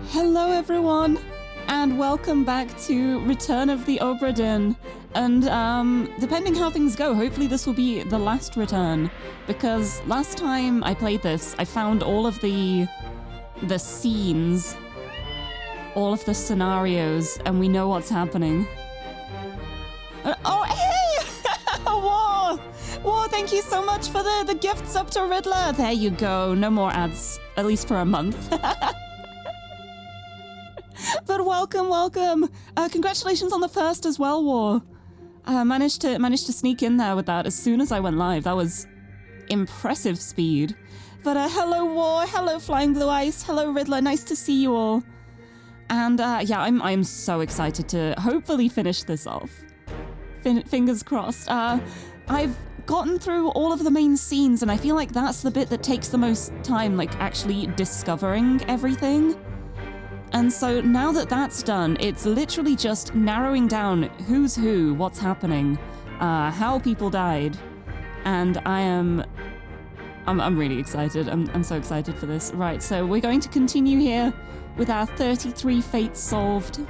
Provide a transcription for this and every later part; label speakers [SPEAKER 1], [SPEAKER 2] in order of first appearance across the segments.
[SPEAKER 1] Hello everyone, and welcome back to Return of the OBRA DINN. And depending how things go, hopefully this will be the last return, because last time I played this, I found all of the scenes, all of the scenarios, and we know what's happening. Oh, hey! War, thank you so much for the gifts up to Riddler. There you go, no more ads, at least for a month. But welcome. Congratulations on the first as well, War. Managed to sneak in there with that as soon as I went live. That was impressive speed. But hello, War. Hello, Flying Blue Ice. Hello, Riddler. Nice to see you all. And yeah, I'm so excited to hopefully finish this off. Fingers crossed. I've gotten through all of the main scenes, and I feel like that's the bit that takes the most time, like actually discovering everything. And so now that that's done, it's literally just narrowing down who's who, what's happening, how people died, and I'm really excited. I'm so excited for this. Right, so we're going to continue here with our 33 fates solved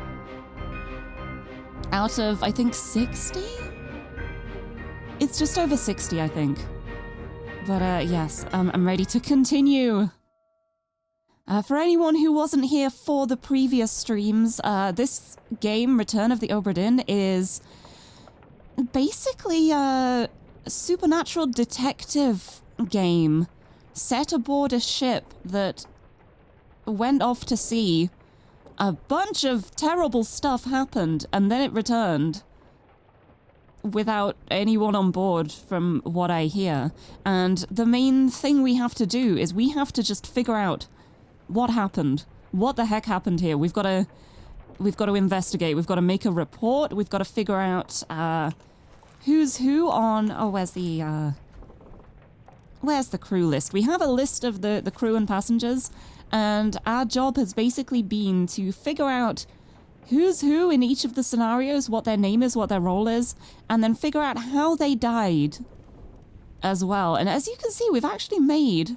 [SPEAKER 1] out of, I think, 60? It's just over 60, I think. But yes, I'm ready to continue. For anyone who wasn't here for the previous streams, this game, Return of the OBRA DINN, is basically a supernatural detective game set aboard a ship that went off to sea. A bunch of terrible stuff happened, and then it returned without anyone on board, from what I hear. And the main thing we have to do is we have to just figure out what happened? What the heck happened here? We've got to investigate. We've got to make a report. We've got to figure out who's who on. Oh, where's the crew list? We have a list of the crew and passengers, and our job has basically been to figure out who's who in each of the scenarios, what their name is, what their role is, and then figure out how they died as well. And as you can see, we've actually made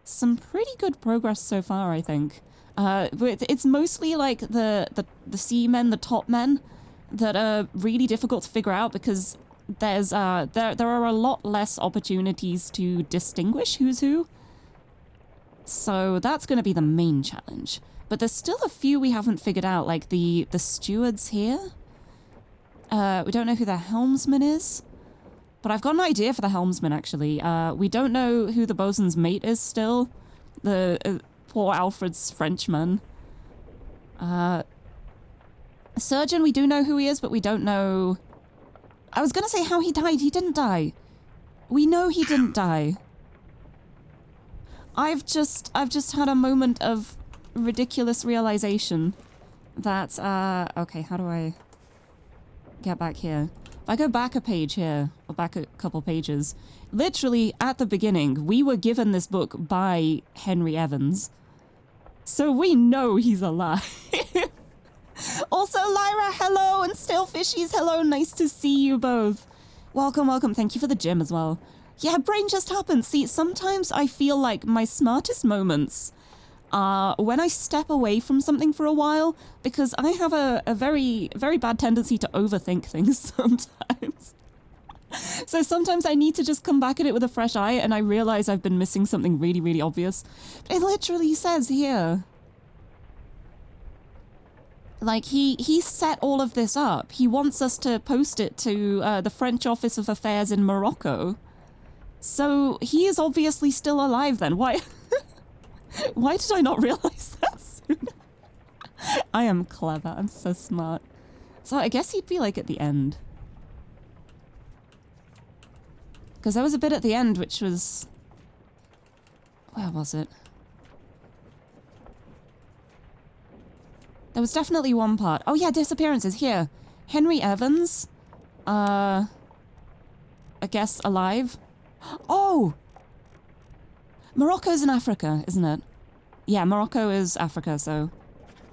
[SPEAKER 1] some pretty good progress so far, I think. But it's mostly like the seamen, the top men, that are really difficult to figure out, because there's there are a lot less opportunities to distinguish who's who. So that's going to be the main challenge. But there's still a few we haven't figured out, like the stewards here. We don't know who the helmsman is. But I've got an idea for the helmsman, actually. We don't know who the bosun's mate is still. The poor Alfred's Frenchman. Surgeon, we do know who he is, but we don't know... I was going to say how he died. He didn't die. We know he didn't die. I've just had a moment of ridiculous realization that... okay, how do I get back here? If I go back a page here, or back a couple pages, literally at the beginning, we were given this book by Henry Evans. So we know he's alive. Also, Lyra, hello, and Stillfishies, hello, nice to see you both. Welcome, thank you for the gym as well. Yeah, brain just happened. See, sometimes I feel like my smartest moments are when I step away from something for a while, because I have a very, very bad tendency to overthink things sometimes. So sometimes I need to just come back at it with a fresh eye, and I realize I've been missing something really, really obvious. It literally says here, like, he set all of this up. He wants us to post it to the French Office of Affairs in Morocco. So he is obviously still alive then. Why? Why did I not realize that sooner? I am clever. I'm so smart. So I guess he'd be like at the end. Because there was a bit at the end which was... Where was it? There was definitely one part. Oh yeah, disappearances. Here. Henry Evans. I guess alive. Oh! Morocco's in Africa, isn't it? Yeah, Morocco is Africa, so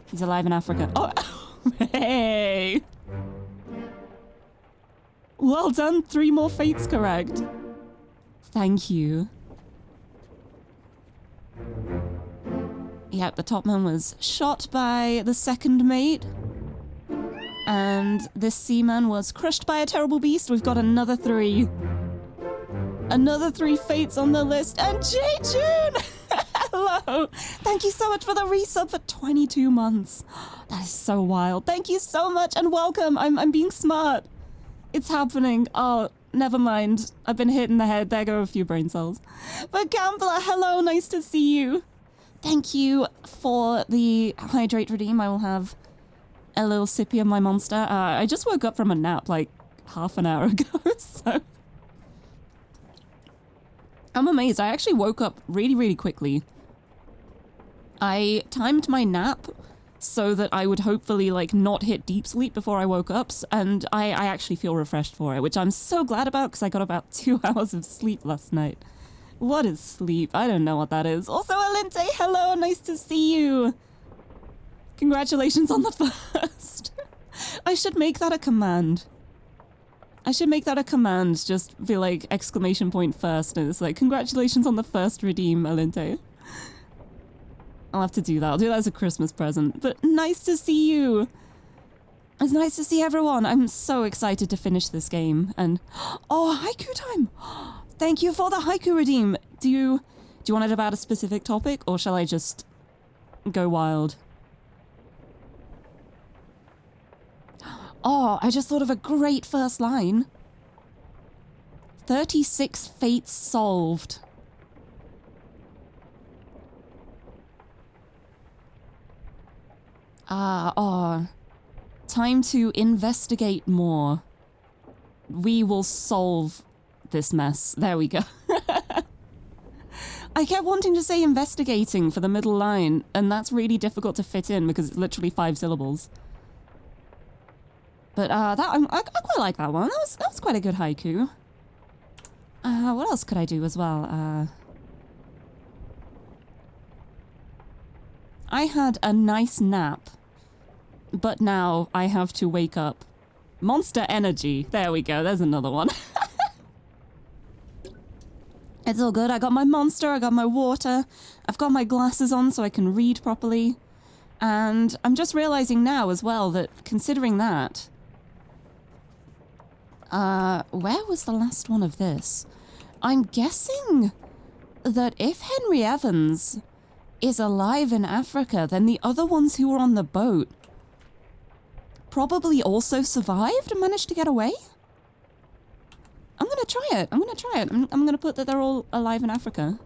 [SPEAKER 1] he's alive in Africa. Oh, hey! Well done, 3 more fates correct. Thank you. Yep, the top man was shot by the second mate. And this seaman was crushed by a terrible beast. We've got another 3. Another 3 fates on the list. And Jay-June! Hello! Thank you so much for the resub for 22 months. That is so wild. Thank you so much and welcome. I'm being smart. It's happening. Oh, never mind. I've been hit in the head. There go a few brain cells. But Gambler, hello. Nice to see you. Thank you for the hydrate redeem. I will have a little sippy of my monster. I just woke up from a nap like half an hour ago, so... I'm amazed. I actually woke up really, really quickly. I timed my nap so that I would hopefully like not hit deep sleep before I woke up, and I actually feel refreshed for it, which I'm so glad about because I got about 2 hours of sleep last night. What is sleep? I don't know what that is. Also, Alinte, hello, nice to see you. Congratulations on the first. I should make that a command. Just be like exclamation point first, and it's like, congratulations on the first redeem, Alinte. I'll have to do that. I'll do that as a Christmas present. But nice to see you. It's nice to see everyone. I'm so excited to finish this game. And oh, haiku time. Thank you for the haiku redeem. Do you want it about a specific topic, or shall I just go wild? Oh, I just thought of a great first line. 36 fates solved. Time to investigate more. We will solve this mess. There we go. I kept wanting to say investigating for the middle line, and that's really difficult to fit in because it's literally 5 syllables. But I quite like that one. That was quite a good haiku. What else could I do as well? I had a nice nap, but now I have to wake up. Monster energy. There we go. There's another one. It's all good. I got my monster. I got my water. I've got my glasses on so I can read properly. And I'm just realizing now as well that considering that... where was the last one of this? I'm guessing that if Henry Evans is alive in Africa, then the other ones who were on the boat probably also survived and managed to get away? I'm gonna try it. I'm gonna put that they're all alive in Africa.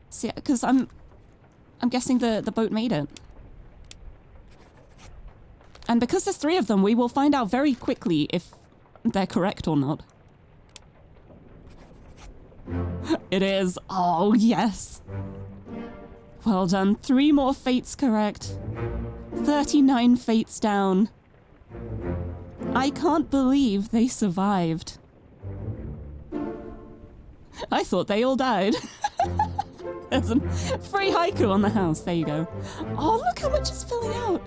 [SPEAKER 1] See, because I'm guessing the boat made it. And because there's 3 of them, we will find out very quickly if they're correct or not. It is. Oh, yes. Well done. 3 more fates correct. 39 fates down. I can't believe they survived. I thought they all died. There's some free haiku on the house. There you go. Oh, look how much is filling out.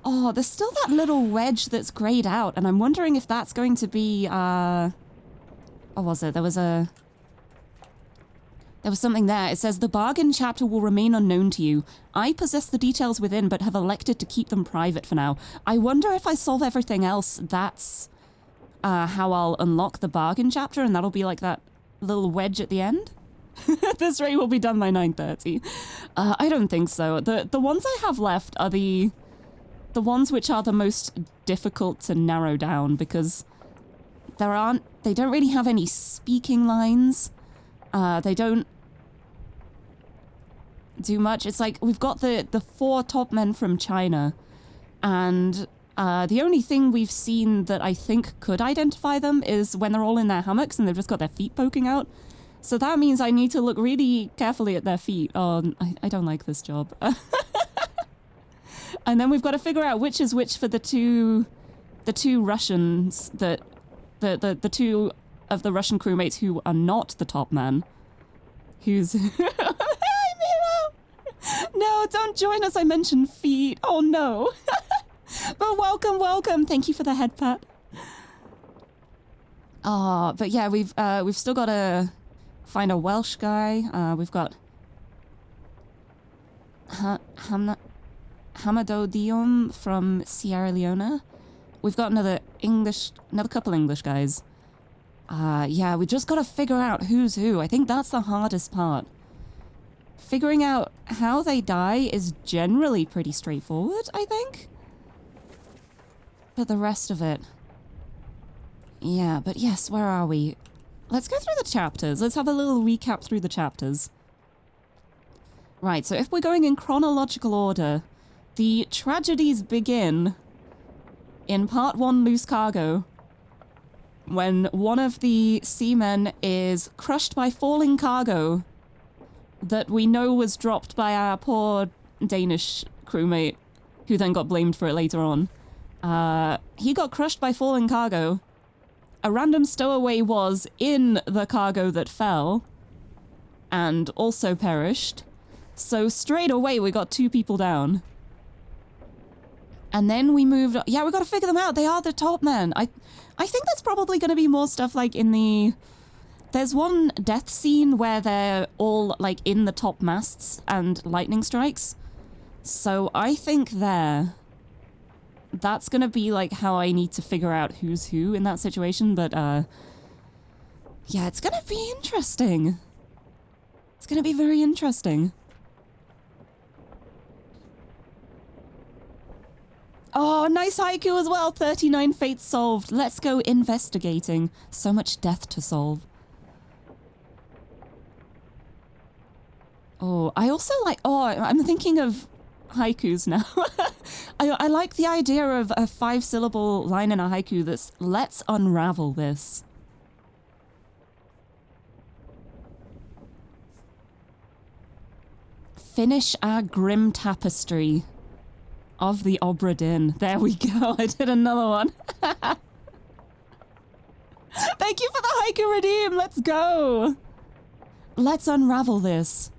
[SPEAKER 1] Oh, there's still that little wedge that's grayed out, and I'm wondering if that's going to be, what was it? There was something there. It says, the bargain chapter will remain unknown to you. I possess the details within, but have elected to keep them private for now. I wonder if I solve everything else, that's how I'll unlock the bargain chapter, and that'll be like that little wedge at the end. This raid will be done by 9:30. I don't think so. The ones I have left are the ones which are the most difficult to narrow down, because they don't really have any speaking lines. They don't do much. It's like we've got the 4 top men from China, and the only thing we've seen that I think could identify them is when they're all in their hammocks and they've just got their feet poking out. So that means I need to look really carefully at their feet. Oh, I don't like this job. And then we've got to figure out which is which for the two Russians, that the 2 of the Russian crewmates who are not the top man. Who's... No, don't join us. I mentioned feet. Oh, no. But welcome. Thank you for the head pat. Oh, but yeah, we've still got to find a Welsh guy. We've got Hamadodium from Sierra Leone. We've got another couple English guys. Yeah, we just gotta figure out who's who. I think that's the hardest part. Figuring out how they die is generally pretty straightforward, I think. But the rest of it... Yeah, but yes, where are we? Let's go through the chapters. Let's have a little recap through the chapters. Right, so if we're going in chronological order, the tragedies begin in part 1, Loose Cargo, when one of the seamen is crushed by falling cargo that we know was dropped by our poor Danish crewmate, who then got blamed for it later on. He got crushed by falling cargo. A random stowaway was in the cargo that fell and also perished. So straight away we got 2 people down. And then we moved... Yeah, we got to figure them out. They are the top men. I think that's probably going to be more stuff like in the... There's one death scene where they're all like in the top masts and lightning strikes. So I think that's going to be like how I need to figure out who's who in that situation. But yeah, it's going to be interesting. It's going to be very interesting. Oh, nice haiku as well. 39 fates solved. Let's go investigating. So much death to solve. Oh, I also like... Oh, I'm thinking of haikus now. I like the idea of a 5-syllable line in a haiku that's, let's unravel this. Finish our grim tapestry of the OBRA DINN. There we go. I did another one. Thank you for the haiku redeem. Let's go. Let's unravel this.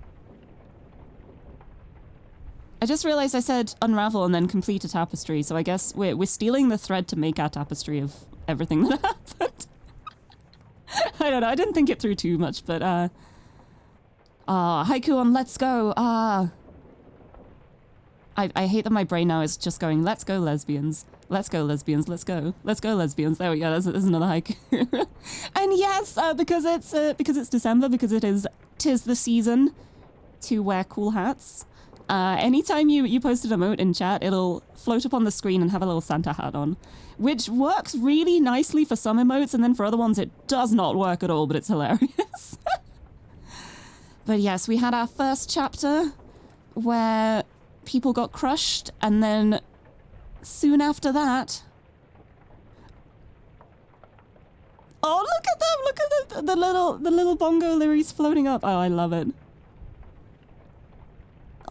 [SPEAKER 1] I just realized I said unravel and then complete a tapestry, so I guess we're stealing the thread to make our tapestry of everything that happened. I don't know, I didn't think it through too much, but haiku on let's go. I hate that my brain now is just going, let's go lesbians. Let's go lesbians, let's go. Let's go lesbians. There we go, there's another haiku. And yes, because it's December, because tis the season to wear cool hats. Anytime you post an emote in chat, it'll float up on the screen and have a little Santa hat on, which works really nicely for some emotes, and then for other ones it does not work at all, but it's hilarious. But yes, we had our first chapter where people got crushed, and then soon after that... Oh, look at them! Look at the little bongo Lirie's floating up. Oh, I love it.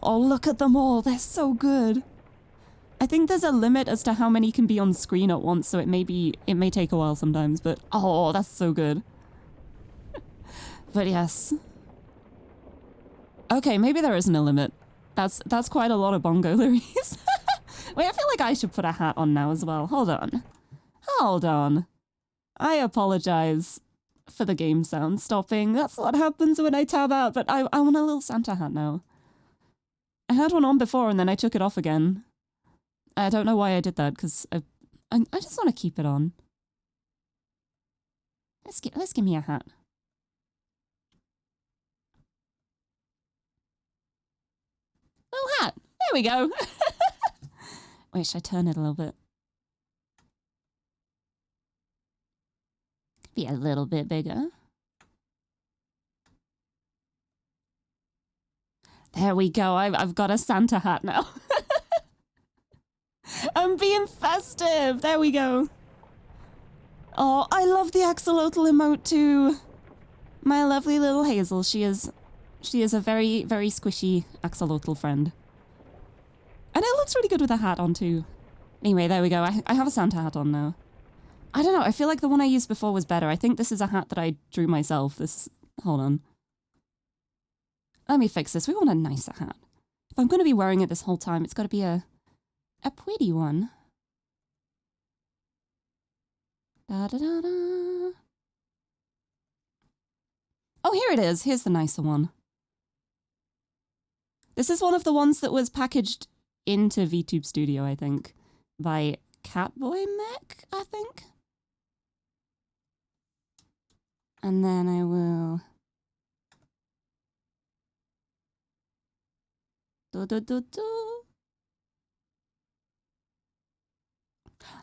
[SPEAKER 1] Oh, look at them all. They're so good. I think there's a limit as to how many can be on screen at once, so it may take a while sometimes, but oh, that's so good. But yes. Okay, maybe there isn't a limit. That's quite a lot of bongo Liries. Wait, I feel like I should put a hat on now as well. Hold on. Hold on. I apologize for the game sound stopping. That's what happens when I tab out, but I want a little Santa hat now. I had one on before and then I took it off again. I don't know why I did that, because I just want to keep it on. Let's give me a hat. Little hat. There we go. Wait, should I turn it a little bit? Be a little bit bigger. There we go. I've got a Santa hat now. I'm being festive. There we go. Oh, I love the axolotl emote too. My lovely little Hazel. She is a very, very squishy axolotl friend. And it looks really good with a hat on too. Anyway, there we go. I have a Santa hat on now. I don't know. I feel like the one I used before was better. I think this is a hat that I drew myself. Hold on. Let me fix this. We want a nicer hat. If I'm going to be wearing it this whole time, it's got to be a pretty one. Da da da da. Oh, here it is. Here's the nicer one. This is one of the ones that was packaged into VTube Studio, I think, by Catboy Mech, I think. And then I will...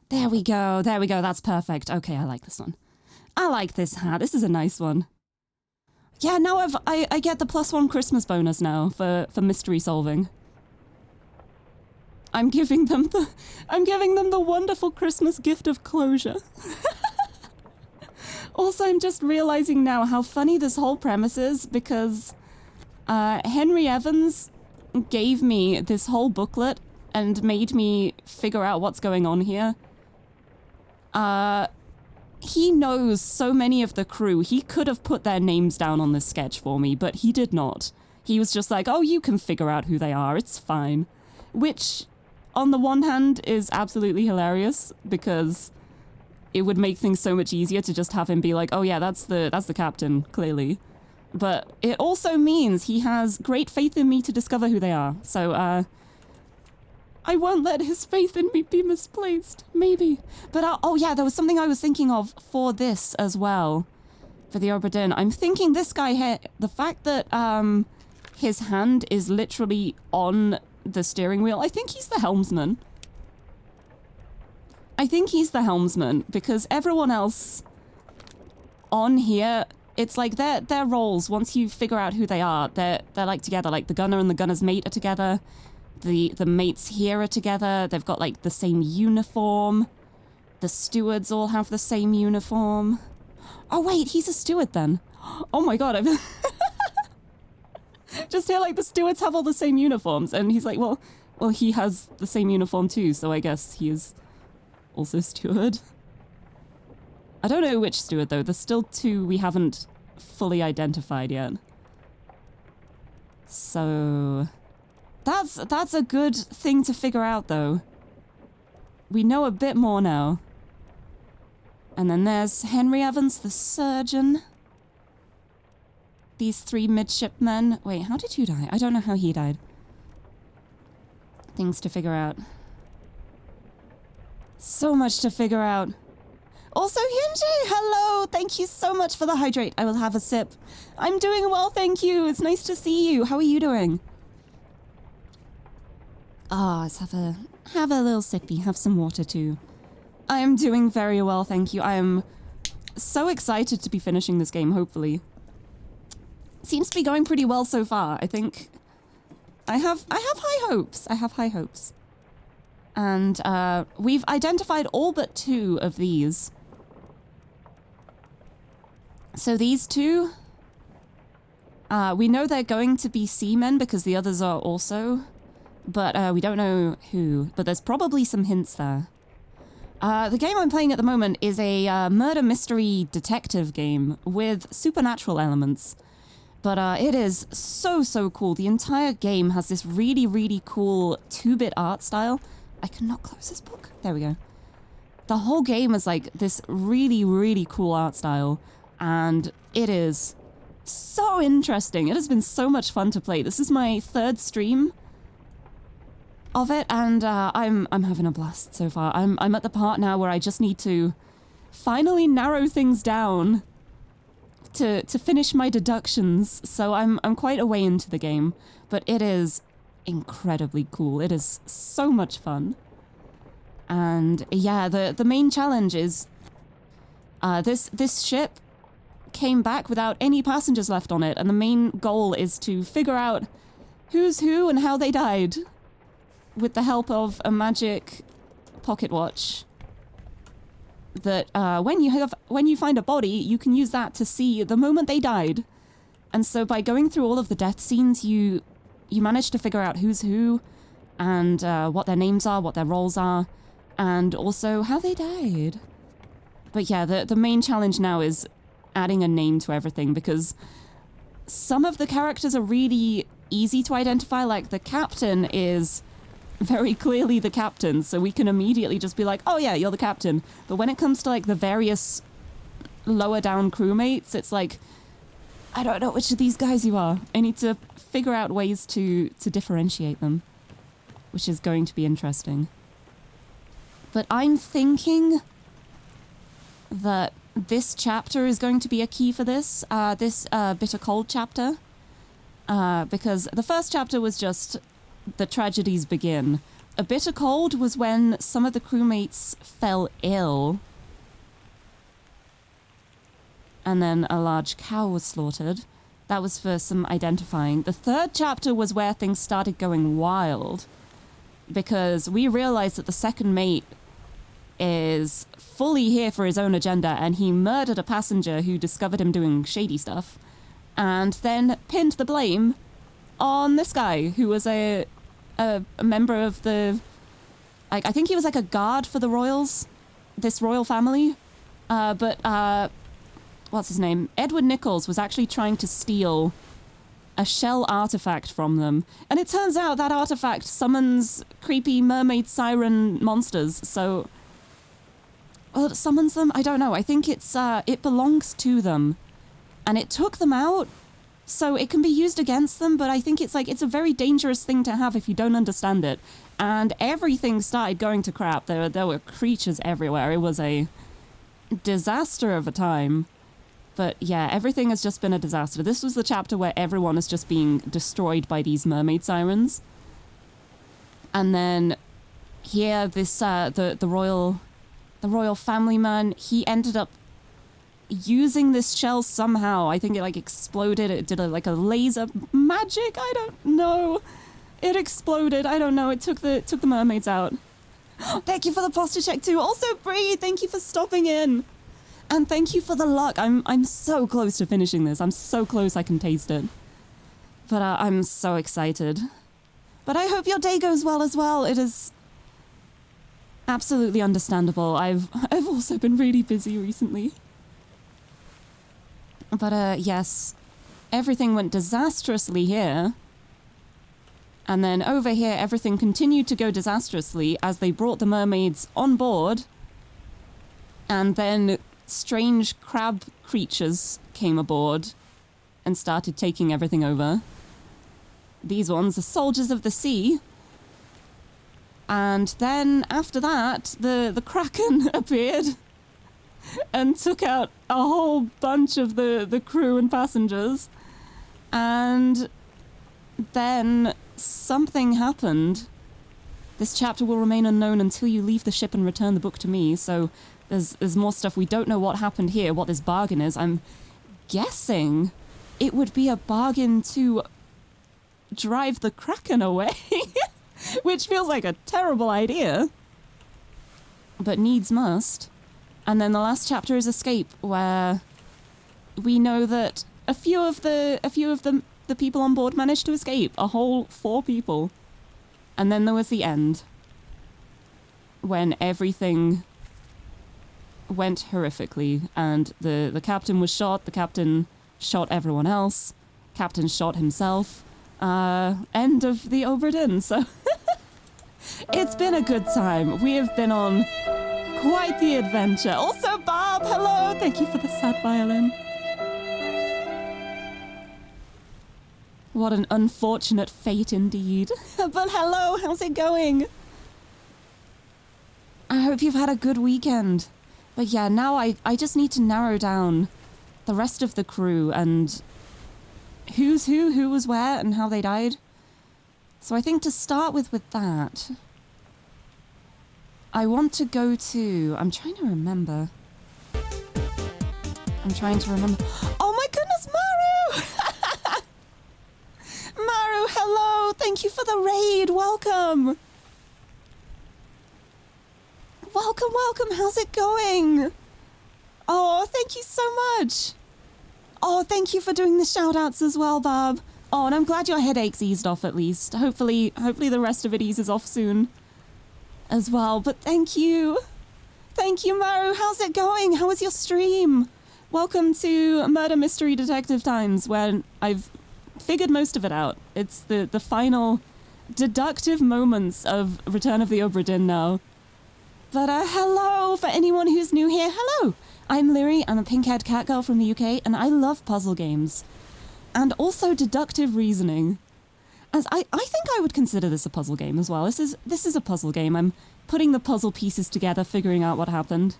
[SPEAKER 1] There we go, that's perfect. Okay, I like this one. I like this hat, this is a nice one. Yeah, now I get the +1 Christmas bonus now for mystery solving. I'm giving them the wonderful Christmas gift of closure. Also, I'm just realizing now how funny this whole premise is because Henry Evans gave me this whole booklet and made me figure out what's going on here. He knows so many of the crew. He could have put their names down on this sketch for me, but he did not. He was just like, oh, you can figure out who they are, it's fine. Which, on the one hand, is absolutely hilarious, because it would make things so much easier to just have him be like, oh yeah, that's the captain, clearly. But it also means he has great faith in me to discover who they are, so, I won't let his faith in me be misplaced. Maybe. But, oh yeah, there was something I was thinking of for this as well. For the OBRA DINN. I'm thinking this guy here, the fact that, his hand is literally on the steering wheel. I think he's the helmsman. I think he's the helmsman, because everyone else on here, it's like their roles, once you figure out who they are, they're like together, like the gunner and the gunner's mate are together. The mates here are together. They've got like the same uniform. The stewards all have the same uniform. Oh wait, he's a steward then. Oh my god, I've just hear like the stewards have all the same uniforms, and he's like, well, he has the same uniform too, so I guess he is also steward. I don't know which steward though. There's still two we haven't fully identified yet. So that's a good thing to figure out though. We know a bit more now. And then there's Henry Evans, the surgeon. These three midshipmen. Wait, how did you die? I don't know how he died. Things to figure out. So much to figure out. Also, Hyunji, hello! Thank you so much for the hydrate. I will have a sip. I'm doing well, thank you. It's nice to see you. How are you doing? Ah, let's have a little sippy. Have some water too. I am doing very well, thank you. I am so excited to be finishing this game, hopefully. Seems to be going pretty well so far. I think I have high hopes. I have high hopes. And we've identified all but two of these. So these two, we know they're going to be seamen because the others are also, but we don't know who. But there's probably some hints there. The game I'm playing at the moment is a murder mystery detective game with supernatural elements. But it is so cool. The entire game has this really cool 2-bit art style. I cannot close this book. There we go. The whole game is like this really cool art style. And it is so interesting. It has been so much fun to play. This is my 3rd stream of it, and I'm having a blast so far. I'm at the part now where I just need to finally narrow things down to finish my deductions. So I'm quite a way into the game, but it is incredibly cool. It is so much fun. And yeah, the main challenge is this ship came back without any passengers left on it, and the main goal is to figure out who's who and how they died with the help of a magic pocket watch that when you find a body, you can use that to see the moment they died. And so by going through all of the death scenes, you manage to figure out who's who and what their names are, what their roles are, and also how they died. But yeah, the main challenge now is adding a name to everything, because some of the characters are really easy to identify. Like the captain is very clearly the captain, so we can immediately just be like, oh yeah, you're the captain. But when it comes to like the various lower down crewmates, it's like, I don't know which of these guys you are. I need to figure out ways to differentiate them, which is going to be interesting. But I'm thinking that this chapter is going to be a key for this Bitter Cold chapter. Because the first chapter was just the tragedies begin. A Bitter Cold was when some of the crewmates fell ill. And then a large cow was slaughtered. That was for some identifying. The third chapter was where things started going wild. Because we realized that the second mate is fully here for his own agenda, and he murdered a passenger who discovered him doing shady stuff, and then pinned the blame on this guy, who was a member of the... I think he was like a guard for the royals, this royal family. What's his name? Edward Nichols was actually trying to steal a shell artifact from them. And it turns out that artifact summons creepy mermaid siren monsters. So, well, it summons them? I don't know. I think it belongs to them. And it took them out, so it can be used against them, but I think it's a very dangerous thing to have if you don't understand it. And everything started going to crap. There were creatures everywhere. It was a disaster of a time. But yeah, everything has just been a disaster. This was the chapter where everyone is just being destroyed by these mermaid sirens. And then here, this the royal family man, he ended up using this shell somehow. I think it like exploded. It did a laser magic. I don't know. It exploded. I don't know. It took the mermaids out. Thank you for the posture check too. Also, Bree, thank you for stopping in. And thank you for the luck. I'm so close to finishing this. I'm so close I can taste it. But I'm so excited. But I hope your day goes well as well. It is absolutely understandable. I've also been really busy recently. But yes, everything went disastrously here. And then over here, everything continued to go disastrously as they brought the mermaids on board. And then strange crab creatures came aboard and started taking everything over. These ones are soldiers of the sea. And then after that, the Kraken appeared and took out a whole bunch of the crew and passengers. And then something happened. This chapter will remain unknown until you leave the ship and return the book to me, so there's more stuff. We don't know what happened here, what this bargain is. I'm guessing it would be a bargain to drive the Kraken away, which feels like a terrible idea, but needs must. And then the last chapter is Escape, where we know that a few of the people on board managed to escape, a whole 4 people. And then there was the end, when everything went horrifically, and the captain was shot, the captain shot everyone else, captain shot himself. End of the OBRA DINN, so it's been a good time. We have been on quite the adventure. Also, Bob, hello! Thank you for the sad violin. What an unfortunate fate indeed. But hello, how's it going? I hope you've had a good weekend. But yeah, now I just need to narrow down the rest of the crew and who's who was where, and how they died. So I think to start with that, I want to go to... I'm trying to remember. Oh my goodness, Maru! Maru, hello! Thank you for the raid! Welcome! Welcome! How's it going? Oh, thank you so much! Oh, thank you for doing the shout-outs as well, Bob. Oh, and I'm glad your headache's eased off at least. Hopefully the rest of it eases off soon as well. But thank you. Thank you, Maru. How's it going? How was your stream? Welcome to Murder Mystery Detective Times, where I've figured most of it out. It's the final deductive moments of Return of the OBRA DINN now. But hello, for anyone who's new here, hello! I'm Lirie, I'm a pink-haired cat girl from the UK, and I love puzzle games. and also deductive reasoning. As I think I would consider this a puzzle game as well. This is a puzzle game. I'm putting the puzzle pieces together, figuring out what happened.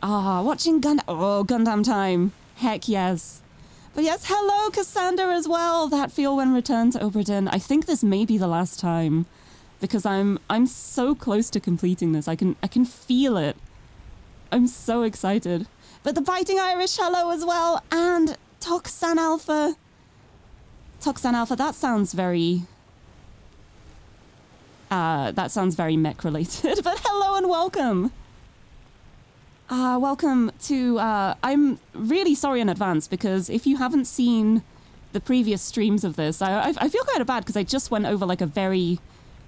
[SPEAKER 1] Watching Gundam time. Heck yes. But yes, hello Cassandra as well. That feel when return to OBRA DINN. I think this may be the last time, because I'm so close to completing this. I can feel it. I'm so excited. But the Biting Irish, hello as well, and Toxan Alpha. Toxan Alpha, that sounds very mech related, but hello and welcome. Welcome to, I'm really sorry in advance, because if you haven't seen the previous streams of this, I feel kind of bad because I just went over like a very,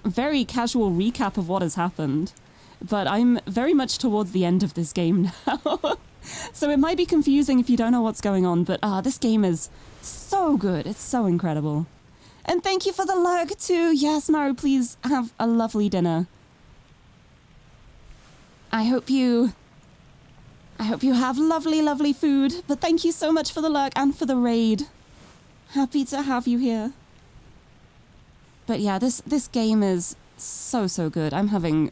[SPEAKER 1] very casual recap of what has happened. But I'm very much towards the end of this game now. So it might be confusing if you don't know what's going on, but this game is so good. It's so incredible. And thank you for the lurk too. Yes, Maru, please have a lovely dinner. I hope you have lovely, lovely food. But thank you so much for the lurk and for the raid. Happy to have you here. But yeah, this game is so, so good. I'm having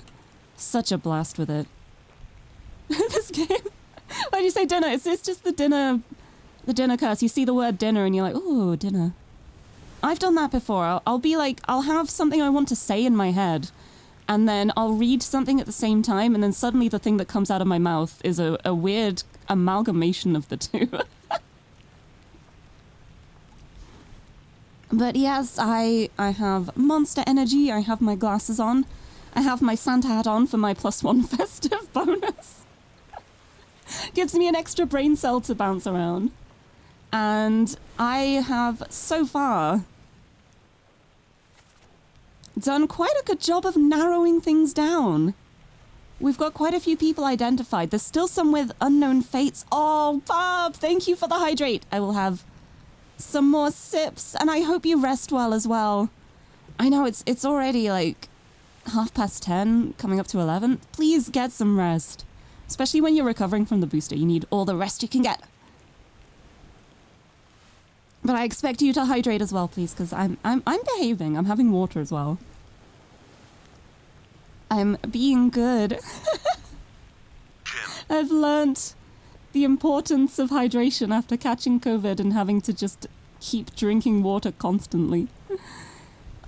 [SPEAKER 1] such a blast with it. This game. Why do you say dinner? It's just the dinner curse. You see the word dinner and you're like, ooh, dinner. I've done that before. I'll be like, I'll have something I want to say in my head, and then I'll read something at the same time, and then suddenly the thing that comes out of my mouth is a weird amalgamation of the two. But yes, I have monster energy. I have my glasses on. I have my Santa hat on for my +1 festive bonus. Gives me an extra brain cell to bounce around. And I have, so far, done quite a good job of narrowing things down. We've got quite a few people identified. There's still some with unknown fates. Oh, Bob, thank you for the hydrate. I will have some more sips, and I hope you rest well as well. I know it's already like 10:30, coming up to 11. Please get some rest. Especially when you're recovering from the booster, you need all the rest you can get. But I expect you to hydrate as well, please, because I'm behaving. I'm having water as well. I'm being good. I've learnt the importance of hydration after catching COVID and having to just keep drinking water constantly.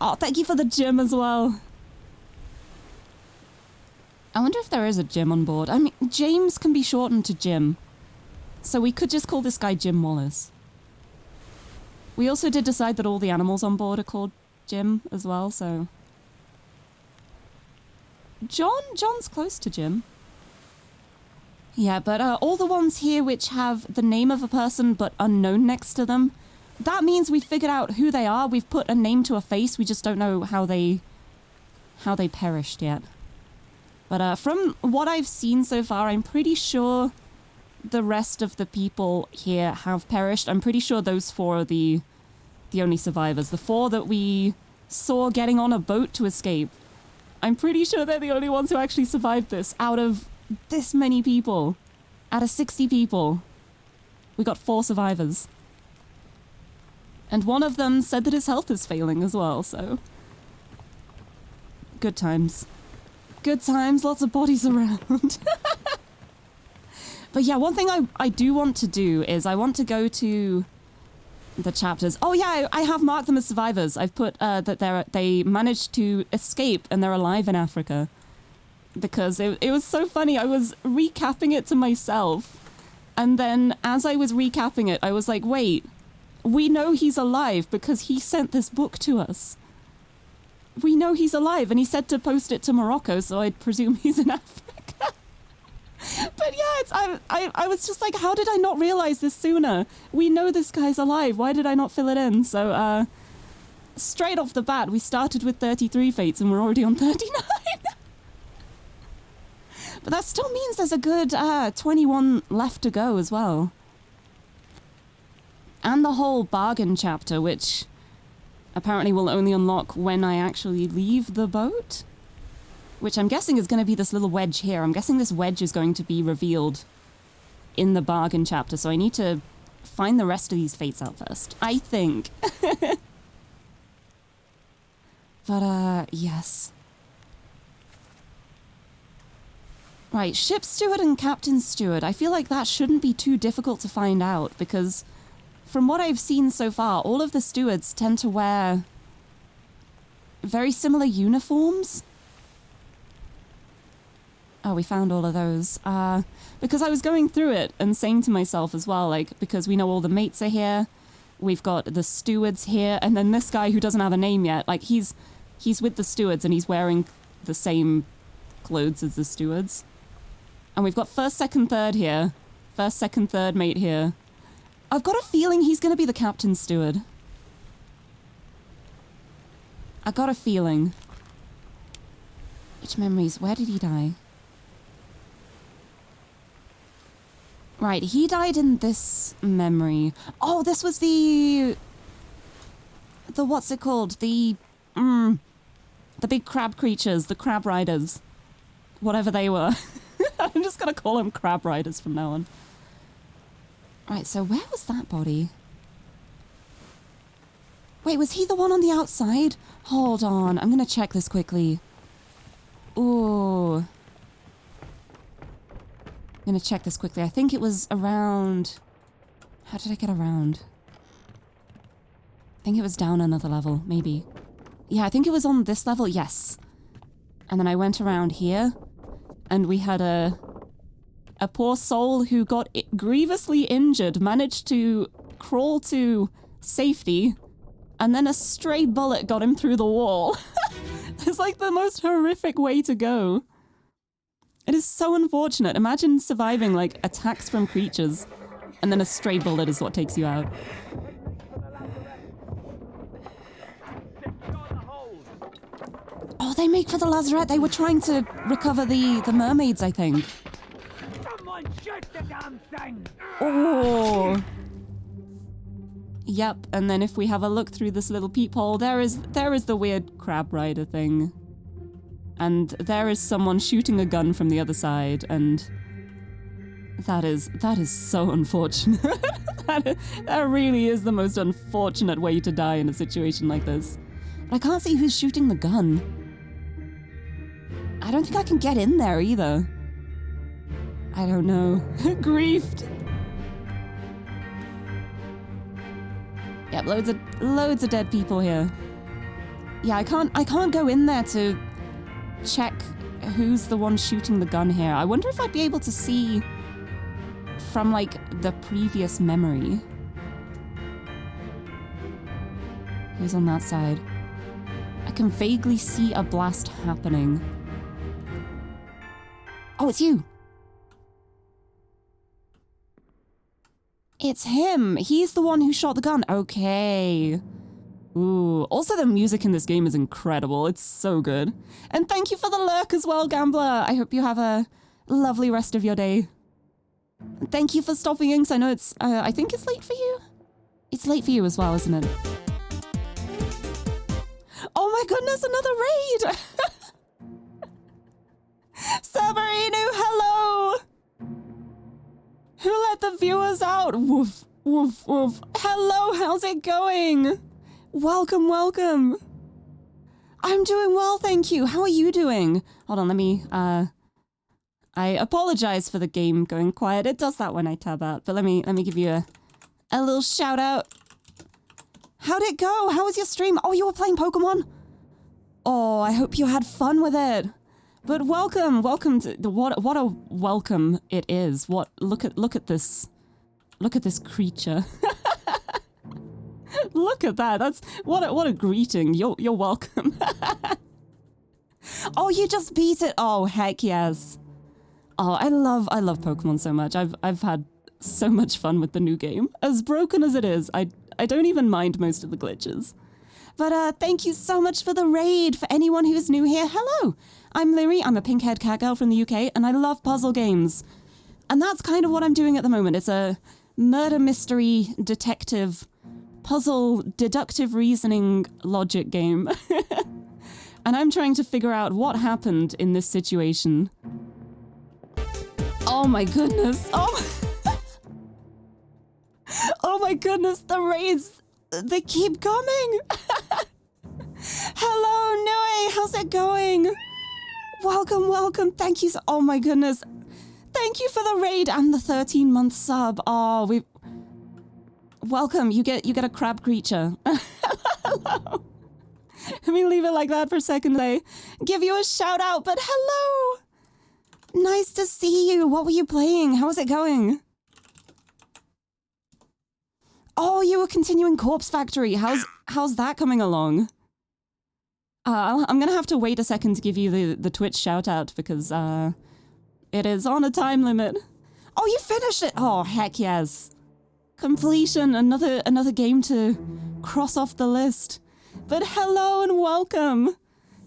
[SPEAKER 1] Oh, thank you for the gym as well. I wonder if there is a Jim on board. I mean, James can be shortened to Jim. So we could just call this guy Jim Wallace. We also did decide that all the animals on board are called Jim as well, so... John's close to Jim. Yeah, but all the ones here which have the name of a person but unknown next to them, that means we've figured out who they are. We've put a name to a face. We just don't know how they perished yet. But from what I've seen so far, I'm pretty sure the rest of the people here have perished. I'm pretty sure those 4 are the only survivors. The 4 that we saw getting on a boat to escape. I'm pretty sure they're the only ones who actually survived this out of this many people. Out of 60 people. We got 4 survivors. And one of them said that his health is failing as well, so... Good times. Good times, lots of bodies around. But yeah, one thing I do want to do is I want to go to the chapters. Oh yeah, I have marked them as survivors. I've put that they managed to escape and they're alive in Africa. Because it was so funny. I was recapping it to myself. And then as I was recapping it, I was like, wait, we know he's alive because he sent this book to us. We know he's alive, and he said to post it to Morocco, so I'd presume he's in Africa. But yeah, I was just like, how did I not realize this sooner? We know this guy's alive. Why did I not fill it in? So, straight off the bat, we started with 33 fates, and we're already on 39. But that still means there's a good 21 left to go as well. And the whole bargain chapter, which... apparently will only unlock when I actually leave the boat. Which I'm guessing is going to be this little wedge here. I'm guessing this wedge is going to be revealed in the bargain chapter. So I need to find the rest of these fates out first. I think. But, yes. Right, ship steward and captain steward. I feel like that shouldn't be too difficult to find out because from what I've seen so far, all of the stewards tend to wear very similar uniforms. Oh, we found all of those. Because I was going through it and saying to myself as well, like, because we know all the mates are here, we've got the stewards here, and then this guy who doesn't have a name yet, like, he's with the stewards and he's wearing the same clothes as the stewards. And we've got first, second, third here. First, second, third mate here. I've got a feeling he's going to be the captain steward. I got a feeling. Which memories? Where did he die? Right, he died in this memory. Oh, this was the what's it called? The big crab creatures, the crab riders. Whatever they were. I'm just gonna call them crab riders from now on. Right, so where was that body? Wait, was he the one on the outside? Hold on, I'm gonna check this quickly. Ooh. I'm gonna check this quickly. I think it was around... How did I get around? I think it was down another level, maybe. Yeah, I think it was on this level, yes. And then I went around here, and we had a poor soul who got grievously injured, managed to crawl to safety, and then a stray bullet got him through the wall. It's like the most horrific way to go. It is so unfortunate. Imagine surviving, like, attacks from creatures, and then a stray bullet is what takes you out. Oh, they make for the lazarette. They were trying to recover the mermaids, I think.
[SPEAKER 2] Someone shoot the damn thing!
[SPEAKER 1] Oh. Yep, and then if we have a look through this little peephole, there is the weird crab rider thing. And there is someone shooting a gun from the other side, and that is so unfortunate. that really is the most unfortunate way to die in a situation like this. But I can't see who's shooting the gun. I don't think I can get in there either. I don't know. Griefed. Yep, loads of dead people here. Yeah, I can't go in there to check who's the one shooting the gun here. I wonder if I'd be able to see from, like, the previous memory. Who's on that side? I can vaguely see a blast happening. Oh, it's you! It's him! He's the one who shot the gun. Okay. Ooh. Also, the music in this game is incredible. It's so good. And thank you for the lurk as well, Gambler. I hope you have a lovely rest of your day. Thank you for stopping in, because I know it's... I think it's late for you? It's late for you as well, isn't it? Oh my goodness, another raid! Sabarinu, hello! Who let the viewers out? Woof, woof, woof. Hello, how's it going? Welcome, welcome. I'm doing well, thank you. How are you doing? Hold on, let me, I apologize for the game going quiet. It does that when I tab out, but let me give you a little shout out. How'd it go? How was your stream? Oh, you were playing Pokemon? Oh, I hope you had fun with it. But welcome to what a welcome it is. Look at this creature. Look at that. That's what a greeting. You're welcome. Oh, you just beat it. Oh, heck yes. Oh, I love Pokemon so much. I've had so much fun with the new game. As broken as it is, I don't even mind most of the glitches. But thank you so much for the raid. For anyone who's new here, hello. I'm Lirie. I'm a pink-haired cat girl from the UK, and I love puzzle games. And that's kind of what I'm doing at the moment. It's a murder mystery detective puzzle deductive reasoning logic game. And I'm trying to figure out what happened in this situation. Oh my goodness. Oh my goodness, the raids, they keep coming. Hello, Nui, how's it going? Welcome, welcome. Thank you. Oh my goodness. Thank you for the raid and the 13-month sub. Oh, welcome. You get a crab creature. Hello. Let me leave it like that for a second. They give you a shout out, but hello. Nice to see you. What were you playing? How was it going? Oh, you were continuing Corpse Factory. How's that coming along? I'm gonna have to wait a second to give you the Twitch shout out because it is on a time limit. Oh, you finished it! Oh, heck yes. Completion, another game to cross off the list. But hello and welcome.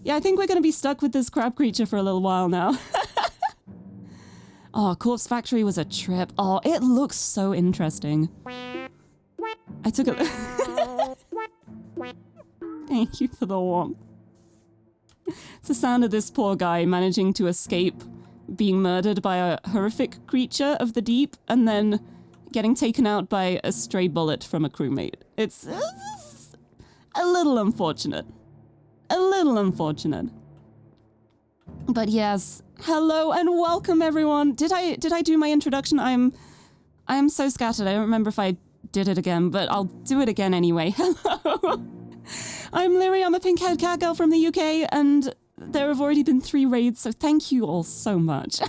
[SPEAKER 1] Yeah, I think we're gonna be stuck with this crab creature for a little while now. Oh, Corpse Factory was a trip. Oh, it looks so interesting. I took a... Thank you for the warmth. It's the sound of this poor guy managing to escape being murdered by a horrific creature of the deep and then getting taken out by a stray bullet from a crewmate. It's a little unfortunate. A little unfortunate. But yes, hello and welcome everyone. Did I do my introduction? I am so scattered. I don't remember if I did it again, but I'll do it again anyway. Hello. I'm Lirie. I'm a pink-haired cat girl from the UK, and there have already been 3 raids, so thank you all so much.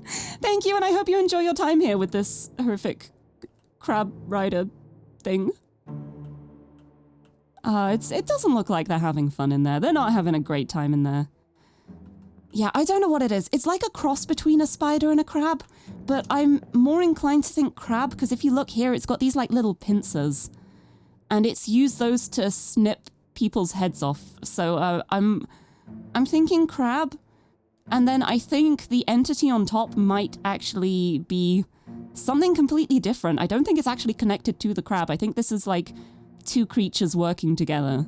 [SPEAKER 1] Thank you, and I hope you enjoy your time here with this horrific crab rider thing. It doesn't look like they're having fun in there. They're not having a great time in there. Yeah, I don't know what it is. It's like a cross between a spider and a crab, but I'm more inclined to think crab, because if you look here, it's got these like little pincers, and it's used those to snip people's heads off. So I'm thinking crab, and then I think the entity on top might actually be something completely different. I don't think it's actually connected to the crab. I think this is like 2 creatures working together.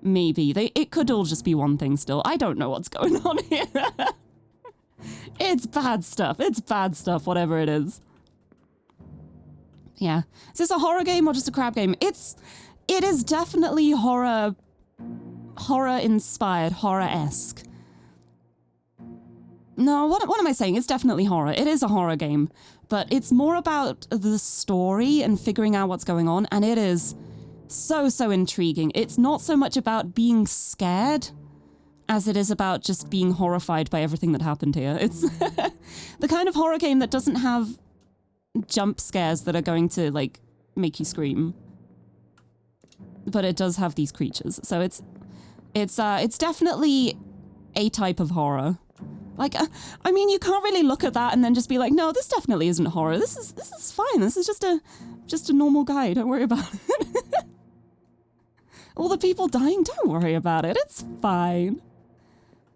[SPEAKER 1] Maybe. It could all just be one thing still. I don't know what's going on here. It's bad stuff. It's bad stuff, whatever it is. Yeah. Is this a horror game or just a crab game? It is definitely horror-inspired, horror-esque. No, what am I saying? It's definitely horror. It is a horror game, but it's more about the story and figuring out what's going on, and it is so intriguing. It's not so much about being scared as it is about just being horrified by everything that happened here. It's the kind of horror game that doesn't have jump scares that are going to like make you scream, but it does have these creatures. So it's definitely a type of horror. Like, I mean, you can't really look at that and then just be like, no, this definitely isn't horror. This is fine. This is just a normal guy. Don't worry about it. All the people dying, don't worry about it. It's fine.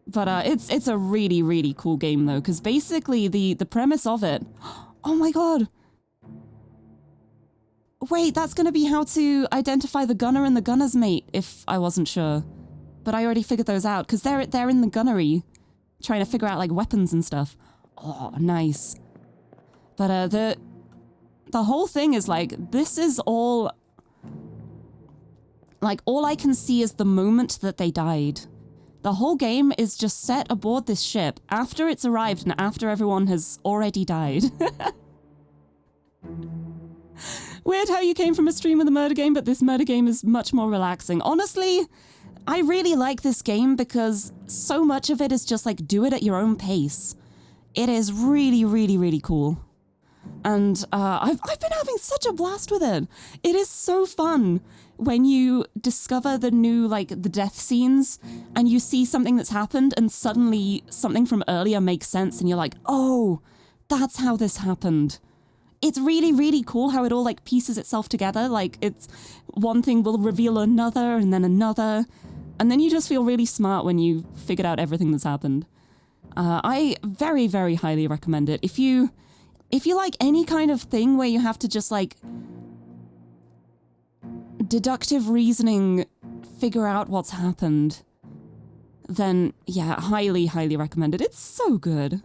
[SPEAKER 1] But it's a really, really cool game though, because basically the premise of it. Oh my god. Wait, that's going to be how to identify the gunner and the gunner's mate, if I wasn't sure. But I already figured those out, because they're in the gunnery, trying to figure out like weapons and stuff. Oh, nice. But the whole thing is like, this is all... Like, all I can see is the moment that they died. The whole game is just set aboard this ship after it's arrived and after everyone has already died. Weird how you came from a stream with a murder game, but this murder game is much more relaxing. Honestly, I really like this game because so much of it is just like, do it at your own pace. It is really, really, really cool. And I've been having such a blast with it. It is so fun when you discover the new, like, the death scenes and you see something that's happened and suddenly something from earlier makes sense and you're like, oh, that's how this happened. It's really, really cool how it all, like, pieces itself together. Like, it's one thing will reveal another and then another. And then you just feel really smart when you figured out everything that's happened. I very, very highly recommend it. If you like any kind of thing where you have to just like deductive reasoning figure out what's happened, then yeah, highly, highly recommend it. It's so good.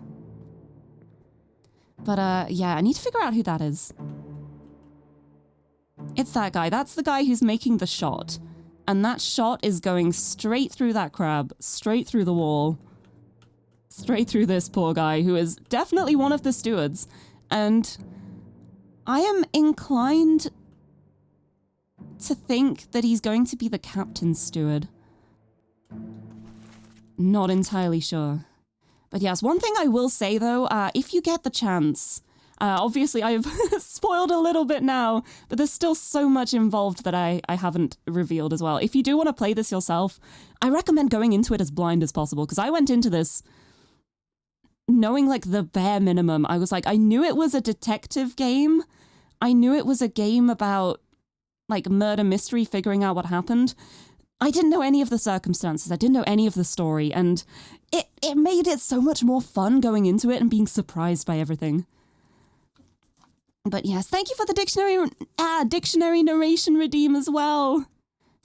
[SPEAKER 1] But yeah, I need to figure out who that is. It's that guy. That's the guy who's making the shot. And that shot is going straight through that crab, straight through the wall, straight through this poor guy who is definitely one of the stewards. And I am inclined to think that he's going to be the captain's steward. Not entirely sure. But yes, one thing I will say though, if you get the chance, obviously I've spoiled a little bit now, but there's still so much involved that I haven't revealed as well. If you do want to play this yourself, I recommend going into it as blind as possible, because I went into this knowing like the bare minimum. I was like, I knew it was a detective game. I knew it was a game about like murder mystery, figuring out what happened. I didn't know any of the circumstances. I didn't know any of the story, and it made it so much more fun going into it and being surprised by everything. But yes, thank you for the dictionary narration redeem as well.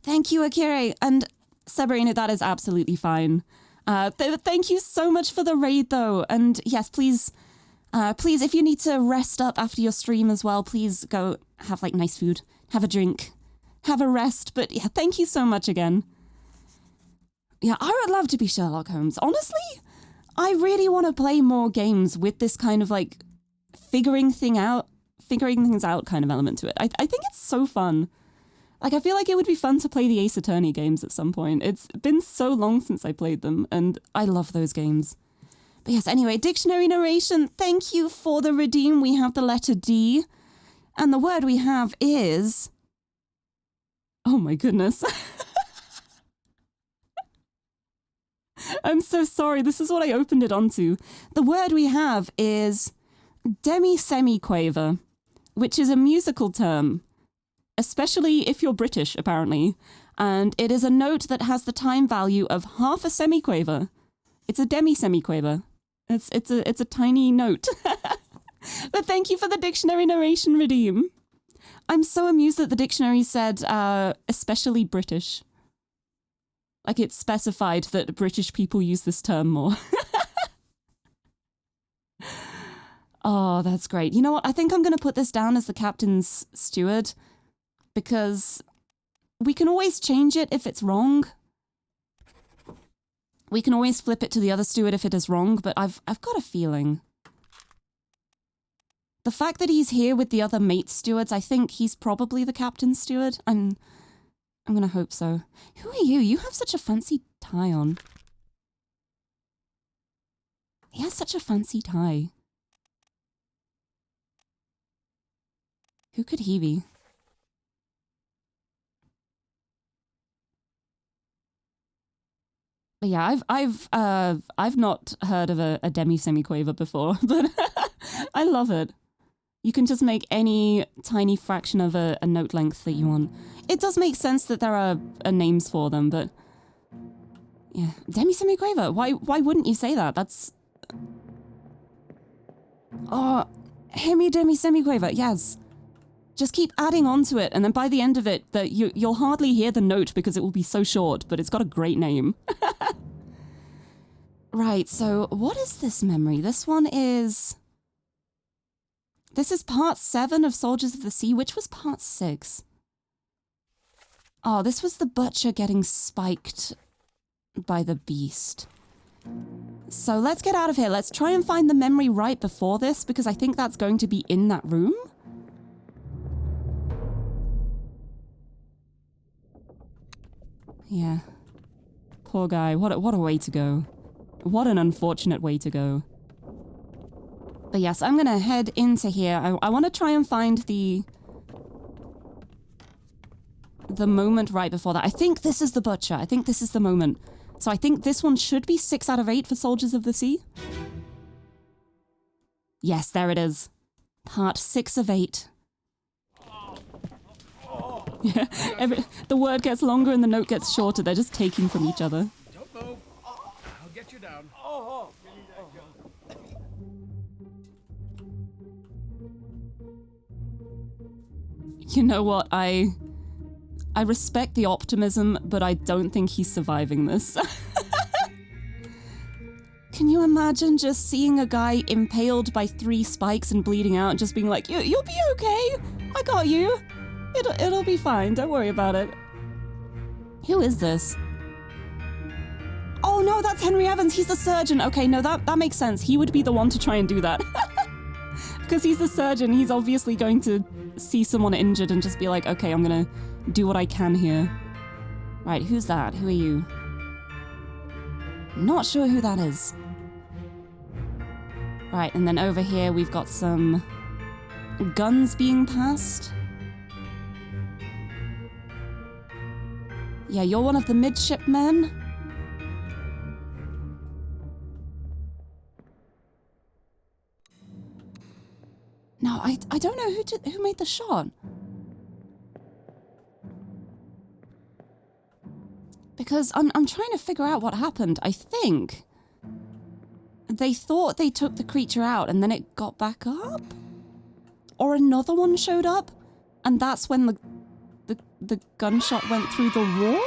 [SPEAKER 1] Thank you, Akire. And Sabrina, that is absolutely fine. Thank you so much for the raid though. And yes, please, if you need to rest up after your stream as well, please go have like nice food, have a drink, have a rest. But yeah, thank you so much again. Yeah, I would love to be Sherlock Holmes. Honestly, I really want to play more games with this kind of like figuring things out kind of element to it. I think it's so fun. Like, I feel like it would be fun to play the Ace Attorney games at some point. It's been so long since I played them, and I love those games. But yes, anyway, dictionary narration, thank you for the redeem. We have the letter D, and the word we have is... Oh my goodness. I'm so sorry, this is what I opened it onto. The word we have is demi-semi-quaver, which is a musical term, especially if you're British, apparently. And it is a note that has the time value of half a semiquaver. It's a demi-semiquaver. It's a tiny note. But thank you for the dictionary narration redeem. I'm so amused that the dictionary said, especially British. Like it specified that British people use this term more. Oh, that's great. You know what? I think I'm going to put this down as the captain's steward, because we can always change it if it's wrong. We can always flip it to the other steward if it is wrong, but I've got a feeling. The fact that he's here with the other mate stewards, I think he's probably the captain's steward. I'm going to hope so. Who are you? You have such a fancy tie on. He has such a fancy tie. Who could he be? But yeah, I've not heard of a demi-semiquaver before, but I love it. You can just make any tiny fraction of a note length that you want. It does make sense that there are names for them, but yeah, demi-semiquaver. Why wouldn't you say that? That's hemi demi-semiquaver. Yes. Just keep adding on to it, and then by the end of it, you'll hardly hear the note because it will be so short, but it's got a great name. Right, so what is this memory? This is part 7 of Soldiers of the Sea. Which was part 6? Oh, this was the butcher getting spiked by the beast. So let's get out of here. Let's try and find the memory right before this, because I think that's going to be in that room. Yeah. Poor guy. What a way to go. What an unfortunate way to go. But yes, I'm gonna head into here. I want to try and find the moment right before that. I think this is the butcher. I think this is the moment. So I think this one should be 6 out of 8 for Soldiers of the Sea. Yes, there it is. Part 6 of 8. Yeah, the word gets longer and the note gets shorter. They're just taking from each other.
[SPEAKER 3] Don't move. I'll get you down.
[SPEAKER 1] You know what? I respect the optimism, but I don't think he's surviving this. Can you imagine just seeing a guy impaled by 3 spikes and bleeding out and just being like, you'll be okay. I got you. It'll be fine. Don't worry about it. Who is this? Oh no, that's Henry Evans. He's the surgeon. Okay, no, that makes sense. He would be the one to try and do that. Because he's the surgeon, he's obviously going to see someone injured and just be like, okay, I'm gonna do what I can here. Right, who's that? Who are you? Not sure who that is. Right, and then over here we've got some guns being passed. Yeah, you're one of the midshipmen. No, I don't know who made the shot. Because I'm trying to figure out what happened. I think they thought they took the creature out and then it got back up? Or another one showed up and that's when the gunshot went through the wall?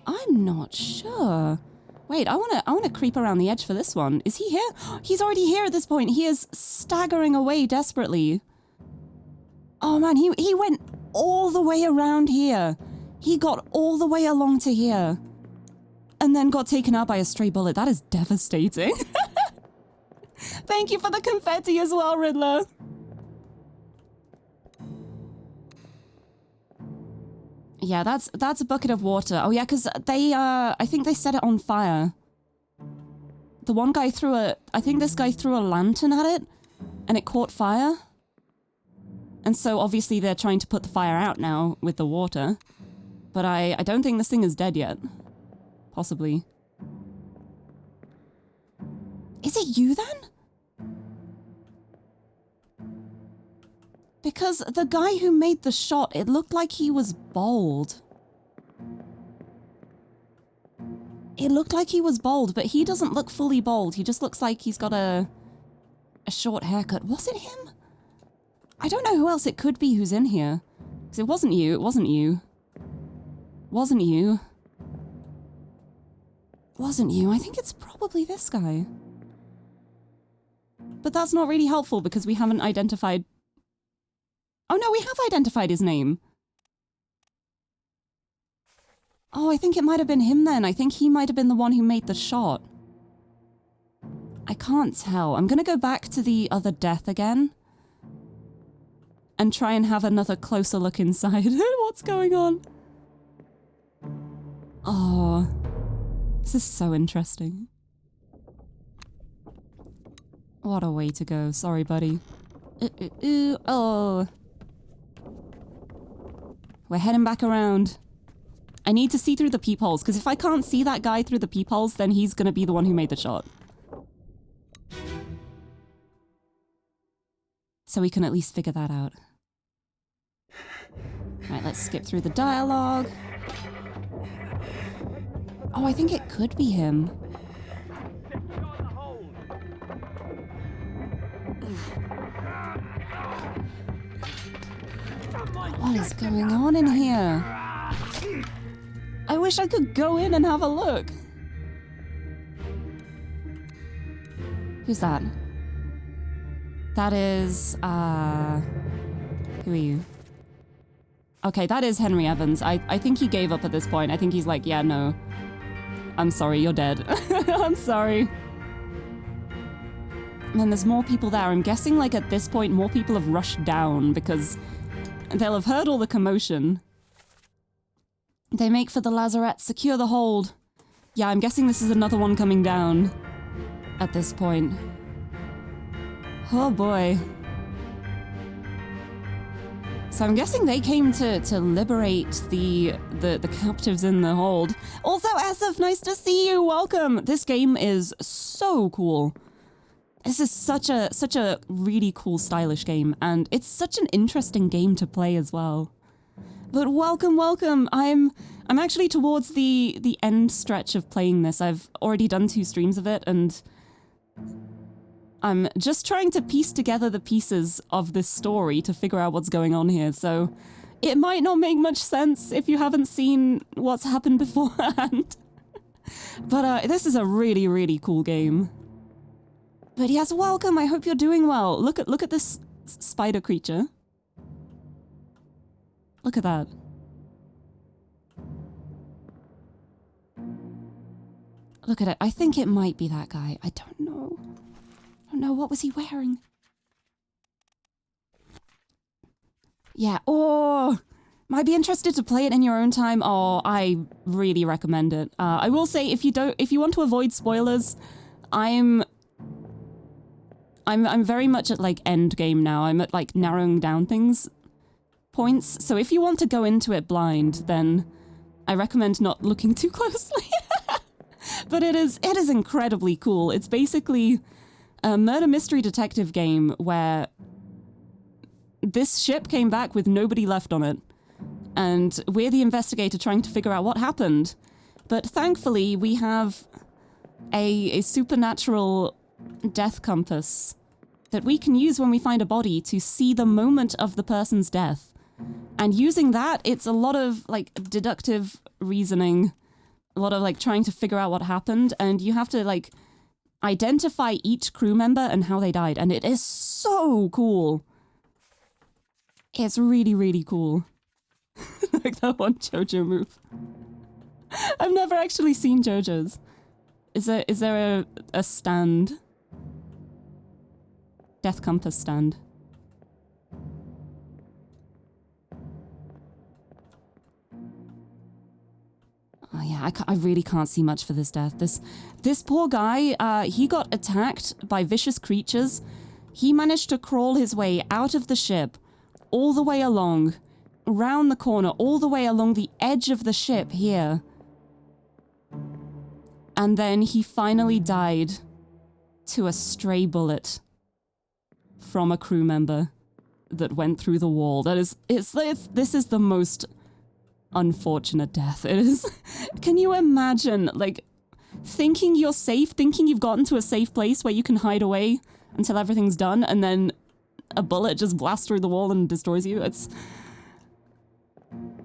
[SPEAKER 1] I'm not sure. Wait, I wanna creep around the edge for this one. Is he here? He's already here at this point. He is staggering away desperately. Oh man, he went all the way around here. He got all the way along to here. And then got taken out by a stray bullet. That is devastating. Thank you for the confetti as well, Riddler. Yeah, that's a bucket of water. Oh yeah, because they, I think they set it on fire. The one guy I think this guy threw a lantern at it, and it caught fire. And so obviously they're trying to put the fire out now with the water. But I don't think this thing is dead yet. Possibly. Is it you then? Because the guy who made the shot, it looked like he was bald. It looked like he was bald, but he doesn't look fully bald. He just looks like he's got a short haircut. Was it him? I don't know who else it could be who's in here. Because it wasn't you, it wasn't you. Wasn't you. Wasn't you. I think it's probably this guy. But that's not really helpful because we haven't identified... Oh no, we have identified his name. Oh, I think it might have been him then. I think he might have been the one who made the shot. I can't tell. I'm gonna go back to the other death again. And try and have another closer look inside. What's going on? Oh, this is so interesting. What a way to go. Sorry, buddy. Oh. We're heading back around. I need to see through the peepholes, because if I can't see that guy through the peepholes, then he's going to be the one who made the shot. So we can at least figure that out. Alright, let's skip through the dialogue. Oh, I think it could be him. What is going on in here? I wish I could go in and have a look. Who's that? That is, who are you? Okay, that is Henry Evans. I think he gave up at this point. I think he's like, yeah, no. I'm sorry, you're dead. I'm sorry. And then there's more people there. I'm guessing, like, at this point, more people have rushed down because they'll have heard all the commotion. They make for the lazarette. Secure the hold. Yeah, I'm guessing this is another one coming down at this point. Oh, boy. So I'm guessing they came to liberate the captives in the hold. Also, Asif, nice to see you. Welcome. This game is so cool. This is such a really cool, stylish game, and it's such an interesting game to play as well. But welcome, welcome. I'm actually towards the end stretch of playing this. I've already done 2 streams of it, and I'm just trying to piece together the pieces of this story to figure out what's going on here, so it might not make much sense if you haven't seen what's happened beforehand. But this is a really, really cool game. But yes, welcome. I hope you're doing well. Look at this spider creature. Look at that. Look at it. I think it might be that guy. I don't know. I don't know. What was he wearing? Yeah. Oh, might be interested to play it in your own time. Oh, I really recommend it. I will say, if you want to avoid spoilers, I'm very much at like end game now. I'm at like narrowing down things points. So if you want to go into it blind, then I recommend not looking too closely. But it is incredibly cool. It's basically a murder mystery detective game where this ship came back with nobody left on it. And we're the investigator trying to figure out what happened. But thankfully, we have a supernatural death compass that we can use when we find a body to see the moment of the person's death. And using that, it's a lot of like deductive reasoning, a lot of like trying to figure out what happened, and you have to like identify each crew member and how they died, and it is so cool. It's really, really cool. Like that one JoJo move. I've never actually seen JoJo's. Is there a stand? Death compass stand. Oh yeah, I really can't see much for this death. This poor guy, he got attacked by vicious creatures. He managed to crawl his way out of the ship, all the way along, round the corner, all the way along the edge of the ship here. And then he finally died to a stray bullet from a crew member that went through the wall. This is the most unfortunate death. It is. Can you imagine, like, thinking you're safe, thinking you've gotten to a safe place where you can hide away until everything's done, and then a bullet just blasts through the wall and destroys you? It's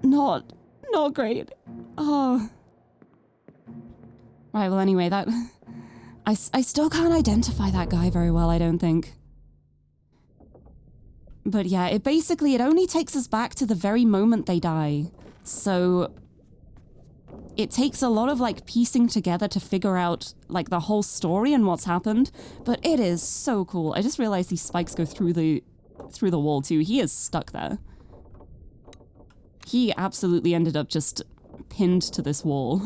[SPEAKER 1] not great. Oh. Right, well anyway, that... I still can't identify that guy very well, I don't think. But yeah, it only takes us back to the very moment they die. So it takes a lot of like piecing together to figure out like the whole story and what's happened, but it is so cool. I just realized these spikes go through the wall too. He is stuck there. He absolutely ended up just pinned to this wall.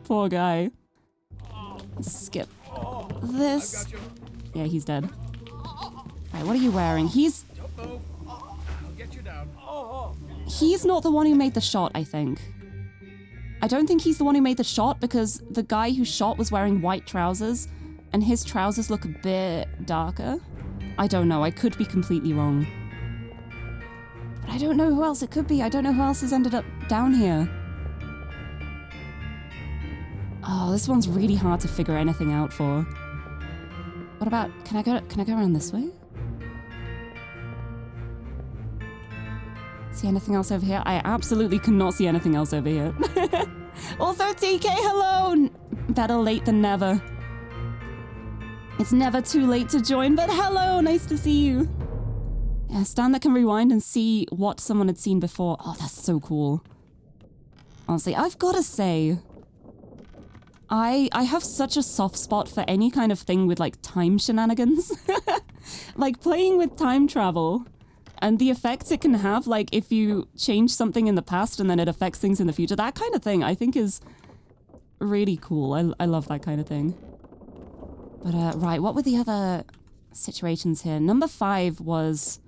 [SPEAKER 1] Poor guy. Skip this. Yeah, he's dead. Right, what are you wearing? He's not the one who made the shot, I think. I don't think he's the one who made the shot because the guy who shot was wearing white trousers and his trousers look a bit darker. I don't know, I could be completely wrong. But I don't know who else it could be. I don't know who else has ended up down here. Oh, this one's really hard to figure anything out for. What about, can I go around this way? See anything else over here? I absolutely cannot see anything else over here. Also, TK, hello! Better late than never. It's never too late to join, but hello, nice to see you. Yeah, stand that can rewind and see what someone had seen before. Oh, that's so cool. Honestly, I've got to say, I have such a soft spot for any kind of thing with like time shenanigans. Like playing with time travel. And the effects it can have, like if you change something in the past and then it affects things in the future, that kind of thing I think is really cool. I love that kind of thing. But right, what were the other situations here? Number 5 was...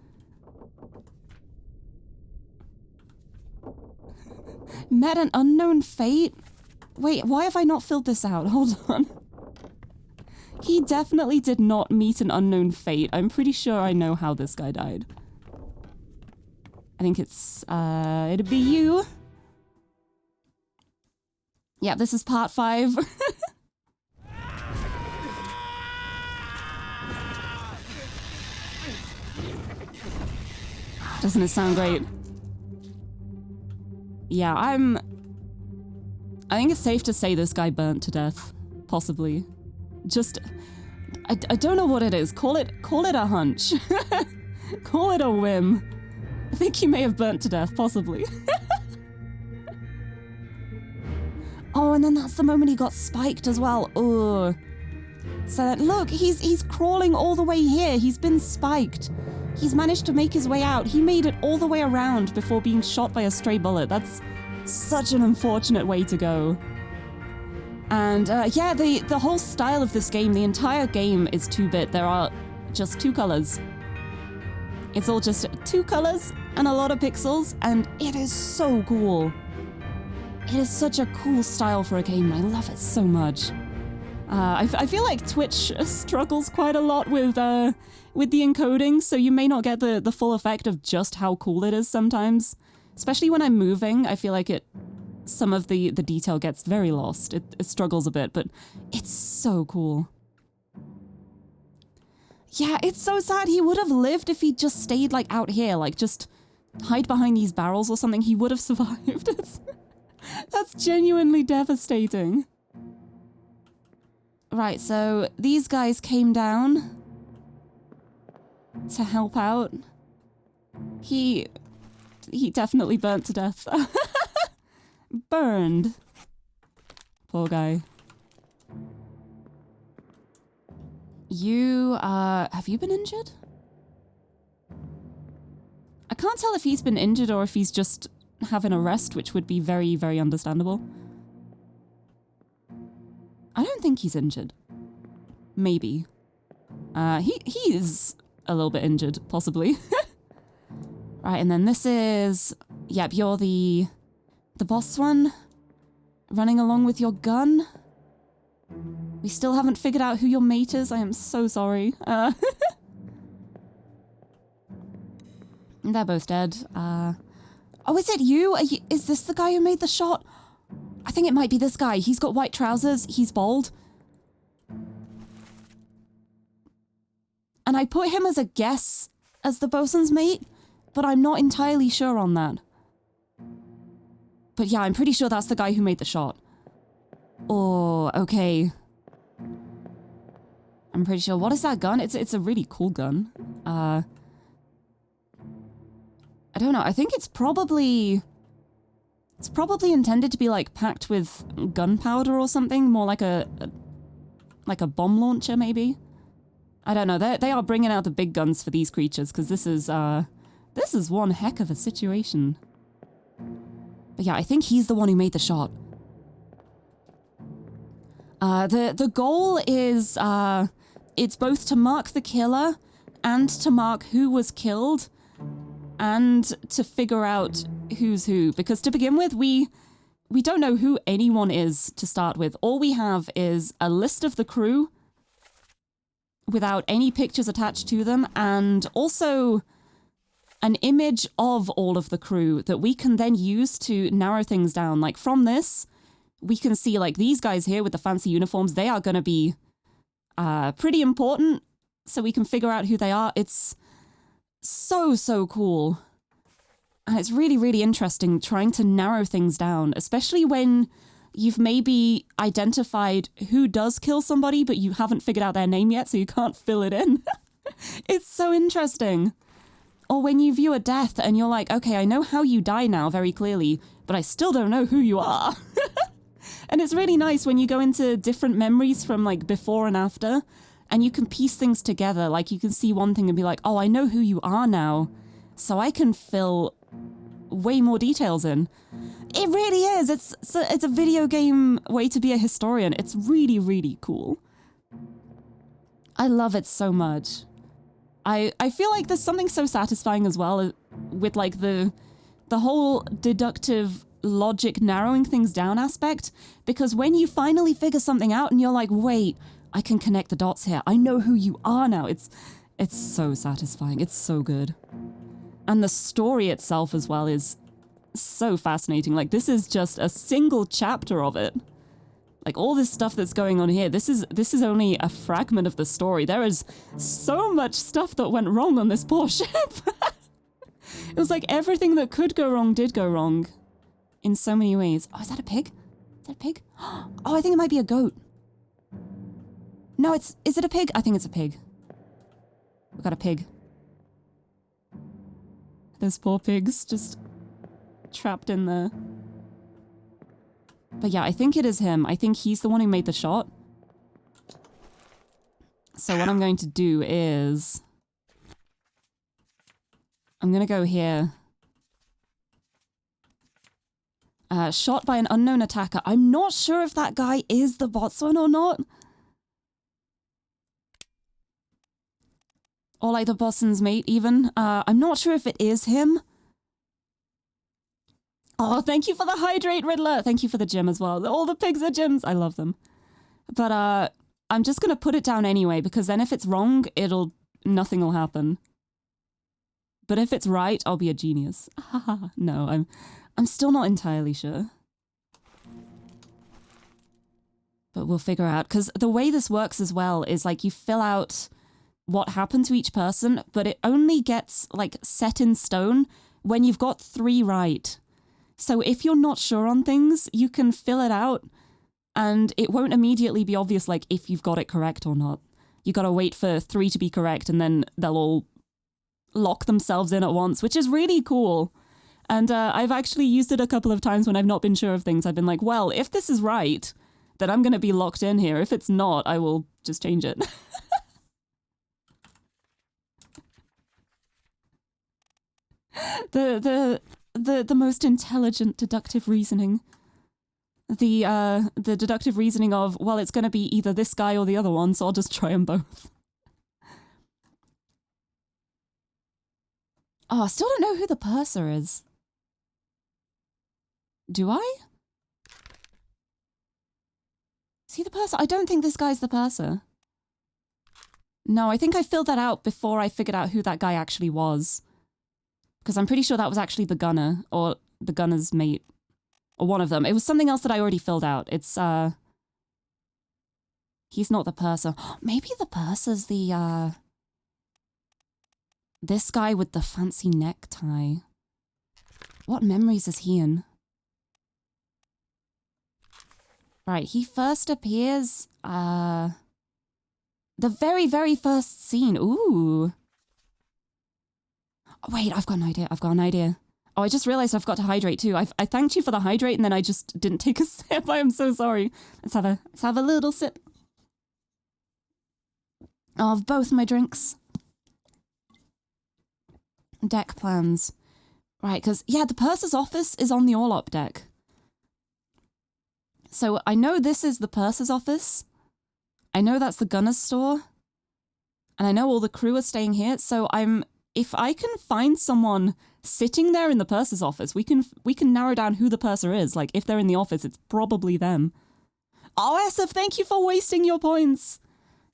[SPEAKER 1] Met an unknown fate? Wait, why have I not filled this out? Hold on. He definitely did not meet an unknown fate. I'm pretty sure I know how this guy died. I think it's, it'd be you. Yeah, this is part 5. Doesn't it sound great? Yeah, I think it's safe to say this guy burnt to death. Possibly. Just, I don't know what it is. Call it a hunch. Call it a whim. think he may have burnt to death, possibly. Oh, and then that's the moment he got spiked as well. Ugh. So look, he's crawling all the way here. He's been spiked. He's managed to make his way out. He made it all the way around before being shot by a stray bullet. That's such an unfortunate way to go. And yeah, the whole style of this game, the entire game is 2-bit. There are just 2 colors. It's all just 2 colors and a lot of pixels, and it is so cool. It is such a cool style for a game. I love it so much. I feel like Twitch struggles quite a lot with the encoding, so you may not get the full effect of just how cool it is sometimes. Especially when I'm moving, I feel like some of the detail gets very lost. It struggles a bit, but it's so cool. Yeah, it's so sad. He would have lived if he'd just stayed like out here, like just hide behind these barrels or something. He would have survived. That's genuinely devastating. Right, so these guys came down to help out. He definitely burnt to death. Burned. Poor guy. You, have you been injured? I can't tell if he's been injured or if he's just having a rest, which would be very, very understandable. I don't think he's injured. Maybe. He is a little bit injured, possibly. Right, and then this is... Yep, you're the boss one. Running along with your gun. We still haven't figured out who your mate is. I am so sorry. They're both dead. Oh, is it you? Is this the guy who made the shot? I think it might be this guy. He's got white trousers. He's bald. And I put him as a guess as the bosun's mate, but I'm not entirely sure on that. But yeah, I'm pretty sure that's the guy who made the shot. Oh, okay. I'm pretty sure. What is that gun? It's a really cool gun. I don't know. I think it's probably intended to be like packed with gunpowder or something, more like a bomb launcher maybe. I don't know. They are bringing out the big guns for these creatures because this is one heck of a situation. But yeah, I think he's the one who made the shot. The goal is it's both to mark the killer and to mark who was killed and to figure out who's who. Because to begin with, we don't know who anyone is to start with. All we have is a list of the crew without any pictures attached to them, and also an image of all of the crew that we can then use to narrow things down. Like from this, we can see like these guys here with the fancy uniforms, they are going to be pretty important, so we can figure out who they are. It's so cool. And it's really, really interesting trying to narrow things down, especially when you've maybe identified who does kill somebody, but you haven't figured out their name yet, so you can't fill it in. It's so interesting. Or when you view a death and you're like, okay, I know how you die now very clearly, but I still don't know who you are. And it's really nice when you go into different memories from like before and after, and you can piece things together. Like you can see one thing and be like, oh, I know who you are now, so I can fill way more details in. It really is. It's a video game way to be a historian. It's really, really cool. I love it so much. I feel like there's something so satisfying as well with like the whole deductive logic narrowing things down aspect, because when you finally figure something out and you're like, wait, I can connect the dots here. I know who you are now. It's so satisfying. It's so good. And the story itself as well is so fascinating. Like this is just a single chapter of it. Like all this stuff that's going on here, this is only a fragment of the story. There is so much stuff that went wrong on this poor ship. It was like everything that could go wrong did go wrong in so many ways. Oh, is that a pig? Is that a pig? Oh, I think it might be a goat. No, is it a pig? I think it's a pig. We got a pig. Those poor pigs just trapped in there. But yeah, I think it is him. I think he's the one who made the shot. So what I'm going to do is... I'm going to go here. Shot by an unknown attacker. I'm not sure if that guy is the botswan or not. Or like the bosun's mate even. I'm not sure if it is him. Oh, thank you for the hydrate, Riddler. Thank you for the gym as well. All the pigs are gyms. I love them. But I'm just going to put it down anyway, because then if it's wrong, nothing will happen. But if it's right, I'll be a genius. No, I'm still not entirely sure. But we'll figure out, because the way this works as well is like you fill out what happened to each person, but it only gets like set in stone when you've got 3 right. So if you're not sure on things, you can fill it out and it won't immediately be obvious like if you've got it correct or not. You gotta wait for 3 to be correct and then they'll all lock themselves in at once, which is really cool. And I've actually used it a couple of times when I've not been sure of things. I've been like, well, if this is right, then I'm gonna be locked in here. If it's not, I will just change it. The most intelligent deductive reasoning. The deductive reasoning of, well, it's going to be either this guy or the other one, so I'll just try them both. Oh, I still don't know who the purser is. Do I? Is he the purser? I don't think this guy's the purser. No, I think I filled that out before I figured out who that guy actually was. Because I'm pretty sure that was actually the gunner, or the gunner's mate, or one of them. It was something else that I already filled out. It's, he's not the purser. Maybe the purser's the, this guy with the fancy necktie. What memories is he in? Right, he first appears, the very, very first scene. Ooh. Oh, wait, I've got an idea. Oh, I just realized I forgot to hydrate too. I thanked you for the hydrate and then I just didn't take a sip. I am so sorry. Let's have a little sip of both my drinks. Deck plans. Right, because, yeah, the purser's office is on the all-up deck. So I know this is the purser's office. I know that's the gunner's store. And I know all the crew are staying here, so if I can find someone sitting there in the purser's office, we can narrow down who the purser is. Like, if they're in the office, it's probably them. Oh, SF, thank you for wasting your points.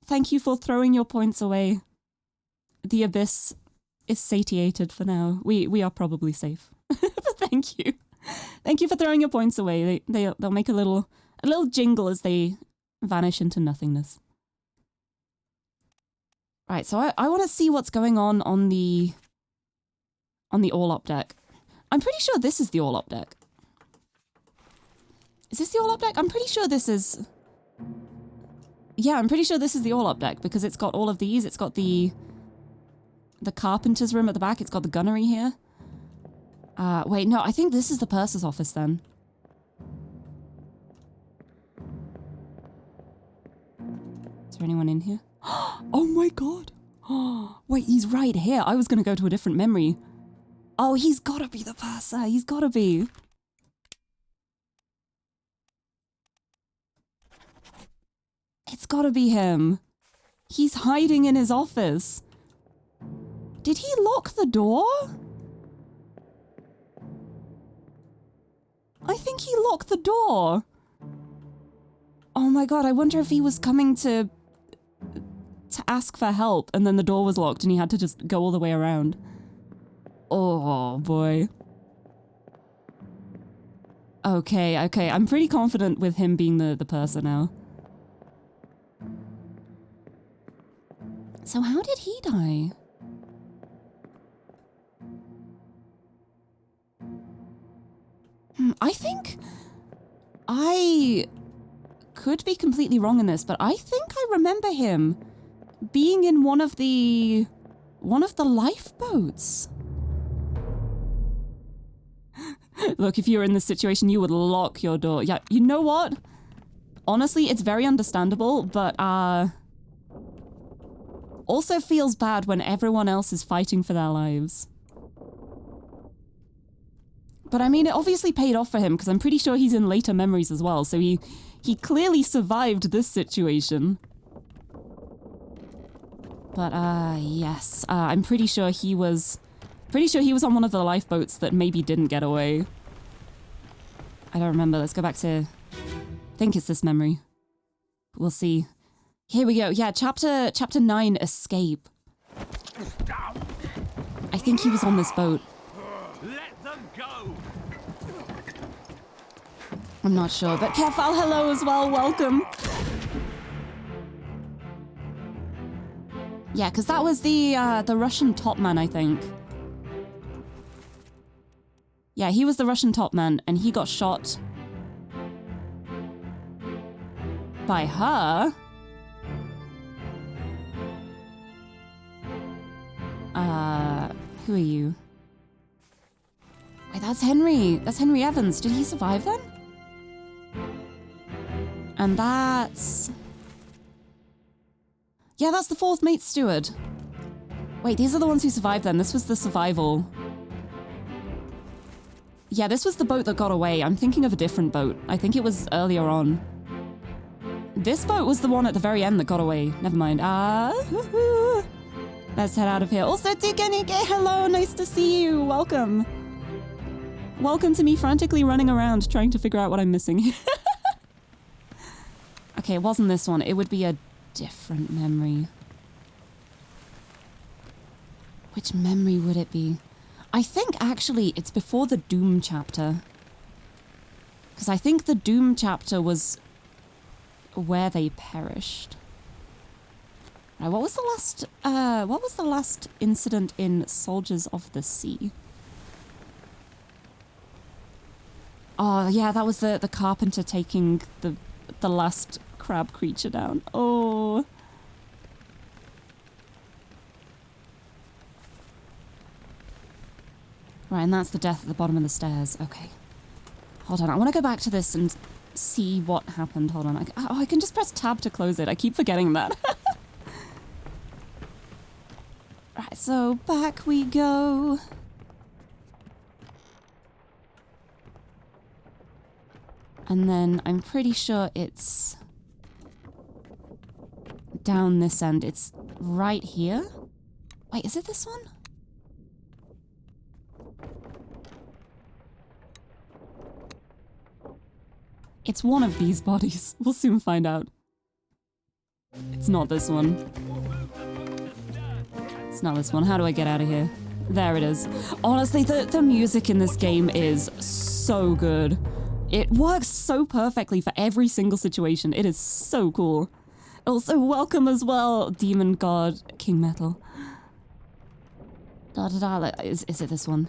[SPEAKER 1] Thank you for throwing your points away. The abyss is satiated for now. We are probably safe. But thank you. Thank you for throwing your points away. They'll make a little jingle as they vanish into nothingness. Right, so I want to see what's going on the all-up deck. I'm pretty sure this is the all-up deck. Is this the all-up deck? I'm pretty sure this is... Yeah, I'm pretty sure this is the all-up deck because it's got all of these. It's got the carpenter's room at the back. It's got the gunnery here. Wait, no, I think this is the purser's office then. Is there anyone in here? Oh my god. Wait, he's right here. I was going to go to a different memory. Oh, he's got to be the purser. He's got to be. It's got to be him. He's hiding in his office. Did he lock the door? I think he locked the door. Oh my god, I wonder if he was coming to ask for help and then the door was locked and he had to just go all the way around. Oh boy. Okay, I'm pretty confident with him being the purser now. So how did he die? I think I could be completely wrong in this, but I think I remember him being in one of the lifeboats. Look, if you were in this situation, you would lock your door. Yeah, you know what? Honestly, it's very understandable, but also feels bad when everyone else is fighting for their lives. But I mean, it obviously paid off for him, because I'm pretty sure he's in later memories as well, so he clearly survived this situation. But, yes. I'm pretty sure he was on one of the lifeboats that maybe didn't get away. I don't remember. Let's go back to... I think it's this memory. We'll see. Here we go. Yeah, chapter 9, Escape. I think he was on this boat.
[SPEAKER 2] Let them go.
[SPEAKER 1] I'm not sure, but Kefal, hello as well. Welcome. Yeah, because that was the Russian top man, I think. Yeah, he was the Russian top man, and he got shot by her. Who are you? Wait, that's Henry. That's Henry Evans. Did he survive then? And that's... Yeah, that's the 4th mate steward. Wait, these are the ones who survived then. This was the survival. Yeah, this was the boat that got away. I'm thinking of a different boat. I think it was earlier on. This boat was the one at the very end that got away. Never mind. Let's head out of here. Also, Tikanike, hello, nice to see you. Welcome. Welcome to me frantically running around trying to figure out what I'm missing. Okay, it wasn't this one. It would be a different memory. Which memory would it be? I think actually it's before the Doom chapter. Because I think the Doom chapter was where they perished. Right, what was the last incident in Soldiers of the Sea? Oh yeah, that was the carpenter taking the last crab creature down. Oh. Right, and that's the death at the bottom of the stairs. Okay. Hold on, I want to go back to this and see what happened. Hold on. I can just press tab to close it. I keep forgetting that. Right, so back we go. And then I'm pretty sure it's down this end. It's right here. Wait, is it this one? It's one of these bodies. We'll soon find out. It's not this one. It's not this one. How do I get out of here? There it is. Honestly, the music in this game is so good. It works so perfectly for every single situation. It is so cool. Also, welcome as well, Demon God King Metal. Is it this one?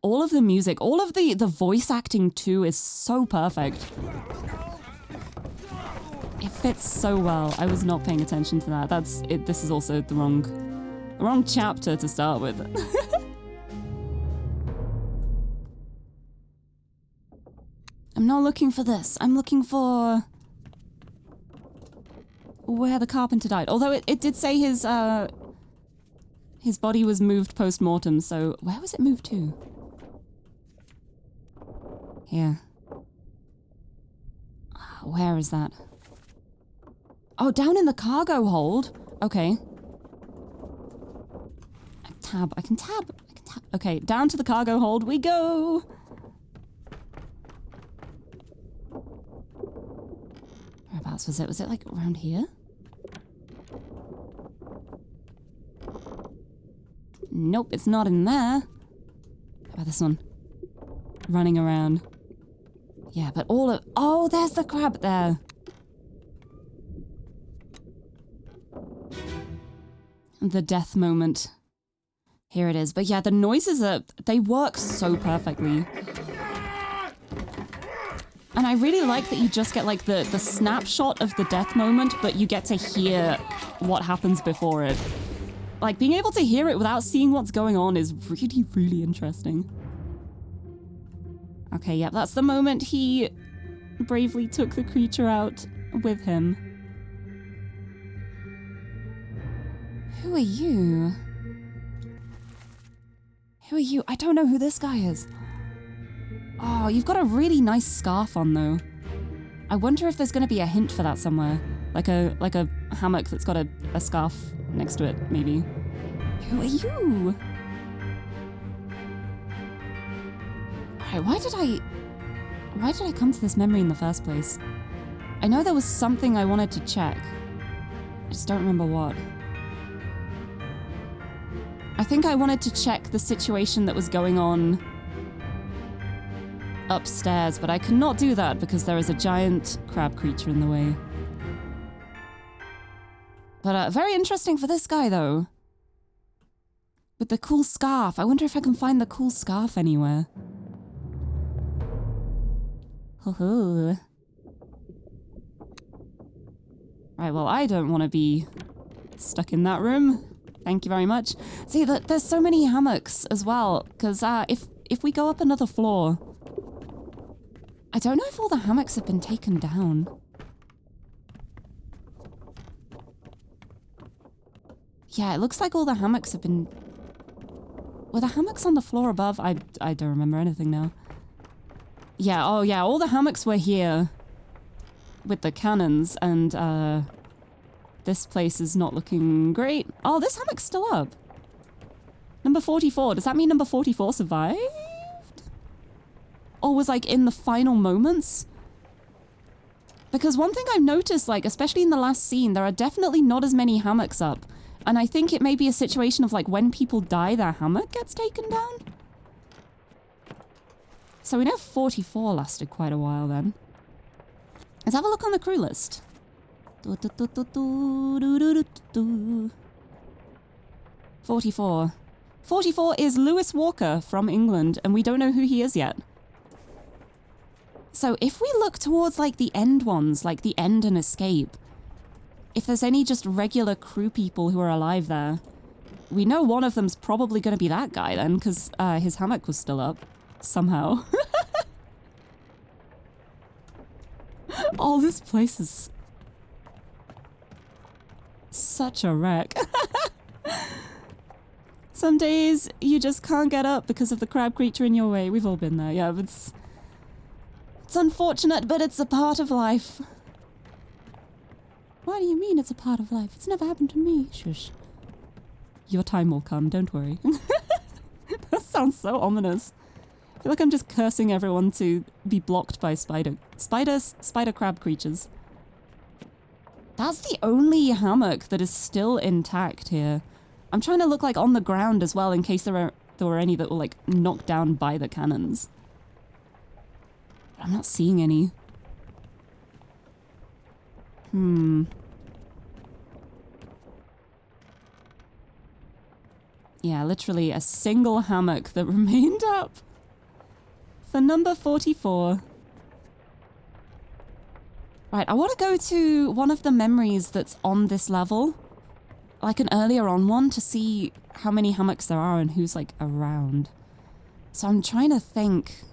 [SPEAKER 1] All of the music, all of the voice acting too is so perfect. It fits so well. I was not paying attention to that. That's it. This is also the wrong chapter to start with. I'm not looking for this. I'm looking for where the carpenter died. Although it did say his body was moved post-mortem, so where was it moved to? Here. Where is that? Oh, down in the cargo hold. Okay. I can tab. Okay, down to the cargo hold we go. Whereabouts was it? Was it like around here? Nope, it's not in there. How about this one? Running around. Yeah, but all of... Oh, there's the crab there. The death moment. Here it is. But yeah, the noises they work so perfectly. And I really like that you just get like the snapshot of the death moment, but you get to hear what happens before it. like, being able to hear it without seeing what's going on is really, really interesting. Okay, yep, that's the moment he bravely took the creature out with him. Who are you? Who are you? I don't know who this guy is. Oh, you've got a really nice scarf on, though. I wonder if there's going to be a hint for that somewhere. Like a hammock that's got a scarf next to it, maybe. Who are you? Alright, why did I come to this memory in the first place? I know there was something I wanted to check. I just don't remember what. I think I wanted to check the situation that was going on upstairs, but I cannot do that because there is a giant crab creature in the way. But very interesting for this guy, though. With the cool scarf. I wonder if I can find the cool scarf anywhere. Ho-ho. Right, well, I don't want to be stuck in that room. Thank you very much. See, there's so many hammocks as well, because if we go up another floor... I don't know if all the hammocks have been taken down. Yeah, it looks like all the hammocks have been... Were the hammocks on the floor above? I don't remember anything now. Yeah, oh yeah, all the hammocks were here with the cannons, and this place is not looking great. Oh, this hammock's still up. Number 44. Does that mean number 44 survived? Or was, like, in the final moments? Because one thing I've noticed, like, especially in the last scene, there are definitely not as many hammocks up. And I think it may be a situation of, like, when people die, their hammock gets taken down. So we know 44 lasted quite a while then. Let's have a look on the crew list. 44. 44 is Lewis Walker from England, and we don't know who he is yet. So if we look towards, like, the end ones, like the end and escape, if there's any just regular crew people who are alive there, we know one of them's probably going to be that guy then, because his hammock was still up. Somehow. Oh, this place is such a wreck. Some days you just can't get up because of the crab creature in your way. We've all been there, yeah. It's unfortunate, but it's a part of life. What do you mean it's a part of life? It's never happened to me. Shush. Your time will come, don't worry. That sounds so ominous. I feel like I'm just cursing everyone to be blocked by spider crab creatures. That's the only hammock that is still intact here. I'm trying to look, like, on the ground as well in case there were any that were, like, knocked down by the cannons. But I'm not seeing any. Yeah, literally a single hammock that remained up. For number 44. Right, I want to go to one of the memories that's on this level. Like an earlier on one, to see how many hammocks there are and who's, like, around. So I'm trying to think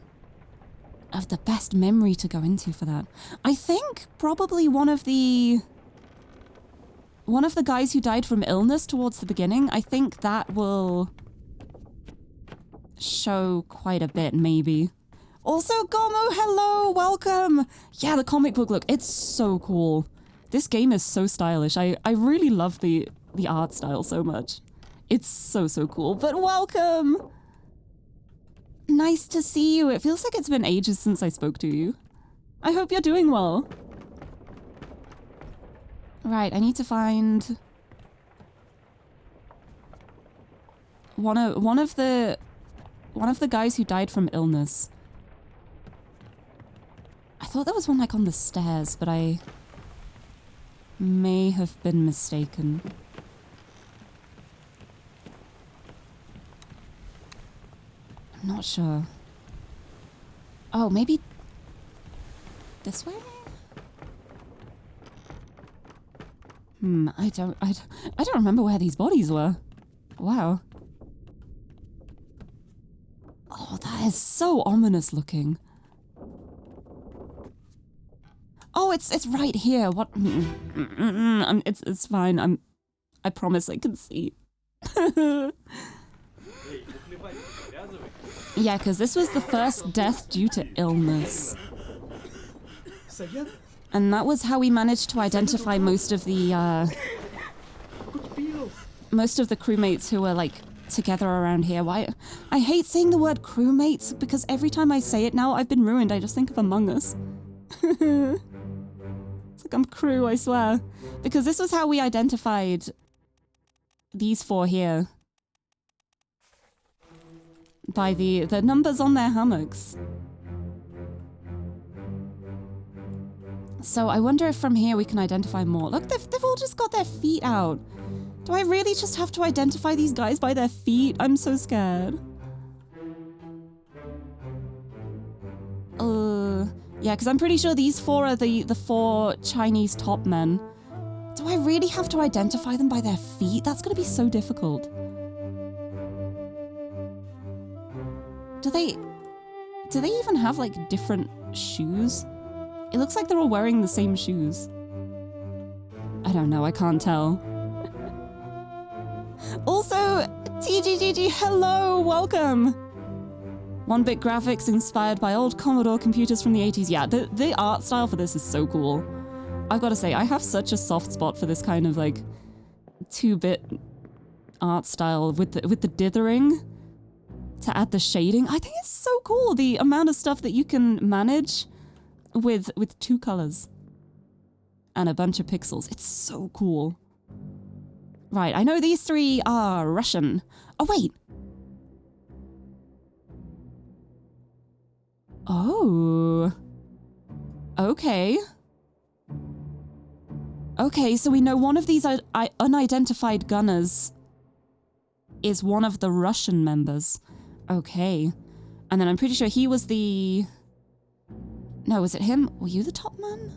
[SPEAKER 1] of the best memory to go into for that. I think probably one of the guys who died from illness towards the beginning, I think that will show quite a bit, maybe. Also, Gomu, hello, welcome! Yeah, the comic book look, it's so cool. This game is so stylish. I really love the art style so much. It's so cool, but welcome! Nice to see you. It feels like it's been ages since I spoke to you. I hope you're doing well. Right, I need to find one of the guys who died from illness. I thought there was one, like, on the stairs, but I may have been mistaken. I'm not sure. Oh, maybe this way? I don't remember where these bodies were. Wow. Oh, that is so ominous looking. Oh, it's right here. What? It's fine. I promise I can see. Yeah, because this was the first death due to illness. And that was how we managed to identify most of the crewmates who were like together around here. Why? I hate saying the word crewmates because every time I say it now, I've been ruined. I just think of Among Us. It's like I'm crew, I swear. Because this was how we identified these four here. By the numbers on their hammocks. So I wonder if from here we can identify more. Look, they've all just got their feet out. Do I really just have to identify these guys by their feet? I'm so scared. Yeah, because I'm pretty sure these four are the four Chinese top men. Do I really have to identify them by their feet? That's going to be so difficult. Do they even have like different shoes? It looks like they're all wearing the same shoes. I don't know, I can't tell. Also, TGGG, hello, welcome! 1-bit graphics inspired by old Commodore computers from the 80s. Yeah, the art style for this is so cool. I've got to say, I have such a soft spot for this kind of like 2-bit art style with the dithering to add the shading. I think it's so cool, the amount of stuff that you can manage with 2 colors and a bunch of pixels. It's so cool. Right, I know these 3 are Russian. Oh, wait. Oh. Okay. Okay, so we know one of these unidentified gunners is one of the Russian members. Okay. And then I'm pretty sure he was the... No, was it him? Were you the top man?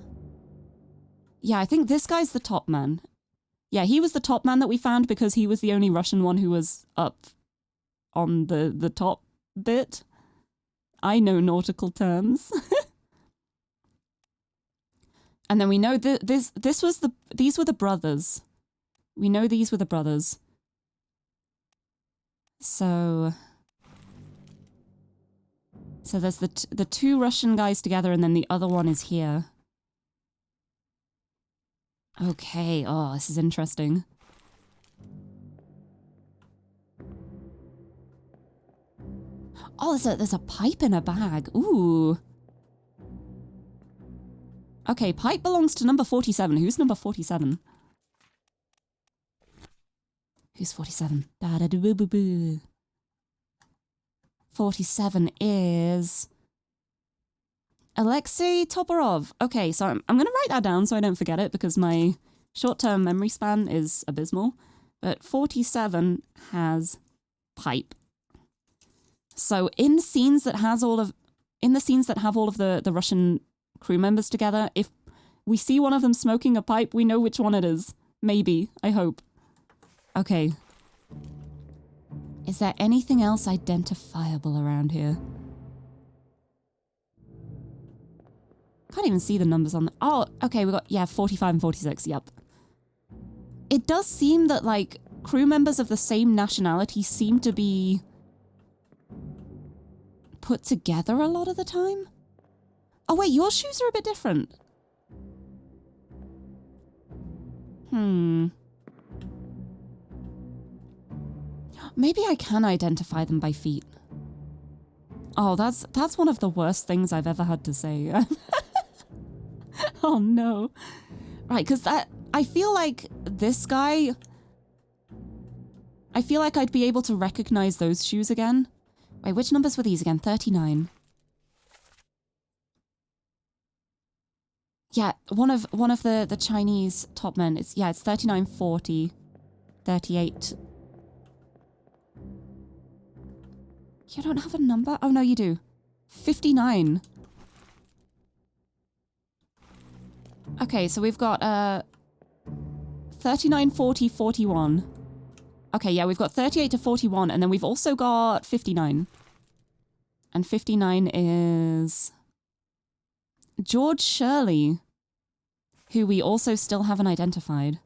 [SPEAKER 1] Yeah, I think this guy's the top man. Yeah, he was the top man that we found because he was the only Russian one who was up on the top bit. I know nautical terms. And then we know these were the brothers. We know these were the brothers. So there's the 2 Russian guys together and then the other one is here. Okay, oh, this is interesting. Oh, there's a pipe in a bag. Ooh. Okay, pipe belongs to number 47. Who's number 47? Who's 47? Da-da-da-boo-boo-boo. 47 is... Alexei Toporov. Okay, so I'm going to write that down so I don't forget it because my short-term memory span is abysmal. But 47 has pipe. So in scenes that have all of the Russian crew members together, if we see one of them smoking a pipe, we know which one it is. Maybe. I hope. Okay. Is there anything else identifiable around here? Can't even see the numbers on the... Oh, okay, we got, yeah, 45 and 46, yep. It does seem that, like, crew members of the same nationality seem to be put together a lot of the time. Oh, wait, your shoes are a bit different. Maybe I can identify them by feet. Oh, that's one of the worst things I've ever had to say. Oh no. Right, because I feel like this guy... I feel like I'd be able to recognize those shoes again. Wait, which numbers were these again? 39. Yeah, one of the Chinese top men. It's 39, 40, 38. You don't have a number? Oh no, you do. 59. Okay, so we've got 39, 40, 41. Okay, yeah, we've got 38 to 41, and then we've also got 59. And 59 is George Shirley, who we also still haven't identified.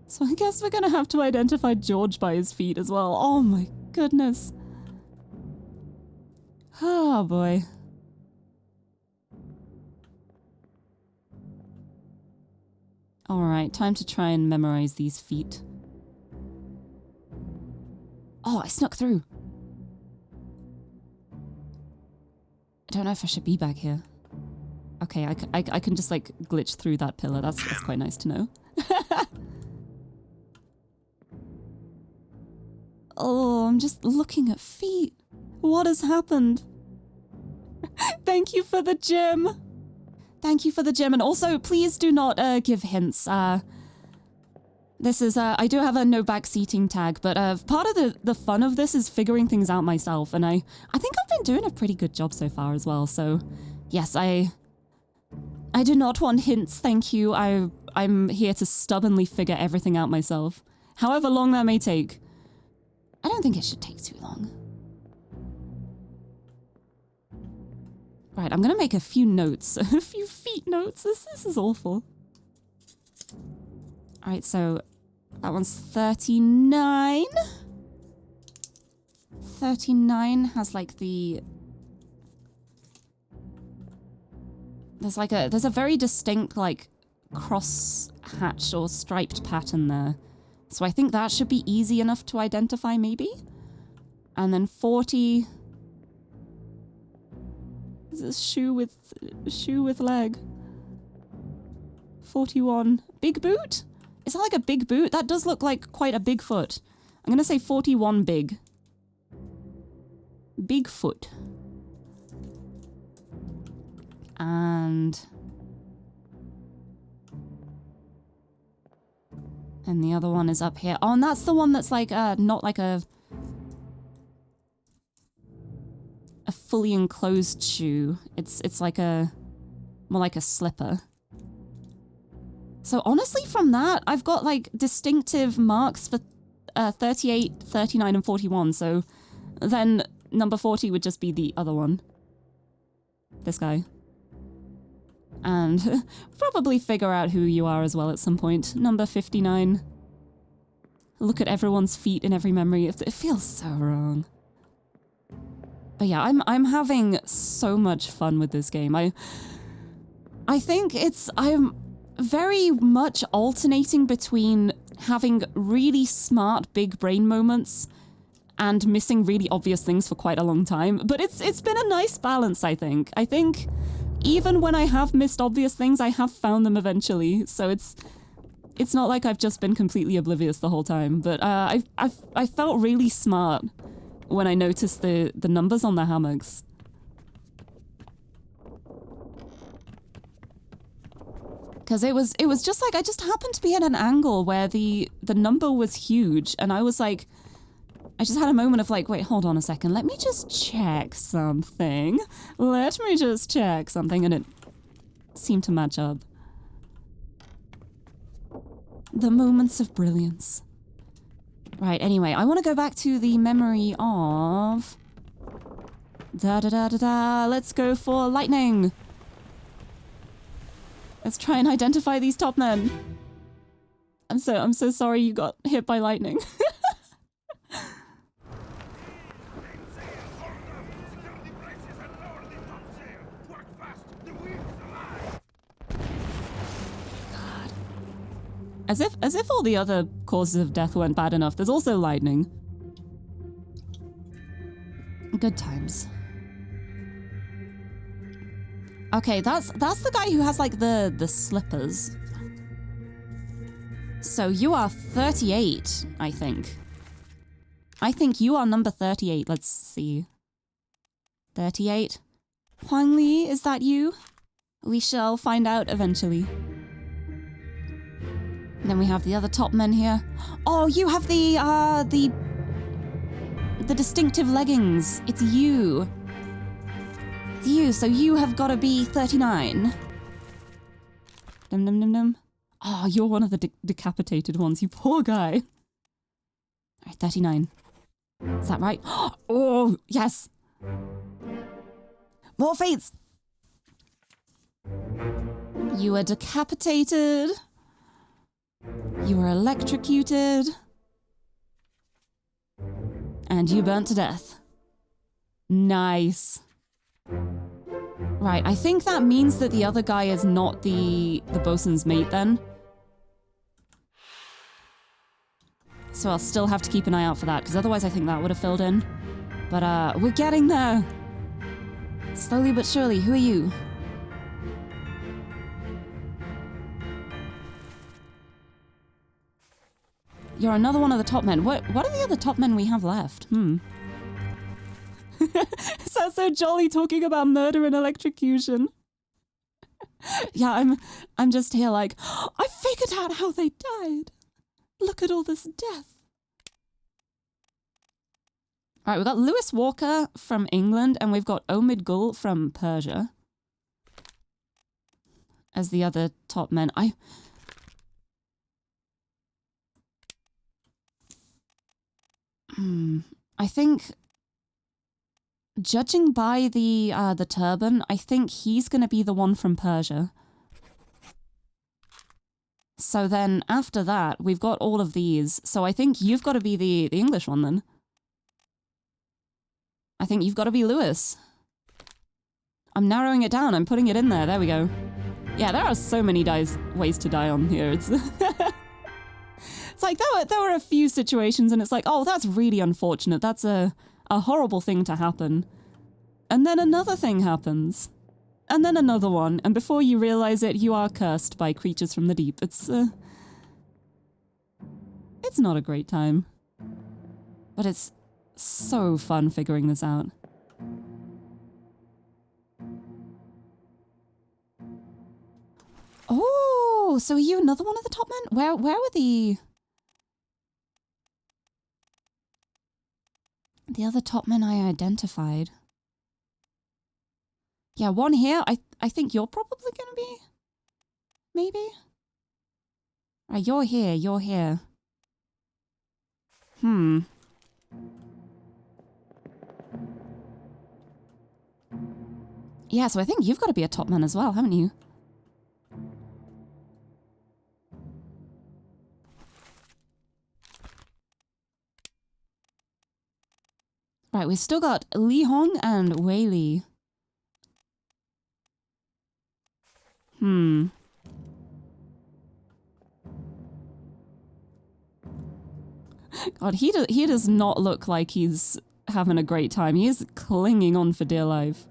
[SPEAKER 1] So I guess we're gonna have to identify George by his feet as well. Oh my goodness. Oh boy. Alright, time to try and memorize these feet. Oh, I snuck through. I don't know if I should be back here. Okay, I can just like glitch through that pillar. That's quite nice to know. Oh, I'm just looking at feet. What has happened? Thank you for the gym. Thank you for the gym. And also, please do not give hints. This is, I do have a no back seating tag, but part of the fun of this is figuring things out myself. And I think I've been doing a pretty good job so far as well. So, yes, I do not want hints, thank you. I'm here to stubbornly figure everything out myself. However long that may take. I don't think it should take too long. Right, I'm gonna make a few notes. A few feet notes. This is awful. Alright, so that one's 39. 39 has like the... There's a very distinct like cross hatch or striped pattern there. So I think that should be easy enough to identify maybe. And then 40 is a shoe with leg. 41 big boot? Is that like a big boot? That does look like quite a big foot. I'm gonna say 41 big. Big foot. And the other one is up here. Oh, and that's the one that's like not like a fully enclosed shoe. It's like a more like a slipper. So honestly, from that, I've got like distinctive marks for 38, 39, and 41. So then number 40 would just be the other one. This guy. And probably figure out who you are as well at some point. Number 59. Look at everyone's feet in every memory. It feels so wrong. But yeah, I'm having so much fun with this game. I think I'm very much alternating between having really smart big brain moments and missing really obvious things for quite a long time. But it's been a nice balance, I think. I think even when I have missed obvious things, I have found them eventually. So it's not like I've just been completely oblivious the whole time. But I felt really smart when I noticed the numbers on the hammocks. Because it was just like I just happened to be at an angle where the number was huge, and I was like, I just had a moment of like, wait, hold on a second. Let me just check something. Let me just check something. And it seemed to match up. The moments of brilliance. Right, anyway, I want to go back to the memory of... Da-da-da-da-da. Let's go for lightning. Let's try and identify these top men. I'm so sorry you got hit by lightning. As if all the other causes of death weren't bad enough, there's also lightning. Good times. Okay, that's the guy who has like the slippers. So you are 38, I think. I think you are number 38. Let's see. 38. Huang Li, is that you? We shall find out eventually. And then we have the other top men here. Oh, you have the distinctive leggings. It's you. It's you, so you have got to be 39. Dum dum dum dum. Oh, you're one of the decapitated ones, you poor guy. Right, 39. Is that right? Oh, yes. More fates. You were decapitated. You were electrocuted. And you burnt to death. Nice. Right, I think that means that the other guy is not the bosun's mate then. So I'll still have to keep an eye out for that, because otherwise I think that would have filled in. But we're getting there. Slowly but surely. Who are you? You're another one of the top men. What are the other top men we have left? Sounds so jolly talking about murder and electrocution. Yeah, I'm just here like, I figured out how they died. Look at all this death. All right, we've got Lewis Walker from England, and we've got Omid Gul from Persia as the other top men. I think, judging by the turban, I think he's going to be the one from Persia. So then after that, we've got all of these. So I think you've got to be the English one then. I think you've got to be Lewis. I'm narrowing it down. I'm putting it in there. There we go. Yeah, there are so many ways to die on here. It's it's like there were a few situations and it's like, oh, that's really unfortunate. That's a horrible thing to happen. And then another thing happens. And then another one. And before you realize it, you are cursed by creatures from the deep. It's not a great time. But it's so fun figuring this out. Oh, so are you another one of the top men? Where were the other top men I identified? Yeah, one here. I think you're probably gonna be. Maybe. Right, you're here. You're here. Yeah, so I think you've got to be a top man as well, haven't you? Right, we've still got Li Hong and Wei Li. God, he does not look like he's having a great time. He is clinging on for dear life.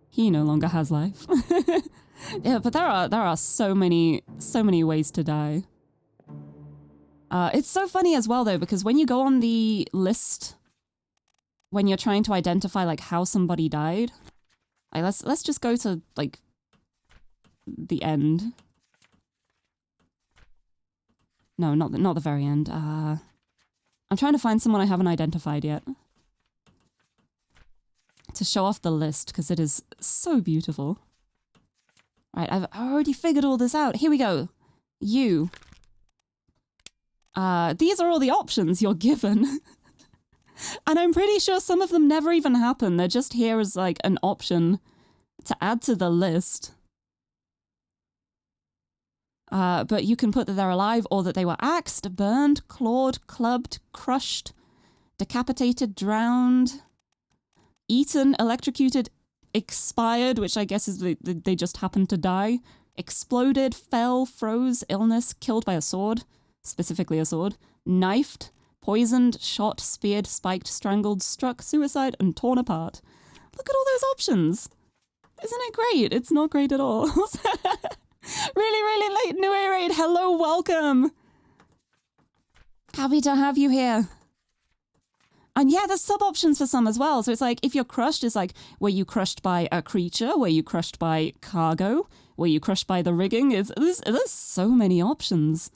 [SPEAKER 1] He no longer has life. Yeah, but there are so many ways to die. It's so funny as well though, because when you go on the list, when you're trying to identify like how somebody died, like let's just go to like the end. No, not the very end. I'm trying to find someone I haven't identified yet to show off the list because it is so beautiful. Right, I've already figured all this out. Here we go. You. These are all the options you're given. And I'm pretty sure some of them never even happen. They're just here as like an option to add to the list. But you can put that they're alive or that they were axed, burned, clawed, clubbed, crushed, decapitated, drowned, eaten, electrocuted, expired, which I guess is they just happened to die, exploded, fell, froze, illness, killed by a sword, specifically a sword, knifed, poisoned, shot, speared, spiked, strangled, struck, suicide, and torn apart. Look at all those options. Isn't it great? It's not great at all. Really late new raid. Hello, welcome. Happy to have you here. And yeah, there's sub-options for some as well. So it's like, if you're crushed, it's like, were you crushed by a creature? Were you crushed by cargo? Were you crushed by the rigging? There's so many options.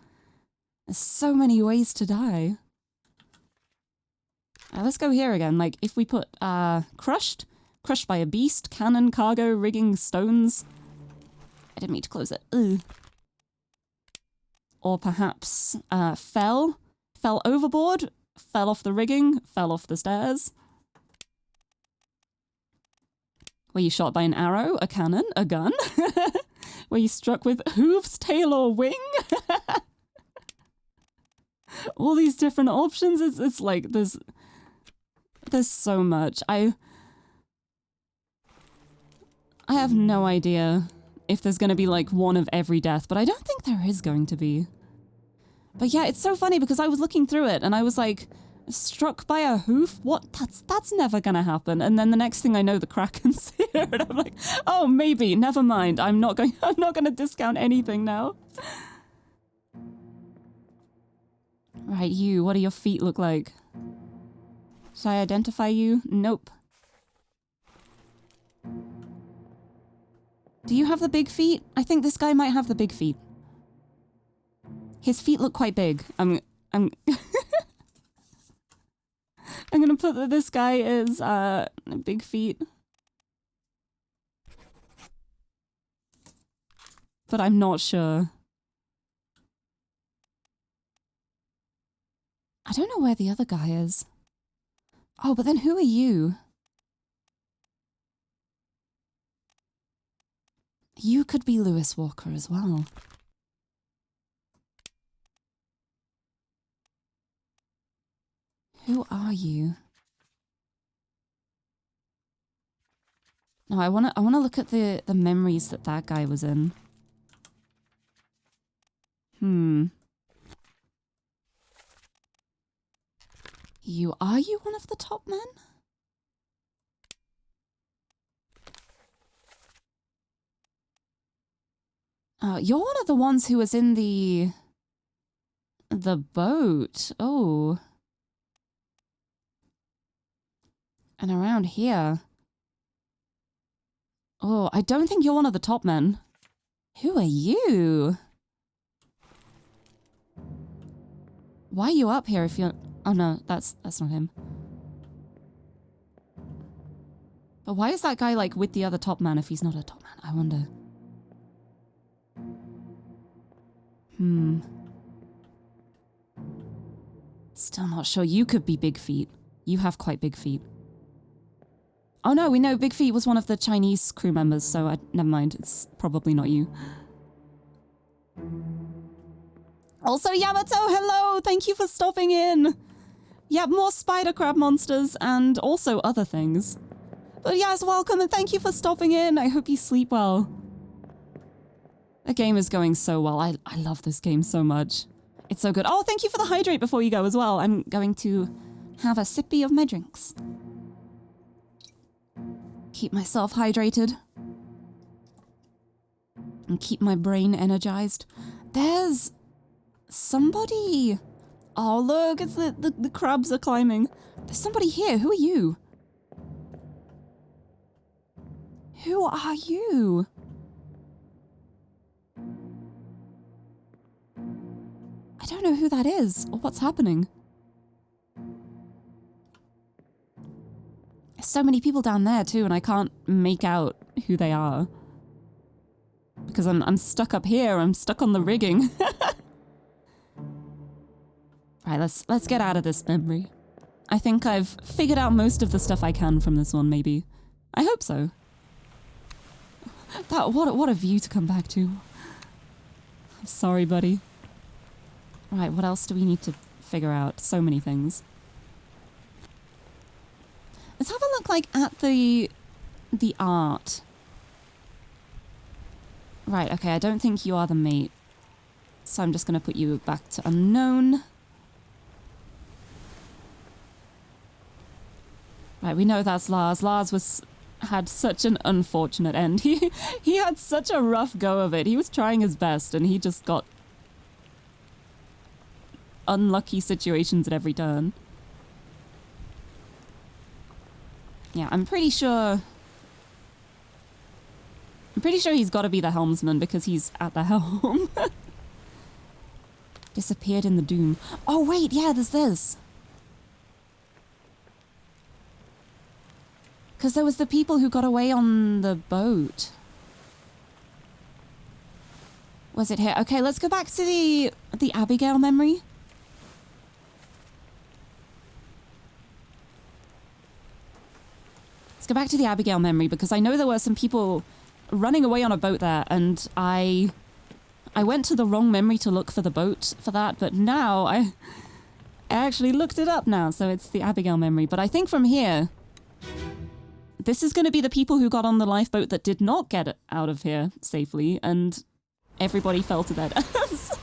[SPEAKER 1] There's so many ways to die. Let's go here again. Like, if we put crushed by a beast, cannon, cargo, rigging, stones. I didn't mean to close it. Ugh. or perhaps fell overboard, fell off the rigging, fell off the stairs. Were you shot by an arrow, a cannon, a gun? Were you struck with hooves, tail, or wing? All these different options. It's like there's so much. I have no idea if there's going to be like one of every death, but I don't think there is going to be. But yeah, it's so funny because I was looking through it and I was like, struck by a hoof? What? That's never gonna happen. And then the next thing I know, the Kraken's here, and I'm like, oh, maybe. Never mind. I'm not gonna discount anything now. Right, you. What do your feet look like? Should I identify you? Nope. Do you have the big feet? I think this guy might have the big feet. His feet look quite big. I'm I'm gonna put that this guy is big feet. But I'm not sure. I don't know where the other guy is. Oh, but then who are you? You could be Lewis Walker as well. Who are you? No, I wanna look at the memories that guy was in. Are you one of the top men? You're one of the ones who was in the boat. Oh. And around here. Oh, I don't think you're one of the top men. Who are you? Why are you up here if you're... Oh no, that's not him. But why is that guy like with the other top man if he's not a top man? I wonder. Still not sure. You could be Big Feet. You have quite big feet. Oh no, we know Big Feet was one of the Chinese crew members, so never mind. It's probably not you. Also, Yamato, hello! Thank you for stopping in! Yeah, more spider crab monsters and also other things. But yes, welcome and thank you for stopping in. I hope you sleep well. The game is going so well. I love this game so much. It's so good. Oh, thank you for the hydrate before you go as well. I'm going to have a sippy of my drinks. Keep myself hydrated. And keep my brain energized. There's somebody. Oh, look, it's the crabs are climbing. There's somebody here. Who are you? Who are you? I don't know who that is or what's happening. There's so many people down there too, and I can't make out who they are. Because I'm stuck up here, I'm stuck on the rigging. Right, let's get out of this memory. I think I've figured out most of the stuff I can from this one, maybe. I hope so. What a view to come back to. I'm sorry, buddy. Right, what else do we need to figure out? So many things. Let's have a look like at the art. Right, okay, I don't think you are the mate. So I'm just gonna put you back to unknown. Right, we know that's Lars. Lars had such an unfortunate end. He had such a rough go of it. He was trying his best and he just got unlucky situations at every turn. Yeah, I'm pretty sure he's got to be the helmsman because he's at the helm. Disappeared in the doom. Oh wait, yeah, there's this. Because there was the people who got away on the boat. Was it here? Okay, let's go back to the Abigail memory. Let's go back to the Abigail memory because I know there were some people running away on a boat there, and I went to the wrong memory to look for the boat for that, but now I actually looked it up now, so it's the Abigail memory. But I think from here, this is going to be the people who got on the lifeboat that did not get out of here safely, and everybody fell to their deaths.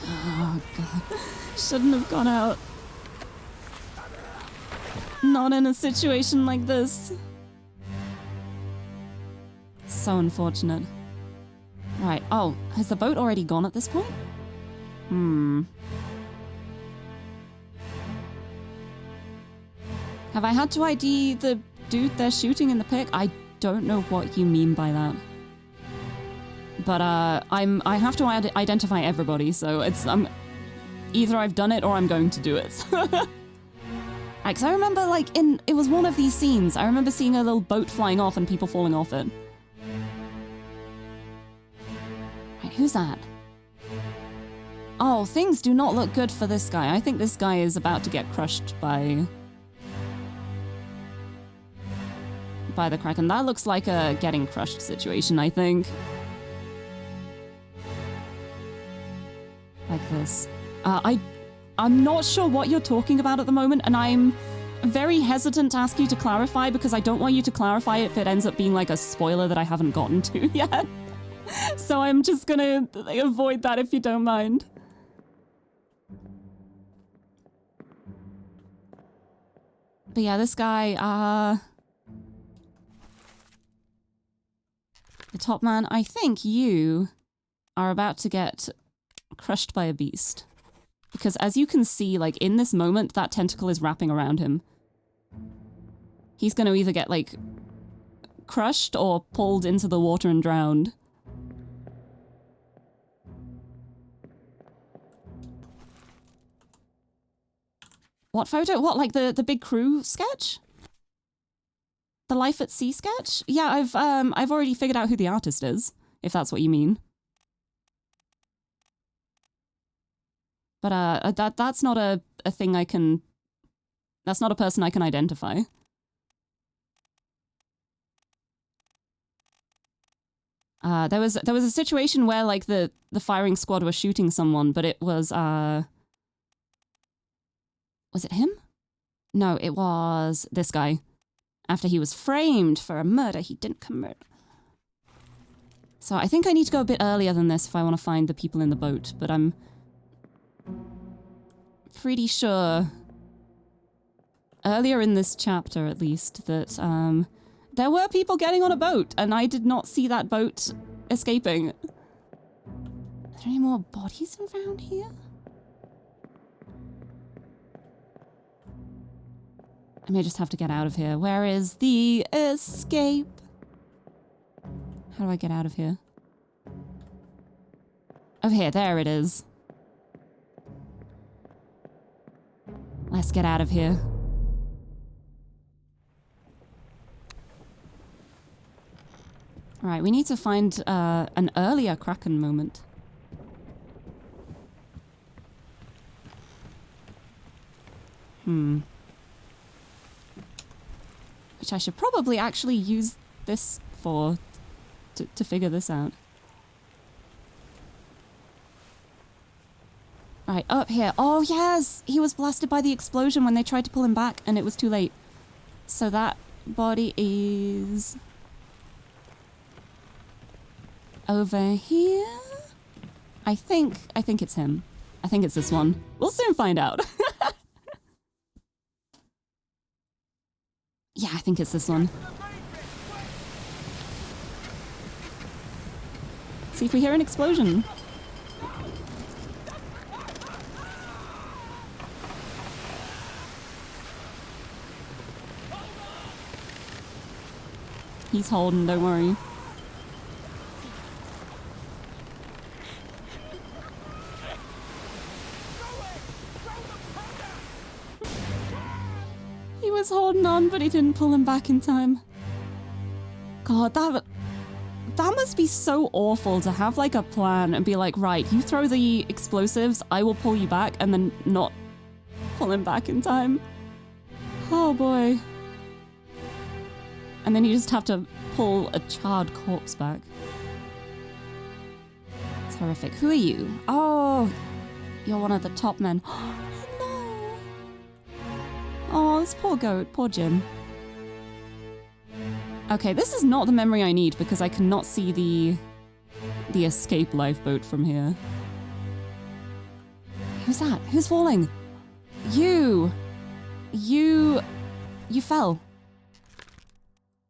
[SPEAKER 1] Oh, God. Shouldn't have gone out. Not in a situation like this. So unfortunate. Right. Oh, has the boat already gone at this point? Have I had to ID the dude they're shooting in the pic? I don't know what you mean by that. But I have to identify everybody, so it's either I've done it or I'm going to do it. Because I remember, like, it was one of these scenes. I remember seeing a little boat flying off and people falling off it. Right, who's that? Oh, things do not look good for this guy. I think this guy is about to get crushed by the Kraken. That looks like a getting crushed situation, I think. Like this. I'm not sure what you're talking about at the moment, and I'm very hesitant to ask you to clarify because I don't want you to clarify if it ends up being like a spoiler that I haven't gotten to yet. So I'm just gonna avoid that if you don't mind. But yeah, this guy, the top man, I think you are about to get crushed by a beast. Because as you can see, like, in this moment, that tentacle is wrapping around him. He's gonna either get, like, crushed or pulled into the water and drowned. What photo? What, like the big crew sketch? The Life at Sea sketch? Yeah, I've already figured out who the artist is, if that's what you mean. But that's not a thing I can... That's not a person I can identify. There was a situation where, like, the firing squad was shooting someone, but it was it him? No, it was this guy. After he was framed for a murder he didn't commit. So I think I need to go a bit earlier than this if I want to find the people in the boat, but I'm pretty sure earlier in this chapter, at least, that there were people getting on a boat, and I did not see that boat escaping. Are there any more bodies around here? I may just have to get out of here. Where is the escape? How do I get out of here? Over here, there it is. Let's get out of here. Alright, we need to find an earlier Kraken moment. Which I should probably actually use this for, to figure this out. Right, up here. Oh, yes! He was blasted by the explosion when they tried to pull him back, and it was too late. So that body is... over here? I think it's him. I think it's this one. We'll soon find out. Yeah, I think it's this one. See if we hear an explosion. He's holding, don't worry. holding on, but he didn't pull him back in time. God, that must be so awful to have like a plan and be like, right, you throw the explosives, I will pull you back, and then not pull him back in time. Oh boy. And then you just have to pull a charred corpse back. It's horrific. Who are you? Oh, you're one of the top men. No. Oh, this poor goat, poor Jim. Okay, this is not the memory I need because I cannot see the escape lifeboat from here. Who's that? Who's falling? You fell.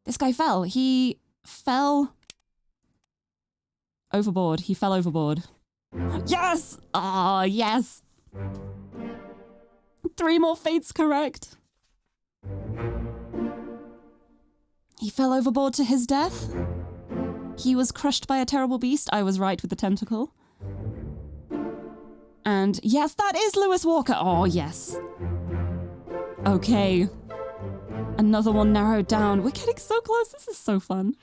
[SPEAKER 1] This guy fell. He fell overboard. He fell overboard. Yes! Ah, yes! 3 more fates correct. He fell overboard to his death. He was crushed by a terrible beast. I was right with the tentacle. And yes, that is Lewis Walker. Oh, yes. Okay. Another one narrowed down. We're getting so close. This is so fun.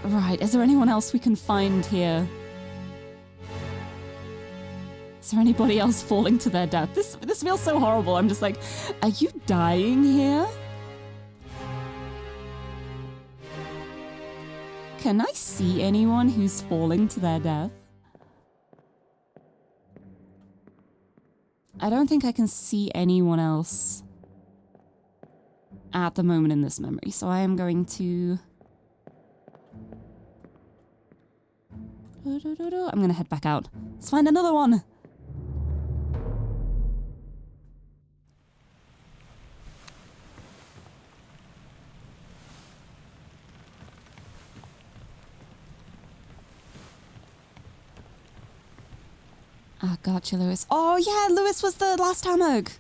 [SPEAKER 1] Right, is there anyone else we can find here? Is there anybody else falling to their death? This feels so horrible. I'm just like, are you dying here? Can I see anyone who's falling to their death? I don't think I can see anyone else at the moment in this memory, so I am going to... I'm gonna head back out. Let's find another one! Oh, gotcha, Lewis. Oh, yeah, Lewis was the last hammock.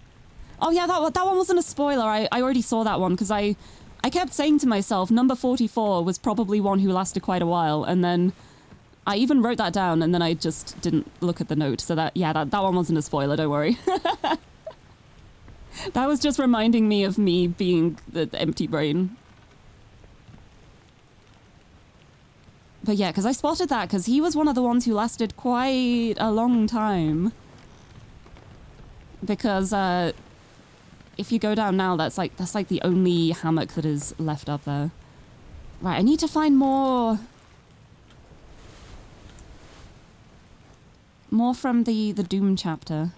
[SPEAKER 1] Oh, yeah, that one wasn't a spoiler. I already saw that one because I kept saying to myself, number 44 was probably one who lasted quite a while. And then I even wrote that down and then I just didn't look at the note. So that one wasn't a spoiler, don't worry. That was just reminding me of me being the empty brain. But yeah, because I spotted that because he was one of the ones who lasted quite a long time. Because if you go down now, that's like the only hammock that is left up there. Right, I need to find more from the Doom chapter.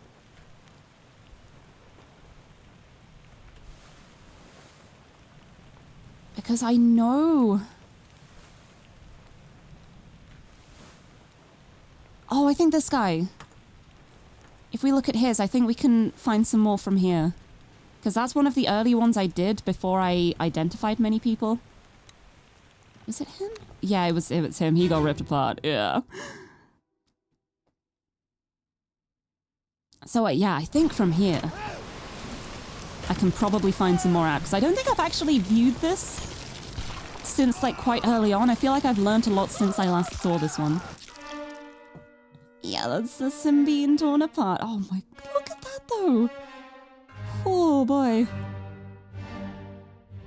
[SPEAKER 1] Because I know... Oh, I think this guy. If we look at his, I think we can find some more from here. Because that's one of the early ones I did before I identified many people. Was it him? Yeah, it was him. He got ripped apart. Yeah. So, yeah, I think from here, I can probably find some more out. Because I don't think I've actually viewed this since, like, quite early on. I feel like I've learned a lot since I last saw this one. Yeah, that's him being torn apart. Oh my, look at that though. Oh boy.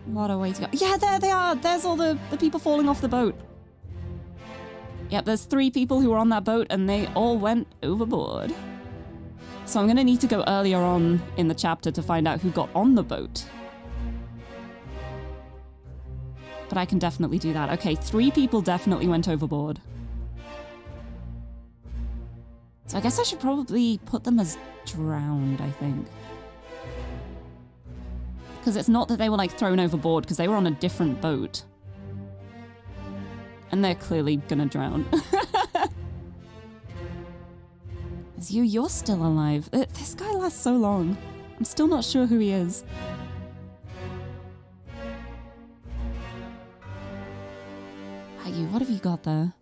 [SPEAKER 1] What a way to go. Yeah, there they are. There's all the people falling off the boat. Yep, there's 3 people who were on that boat and they all went overboard. So I'm gonna need to go earlier on in the chapter to find out who got on the boat. But I can definitely do that. Okay, 3 people definitely went overboard. So I guess I should probably put them as drowned, I think. Because it's not that they were like thrown overboard, because they were on a different boat. And they're clearly gonna drown. As you're still alive. This guy lasts so long. I'm still not sure who he is. What have you got there?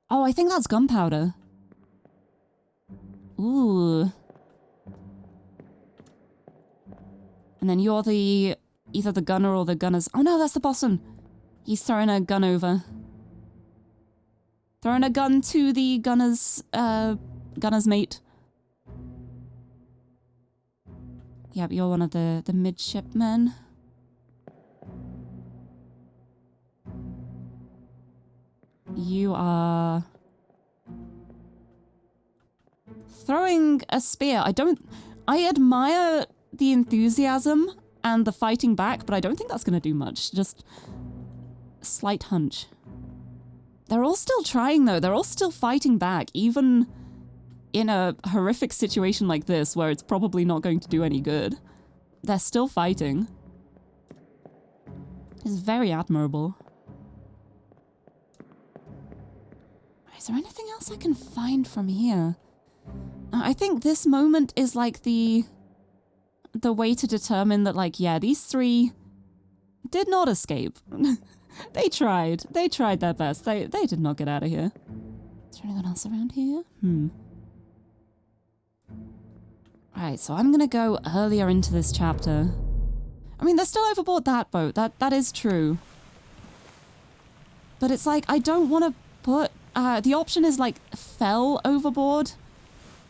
[SPEAKER 1] Oh, I think that's gunpowder. Ooh. And then you're either the gunner or the gunner's... Oh no, that's the bosun. He's throwing a gun over. Throwing a gun to the gunner's mate. Yep, you're one of the midshipmen. You are throwing a spear. I admire the enthusiasm and the fighting back, but I don't think that's going to do much. Just a slight hunch. They're all still trying, though. They're all still fighting back, even in a horrific situation like this, where it's probably not going to do any good. They're still fighting. It's very admirable. Is there anything else I can find from here? I think this moment is like the way to determine that, like, yeah, these three did not escape. They tried their best. They did not get out of here. Is there anyone else around here? Alright, so I'm gonna go earlier into this chapter. I mean, they're still overboard that boat. That is true. But it's like, I don't want to put... the option is, like, fell overboard.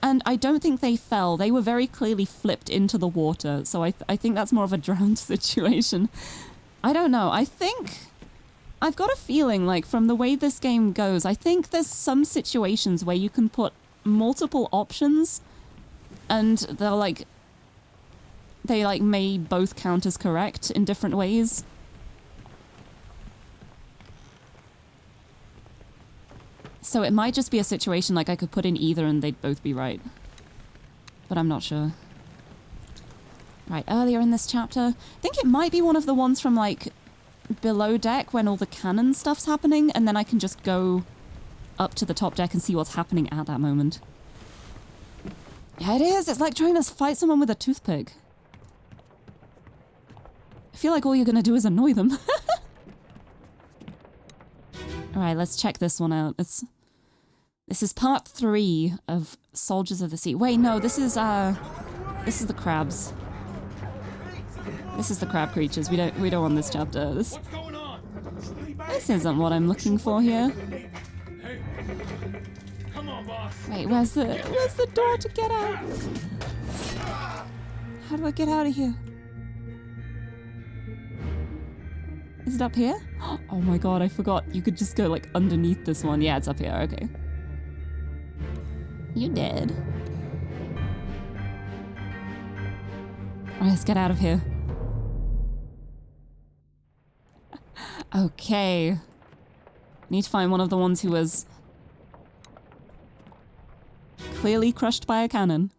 [SPEAKER 1] And I don't think they fell. They were very clearly flipped into the water. So I think that's more of a drowned situation. I don't know. I think... I've got a feeling, like, from the way this game goes, I think there's some situations where you can put multiple options and they'll, like... They, like, may both count as correct in different ways. So it might just be a situation like I could put in either and they'd both be right. But I'm not sure. Right, earlier in this chapter, I think it might be one of the ones from, like, below deck when all the cannon stuff's happening, and then I can just go up to the top deck and see what's happening at that moment. Yeah, it is! It's like trying to fight someone with a toothpick. I feel like all you're gonna do is annoy them. Alright, let's check this one out. This is part 3 of Soldiers of the Sea. Wait, no, this is the crabs. This is the crab creatures. We don't want this chapter. This isn't what I'm looking for here.
[SPEAKER 2] Hey, come on, boss.
[SPEAKER 1] Wait, where's the door to get out? How do I get out of here? Is it up here? Oh my god, I forgot. You could just go, like, underneath this one. Yeah, it's up here. Okay. You did. Alright, let's get out of here. Okay. Need to find one of the ones who was clearly crushed by a cannon.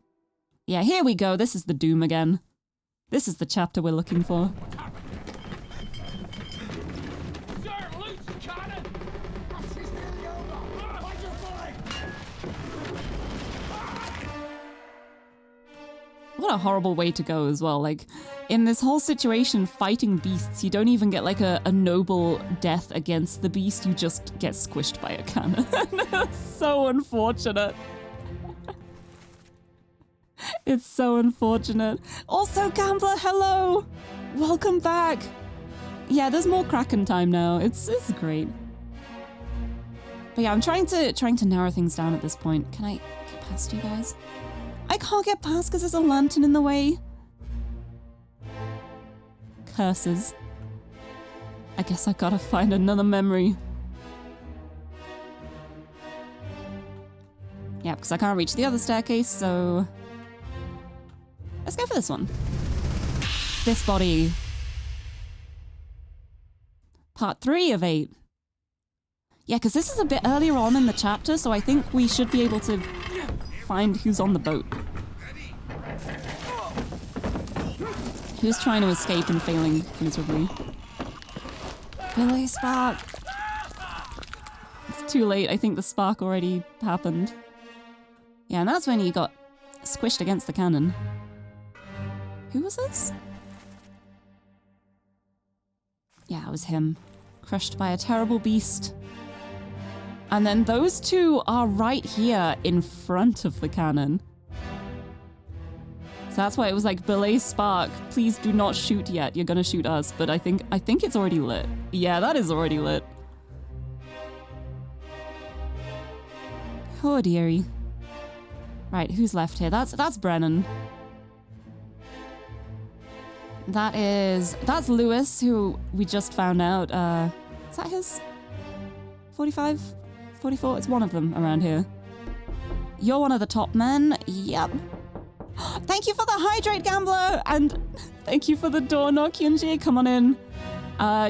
[SPEAKER 1] Yeah, here we go. This is the doom again. This is the chapter we're looking for. What a horrible way to go as well. Like, in this whole situation, fighting beasts, you don't even get, like, a noble death against the beast. You just get squished by a cannon. So unfortunate. It's so unfortunate. Also, Gambler, hello! Welcome back! Yeah, there's more Kraken time now. It's great. But yeah, I'm trying to narrow things down at this point. Can I get past you guys? I can't get past because there's a lantern in the way. Curses. I guess I've got to find another memory. Yeah, because I can't reach the other staircase, so... Let's go for this one. This body. Part 3 of 8. Yeah, because this is a bit earlier on in the chapter, so I think we should be able to find who's on the boat. Who's trying to escape and failing miserably. Billy, spark! It's too late. I think the spark already happened. Yeah, and that's when you got squished against the cannon. Who was this? Yeah, it was him. Crushed by a terrible beast. And then those two are right here in front of the cannon. So that's why it was like, belay spark, please do not shoot yet, you're gonna shoot us. But I think it's already lit. Yeah, that is already lit. Oh dearie. Right, who's left here? That's Brennan. That's Lewis, who we just found out. Is that his? 45? 44? It's one of them around here. You're one of the top men. Yep. Thank you for the hydrate, gambler! And thank you for the door knock, Yunji. Come on in.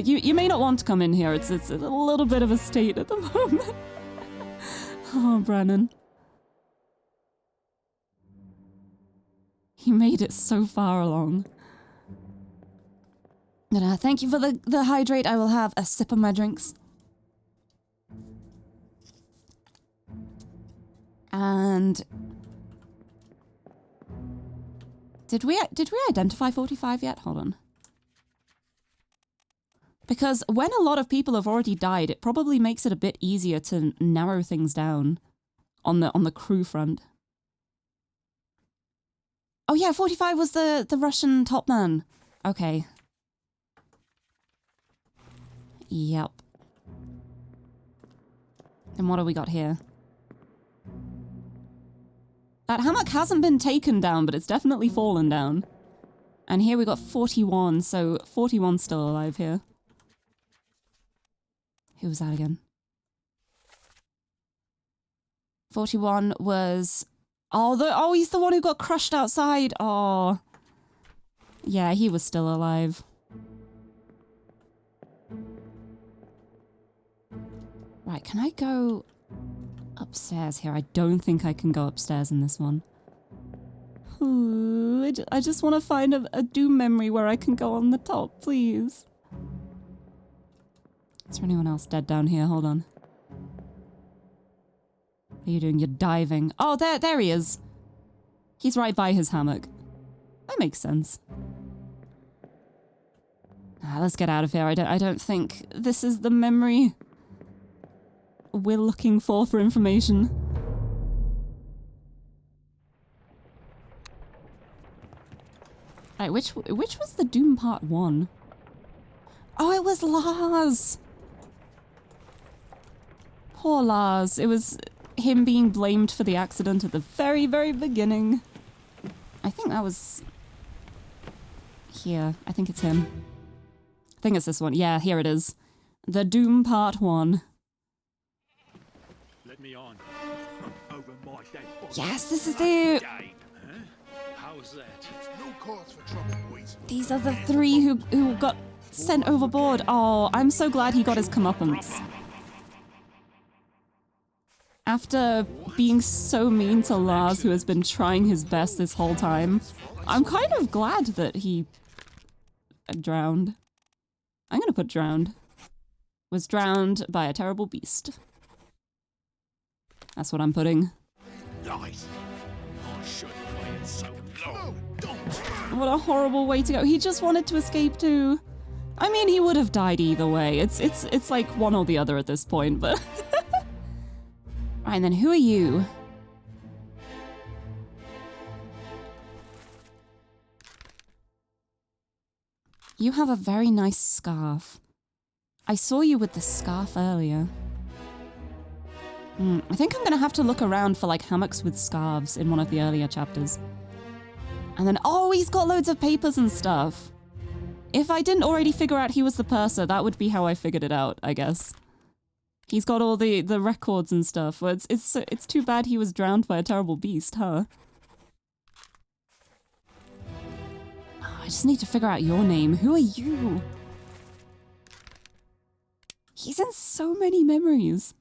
[SPEAKER 1] You may not want to come in here. It's a little bit of a state at the moment. Oh, Brennan. He made it so far along. But, thank you for the hydrate. I will have a sip of my drinks. And did we identify 45 yet? Hold on. Because when a lot of people have already died, it probably makes it a bit easier to narrow things down on the crew front. Oh yeah, 45 was the Russian top man. Okay. Yep. And what do we got here? That hammock hasn't been taken down, but it's definitely fallen down. And here we got 41, so 41's still alive here. Who was that again? 41 was... Oh, he's the one who got crushed outside. Oh. Yeah, he was still alive. Right, can I go upstairs here? I don't think I can go upstairs in this one. Ooh, I just want to find a Doom memory where I can go on the top, please. Is there anyone else dead down here? Hold on. What are you doing? You're diving. Oh, there he is. He's right by his hammock. That makes sense. Let's get out of here. I don't think this is the memory we're looking for information. Right, which was the Doom Part 1? Oh, it was Lars! Poor Lars. It was him being blamed for the accident at the very, very beginning. I think that was... here. I think it's him. I think it's this one. Yeah, here it is. The Doom Part 1.
[SPEAKER 2] Let me on. Over my dead body.
[SPEAKER 1] Yes, this is it!
[SPEAKER 2] How's that?
[SPEAKER 3] No cause for trouble, boys.
[SPEAKER 1] These are the three who got sent overboard. Oh, I'm so glad he got his comeuppance. After being so mean to Lars, who has been trying his best this whole time, I'm kind of glad that he drowned. I'm gonna put drowned. Was drowned by a terrible beast. That's what I'm putting.
[SPEAKER 3] Nice. I shouldn't wait so long. No, don't.
[SPEAKER 1] What a horrible way to go. He just wanted to escape too. I mean, he would have died either way. It's like one or the other at this point, but... Right, and then who are you? You have a very nice scarf. I saw you with the scarf earlier. I think I'm gonna have to look around for like hammocks with scarves in one of the earlier chapters. And then, oh, he's got loads of papers and stuff. If I didn't already figure out he was the purser, that would be how I figured it out, I guess. He's got all the records and stuff. Well, it's too bad he was drowned by a terrible beast, huh? Oh, I just need to figure out your name. Who are you? He's in so many memories.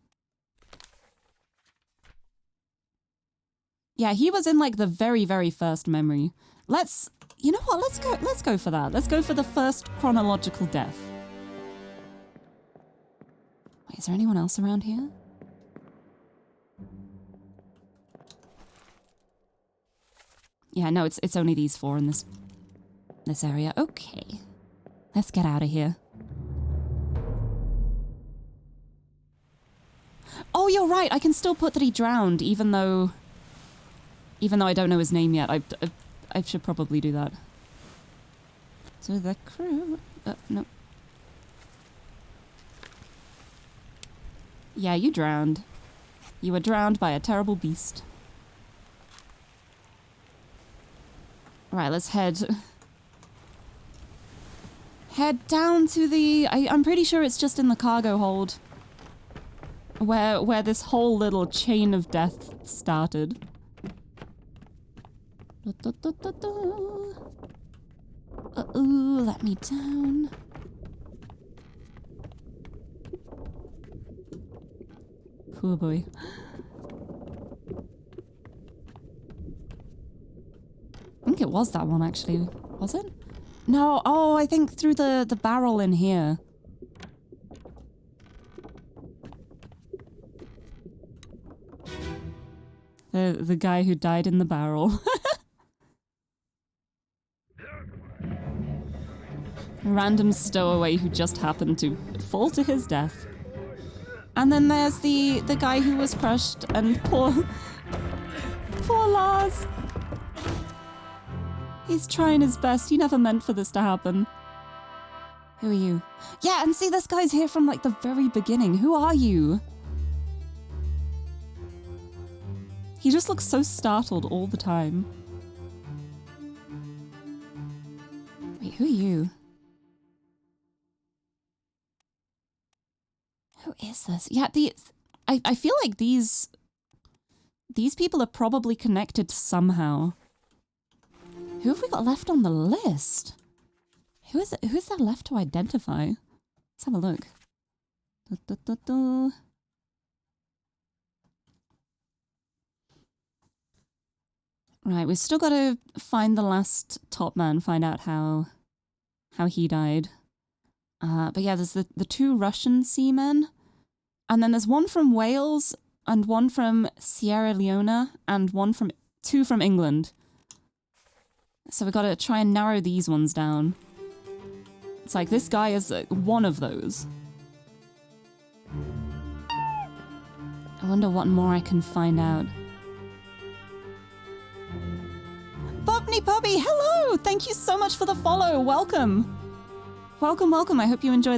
[SPEAKER 1] Yeah, he was in like the very, very first memory. You know what? Let's go for that. Let's go for the first chronological death. Wait, is there anyone else around here? Yeah, no, it's only these four in this area. Okay. Let's get out of here. Oh, you're right. I can still put that he drowned, even though I don't know his name yet. I should probably do that. So the crew... no. Yeah, you drowned. You were drowned by a terrible beast. Right, let's head... head down to the... I'm pretty sure it's just in the cargo hold. Where this whole little chain of death started. Uh-oh, let me down. Oh boy. I think it was that one actually. Was it? No, oh, I think through the barrel in here. The guy who died in the barrel. Random stowaway who just happened to fall to his death. And then there's the guy who was crushed and poor Lars. He's trying his best. He never meant for this to happen. Who are you? Yeah, and see, this guy's here from like the very beginning. Who are you? He just looks so startled all the time. Wait, who are you? Who is this? Yeah, I feel like these people are probably connected somehow. Who have we got left on the list? Who's there left to identify? Let's have a look. Right, we've still got to find the last top man, find out how he died. But yeah, there's the two Russian seamen, and then there's one from Wales, and one from Sierra Leone, and two from England. So we've got to try and narrow these ones down. It's like, this guy is one of those. I wonder what more I can find out. Bobney Bobby, hello! Thank you so much for the follow. Welcome. Welcome, welcome. I hope you enjoy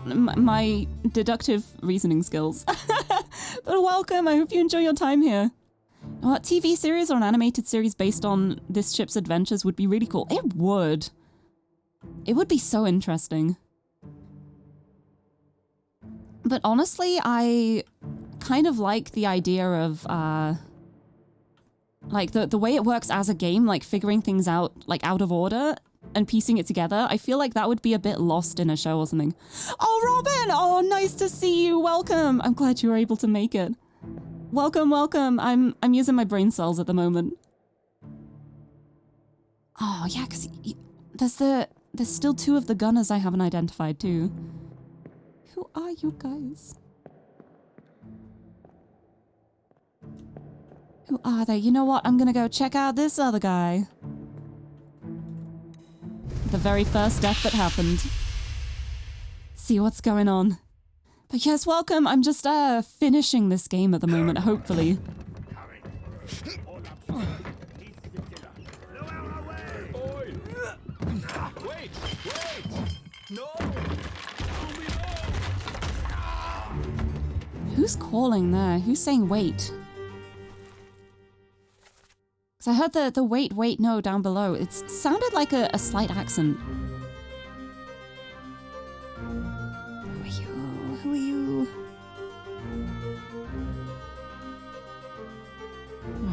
[SPEAKER 1] my deductive reasoning skills. But welcome. I hope you enjoy your time here. A TV series or an animated series based on this ship's adventures would be really cool. It would. It would be so interesting. But honestly, I kind of like the idea of, like, the way it works as a game, like, figuring things out, like, out of order and piecing it together. I feel like that would be a bit lost in a show or something. Oh, Robin! Oh, nice to see you. Welcome. I'm glad you were able to make it. Welcome, welcome. I'm using my brain cells at the moment. Oh, yeah, because there's still two of the gunners I haven't identified, too. Who are you guys? Who are they? You know what? I'm gonna go check out this other guy. The very first death that happened. See what's going on. But yes, welcome. I'm just finishing this game at the moment, hopefully.
[SPEAKER 3] Wait! No!
[SPEAKER 1] Who's calling there? Who's saying wait? Because I heard the wait, no down below. It sounded like a slight accent. Who are you? Who are you?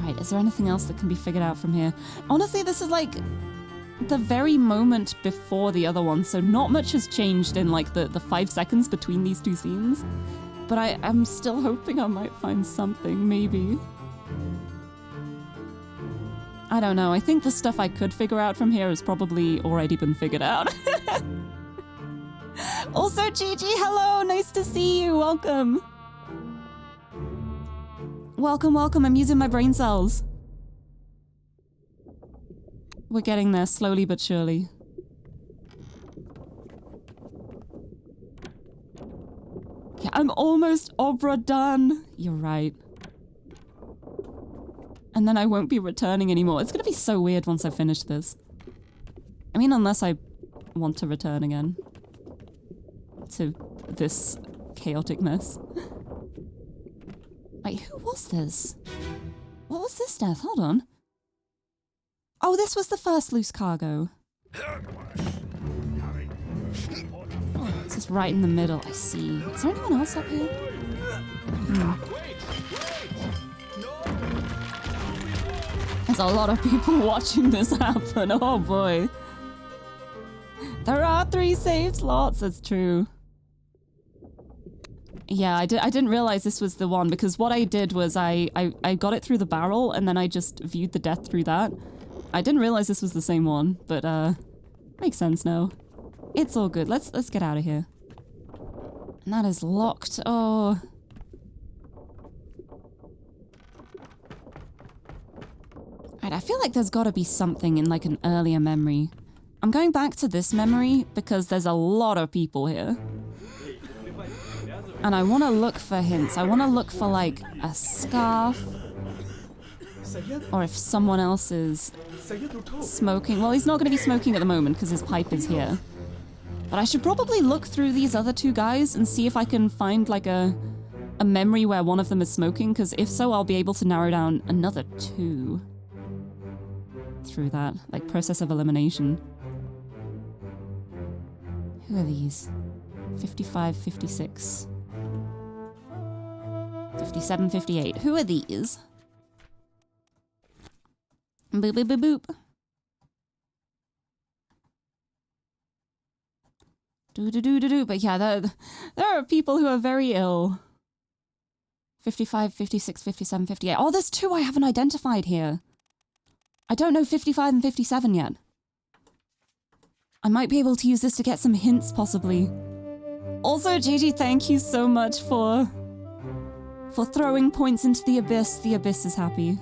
[SPEAKER 1] Right, is there anything else that can be figured out from here? Honestly, this is like the very moment before the other one, so not much has changed in like the 5 seconds between these two scenes. But I'm still hoping I might find something, maybe. I don't know, I think the stuff I could figure out from here has probably already been figured out. Also, Gigi, hello, nice to see you, welcome. Welcome, welcome, I'm using my brain cells. We're getting there, slowly but surely. Yeah, I'm almost OBRA done. You're right. And then I won't be returning anymore. It's gonna be so weird once I finish this. I mean, unless I want to return again. To this chaotic mess. Wait, who was this? What was this death? Hold on. Oh, this was the first loose cargo. It's just right in the middle. I see. Is there anyone else up here? There's a lot of people watching this happen. Oh boy. There are 3 save slots. That's true. Yeah, I didn't realize this was the one because what I did was I got it through the barrel and then I just viewed the death through that. I didn't realize this was the same one, but makes sense now. It's all good. Let's get out of here. And that is locked. Oh. Right, I feel like there's got to be something in like an earlier memory. I'm going back to this memory because there's a lot of people here. And I want to look for hints. I want to look for like a scarf. Or if someone else is smoking. Well, he's not going to be smoking at the moment because his pipe is here. But I should probably look through these other 2 guys and see if I can find like a memory where one of them is smoking. Because if so, I'll be able to narrow down another 2 through that. Like process of elimination. Who are these? 55, 56. 57, 58. Who are these? Boop, boop, boop, boop. Do. But yeah, there are people who are very ill. 55, 56, 57, 58. Oh, there's 2 I haven't identified here. I don't know 55 and 57 yet. I might be able to use this to get some hints, possibly. Also, Gigi, thank you so much for throwing points into the abyss. The abyss is happy.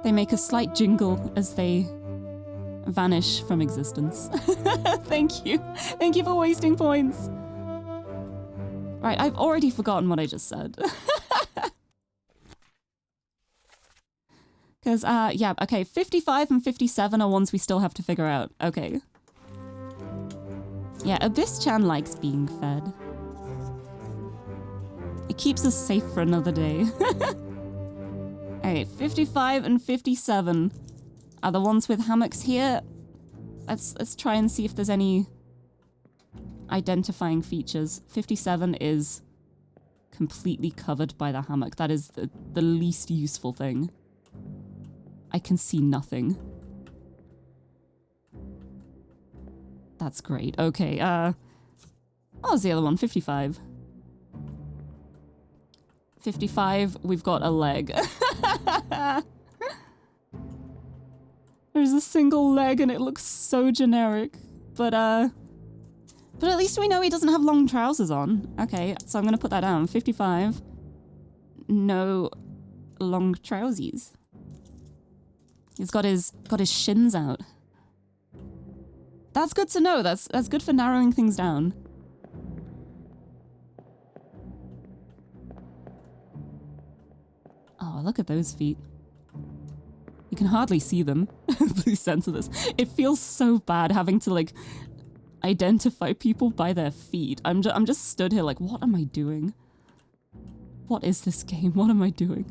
[SPEAKER 1] They make a slight jingle as they vanish from existence. Thank you. Thank you for wasting points. Right, I've already forgotten what I just said. Because, yeah, okay, 55 and 57 are ones we still have to figure out. Okay. Yeah, Abyss-chan likes being fed. It keeps us safe for another day. Okay, 55 and 57 are the ones with hammocks here. Let's try and see if there's any identifying features. 57 is completely covered by the hammock. That is the least useful thing. I can see nothing. That's great. Okay, what was the other one? 55. 55, we've got a leg. There's a single leg and it looks so generic. But at least we know he doesn't have long trousers on. Okay, so I'm gonna put that down. 55. No long trousies. He's got his shins out. That's good to know. That's good for narrowing things down. Oh, look at those feet. You can hardly see them. Please censor this. It feels so bad having to like identify people by their feet. I'm just stood here like, what am I doing? What is this game? What am I doing?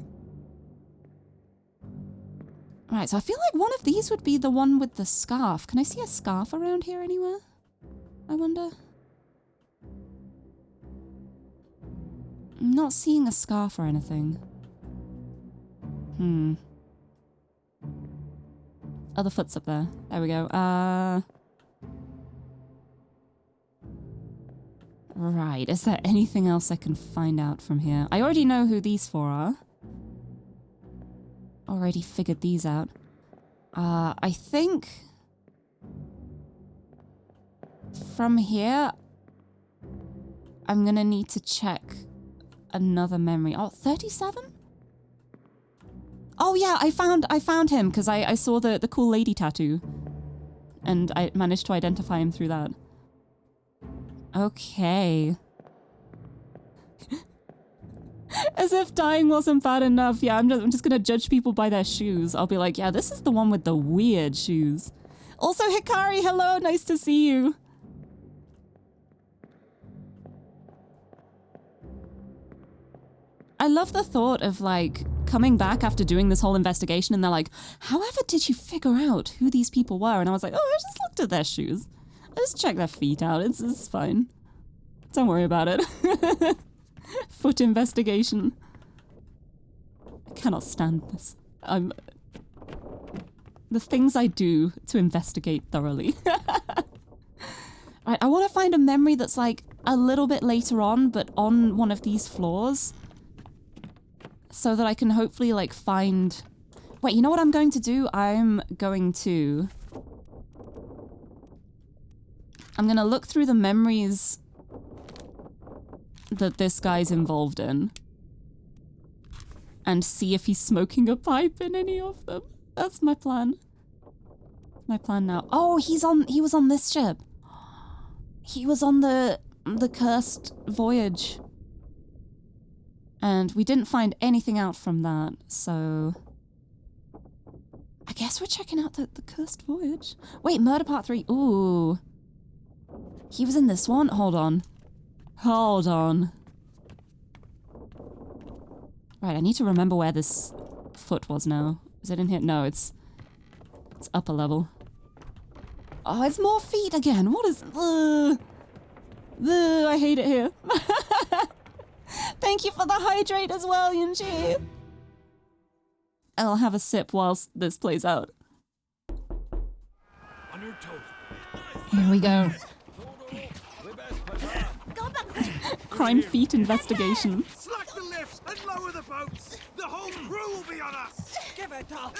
[SPEAKER 1] Right, so I feel like one of these would be the one with the scarf. Can I see a scarf around here anywhere? I wonder. I'm not seeing a scarf or anything. Other foot's up there. There we go. Right, is there anything else I can find out from here? I already know who these 4 are. Already figured these out. I think from here I'm gonna need to check another memory. Oh, 37? Oh yeah, I found him because I saw the cool lady tattoo and I managed to identify him through that. Okay. As if dying wasn't bad enough. Yeah, I'm just gonna judge people by their shoes. I'll be like, yeah, this is the one with the weird shoes. Also, Hikari, hello, nice to see you. I love the thought of like coming back after doing this whole investigation and they're like, however did you figure out who these people were? And I was like, oh, I just looked at their shoes. Let's check their feet out. It's fine. Don't worry about it. Foot investigation. I cannot stand this. The things I do to investigate thoroughly. Right, I want to find a memory that's like a little bit later on, but on one of these floors. So that I can hopefully like find... Wait, you know what I'm going to do? I'm going to look through the memories that this guy's involved in. And see if he's smoking a pipe in any of them. That's my plan. My plan now. Oh, he was on this ship. He was on the cursed voyage. And we didn't find anything out from that, so... I guess we're checking out the cursed voyage. Wait, Murder Part 3. Ooh. He was in this one? Hold on. Hold on. Right, I need to remember where this foot was now. Is it in here? No, it's upper level. Oh, it's more feet again. What is... I hate it here. Thank you for the hydrate as well, Yunji. I'll have a sip whilst this plays out.
[SPEAKER 3] On your toes.
[SPEAKER 1] Here we go. Crime feet investigation.
[SPEAKER 2] Slack the lifts and lower the boats. The whole crew will be on us. Give it up.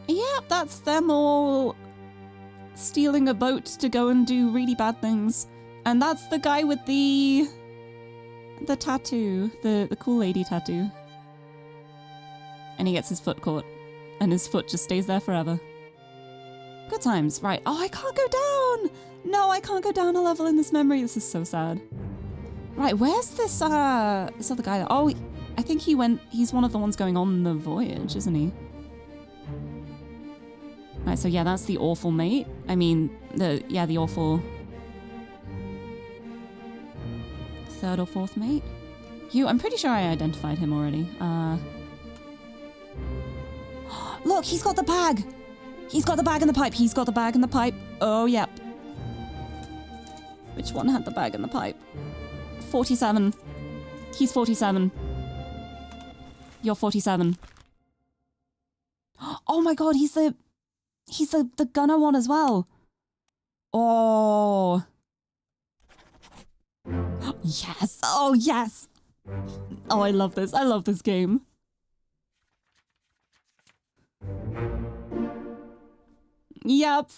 [SPEAKER 1] Yep, that's them all stealing a boat to go and do really bad things. And that's the guy with the tattoo, the cool lady tattoo. And he gets his foot caught. And his foot just stays there forever. Good times. Right. Oh, I can't go down! No, I can't go down a level in this memory. This is so sad. Right, where's this other guy? Oh, I think he's one of the ones going on the voyage, isn't he? Right, so yeah, that's the awful mate. I mean, the awful... third or fourth mate? I'm pretty sure I identified him already. Look, he's got the bag! He's got the bag and the pipe. He's got the bag and the pipe. Oh, yep. Which one had the bag and the pipe? 47. He's 47. You're 47. Oh my god, he's the gunner one as well. Oh. Yes. Oh, yes. Oh, I love this. I love this game. Yep.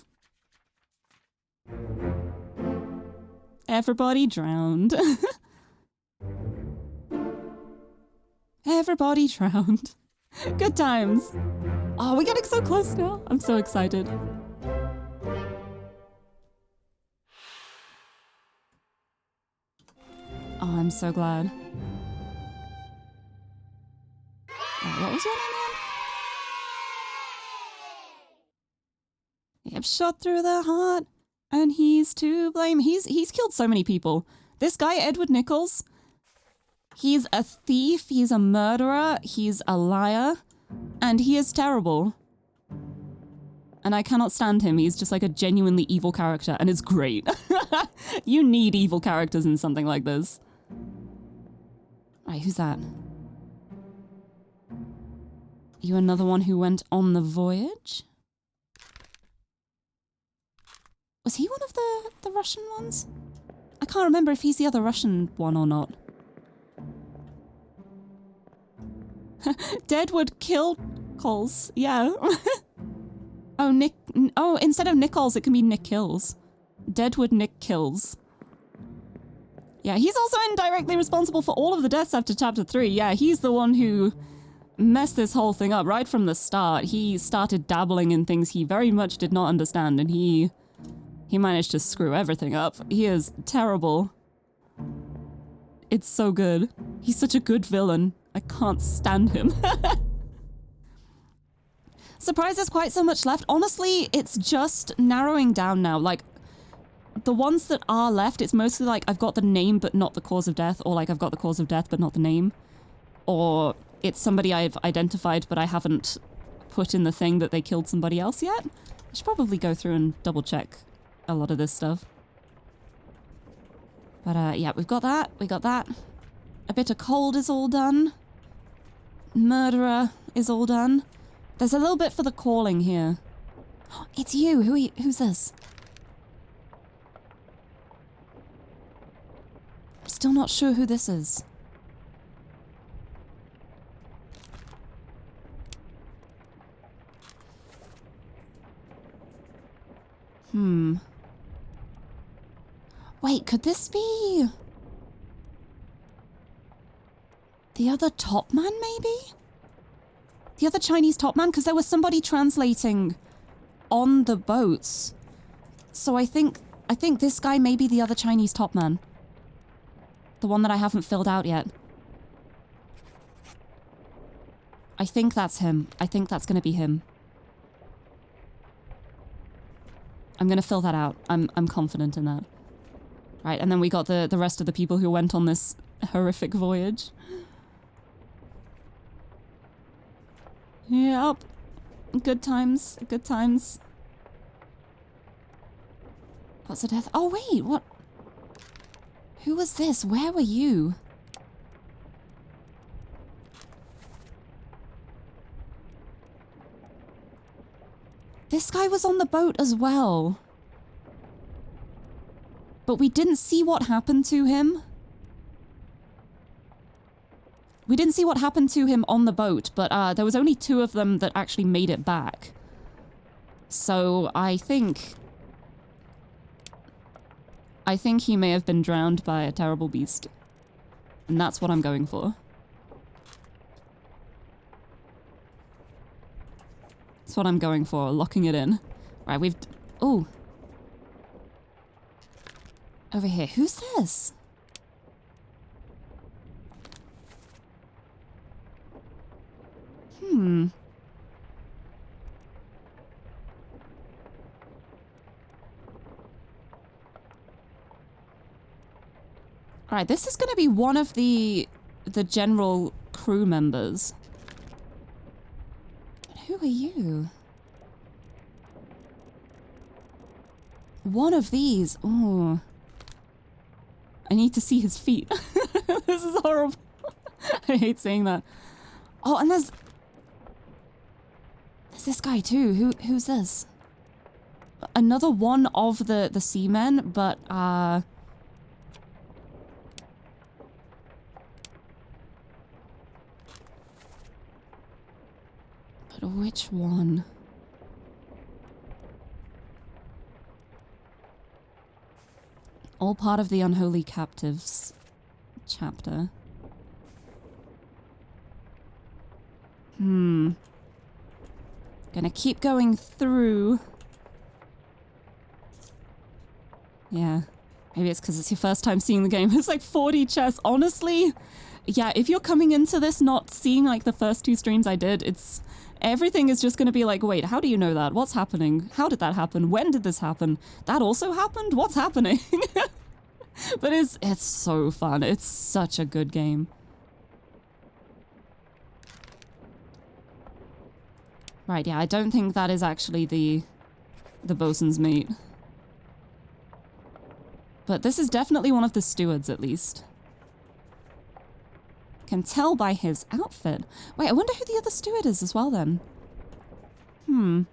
[SPEAKER 1] Everybody drowned. Everybody drowned. Good times. Oh, we're getting so close now. I'm so excited. Oh, I'm so glad. What was your name again? Yep, shot through the heart, and he's to blame. He's killed so many people. This guy, Edward Nichols, he's a thief, he's a murderer, he's a liar, and he is terrible. And I cannot stand him. He's just like a genuinely evil character, and it's great. You need evil characters in something like this. Right, who's that? You another one who went on the voyage? Was he one of the Russian ones? I can't remember if he's the other Russian one or not. Deadwood killed Coles. Yeah. Oh, instead of Nichols, it can be Nick Kills. Deadwood Nick Kills. Yeah, he's also indirectly responsible for all of the deaths after Chapter 3. Yeah, he's the one who messed this whole thing up right from the start. He started dabbling in things he very much did not understand, and he managed to screw everything up. He is terrible. It's so good. He's such a good villain. I can't stand him. Surprised there's quite so much left. Honestly, it's just narrowing down now. Like, the ones that are left, it's mostly like I've got the name but not the cause of death, or like I've got the cause of death but not the name. Or it's somebody I've identified but I haven't put in the thing that they killed somebody else yet. I should probably go through and double check a lot of this stuff. But yeah, we've got that. We got that. A bit of cold is all done. Murderer is all done. There's a little bit for the calling here. It's you. Who are you? Who's this? I'm still not sure who this is. Wait, could this be the other top man, maybe? The other Chinese top man? Because there was somebody translating on the boats. So I think this guy may be the other Chinese top man. The one that I haven't filled out yet. I think that's him. I think that's going to be him. I'm going to fill that out. I'm confident in that. Right, and then we got the rest of the people who went on this horrific voyage. Yep. Good times. Good times. What's the death? Oh, wait, what? Who was this? Where were you? This guy was on the boat as well. But we didn't see what happened to him. We didn't see what happened to him on the boat, but there was only 2 of them that actually made it back. So I think he may have been drowned by a terrible beast. And that's what I'm going for. That's what I'm going for, locking it in. Right, we've... Oh. Over here. Who's this? Alright, this is gonna be one of the general crew members. But who are you? One of these. Oh. I need to see his feet. This is horrible. I hate saying that. Oh, and there's this guy too. Who's this? Another one of the seamen, but but which one? All part of the Unholy Captives chapter. Gonna keep going through. Yeah. Maybe it's because it's your first time seeing the game. It's like 40 chests. Honestly, yeah, if you're coming into this not seeing like the first 2 streams I did, it's... Everything is just gonna be like, wait, how do you know that? What's happening? How did that happen? When did this happen? That also happened? What's happening? But it's so fun. It's such a good game. Right, yeah, I don't think that is actually the bosun's mate. But this is definitely one of the stewards, at least. Can tell by his outfit. Wait, I wonder who the other steward is as well, then. And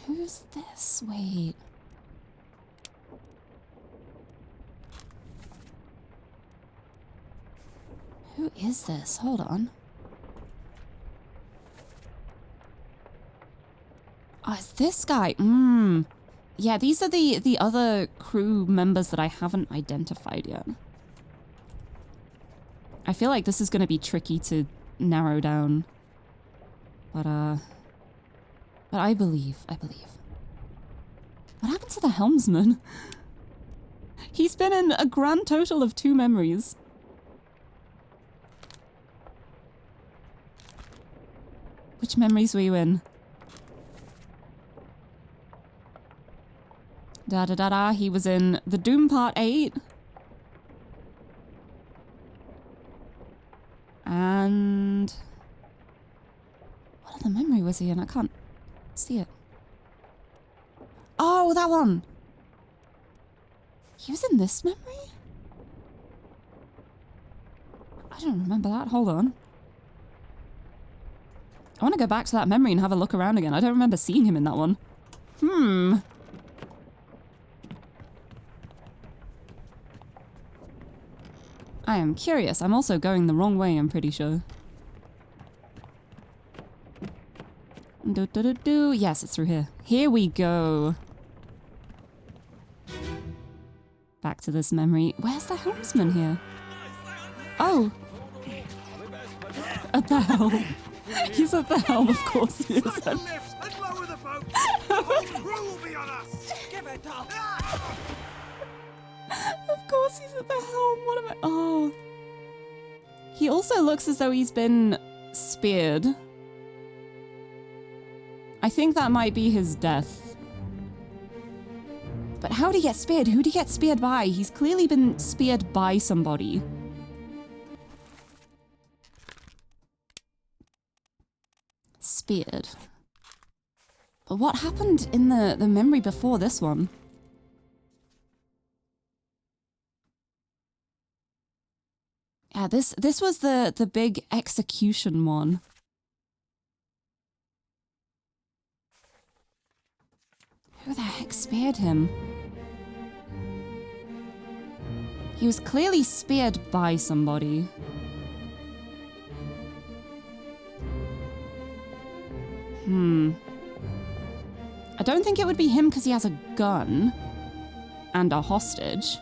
[SPEAKER 1] who's this? Wait. Who is this? Hold on. Oh, it's this guy. Yeah, these are the other crew members that I haven't identified yet. I feel like this is going to be tricky to narrow down. But I believe. What happened to the helmsman? He's been in a grand total of 2 memories. Which memories were you in? Da-da-da-da, he was in the Doom Part 8. And... what other memory memory was he in? I can't see it. Oh, that one! He was in this memory? I don't remember that. Hold on. I want to go back to that memory and have a look around again. I don't remember seeing him in that one. I am curious. I'm also going the wrong way, I'm pretty sure. Yes, it's through here. Here we go. Back to this memory. Where's the helmsman here? Oh! At the helm. He's at the helm, of course he is.
[SPEAKER 2] Lift and lower the boat. The whole crew will be on us. Give it up.
[SPEAKER 1] Of course he's at the helm. What am I? Oh. He also looks as though he's been speared. I think that might be his death. But how did he get speared? Who did he get speared by? He's clearly been speared by somebody. Speared. But what happened in the memory before this one? Yeah, this was the big execution one. Who the heck speared him? He was clearly speared by somebody. I don't think it would be him because he has a gun and a hostage.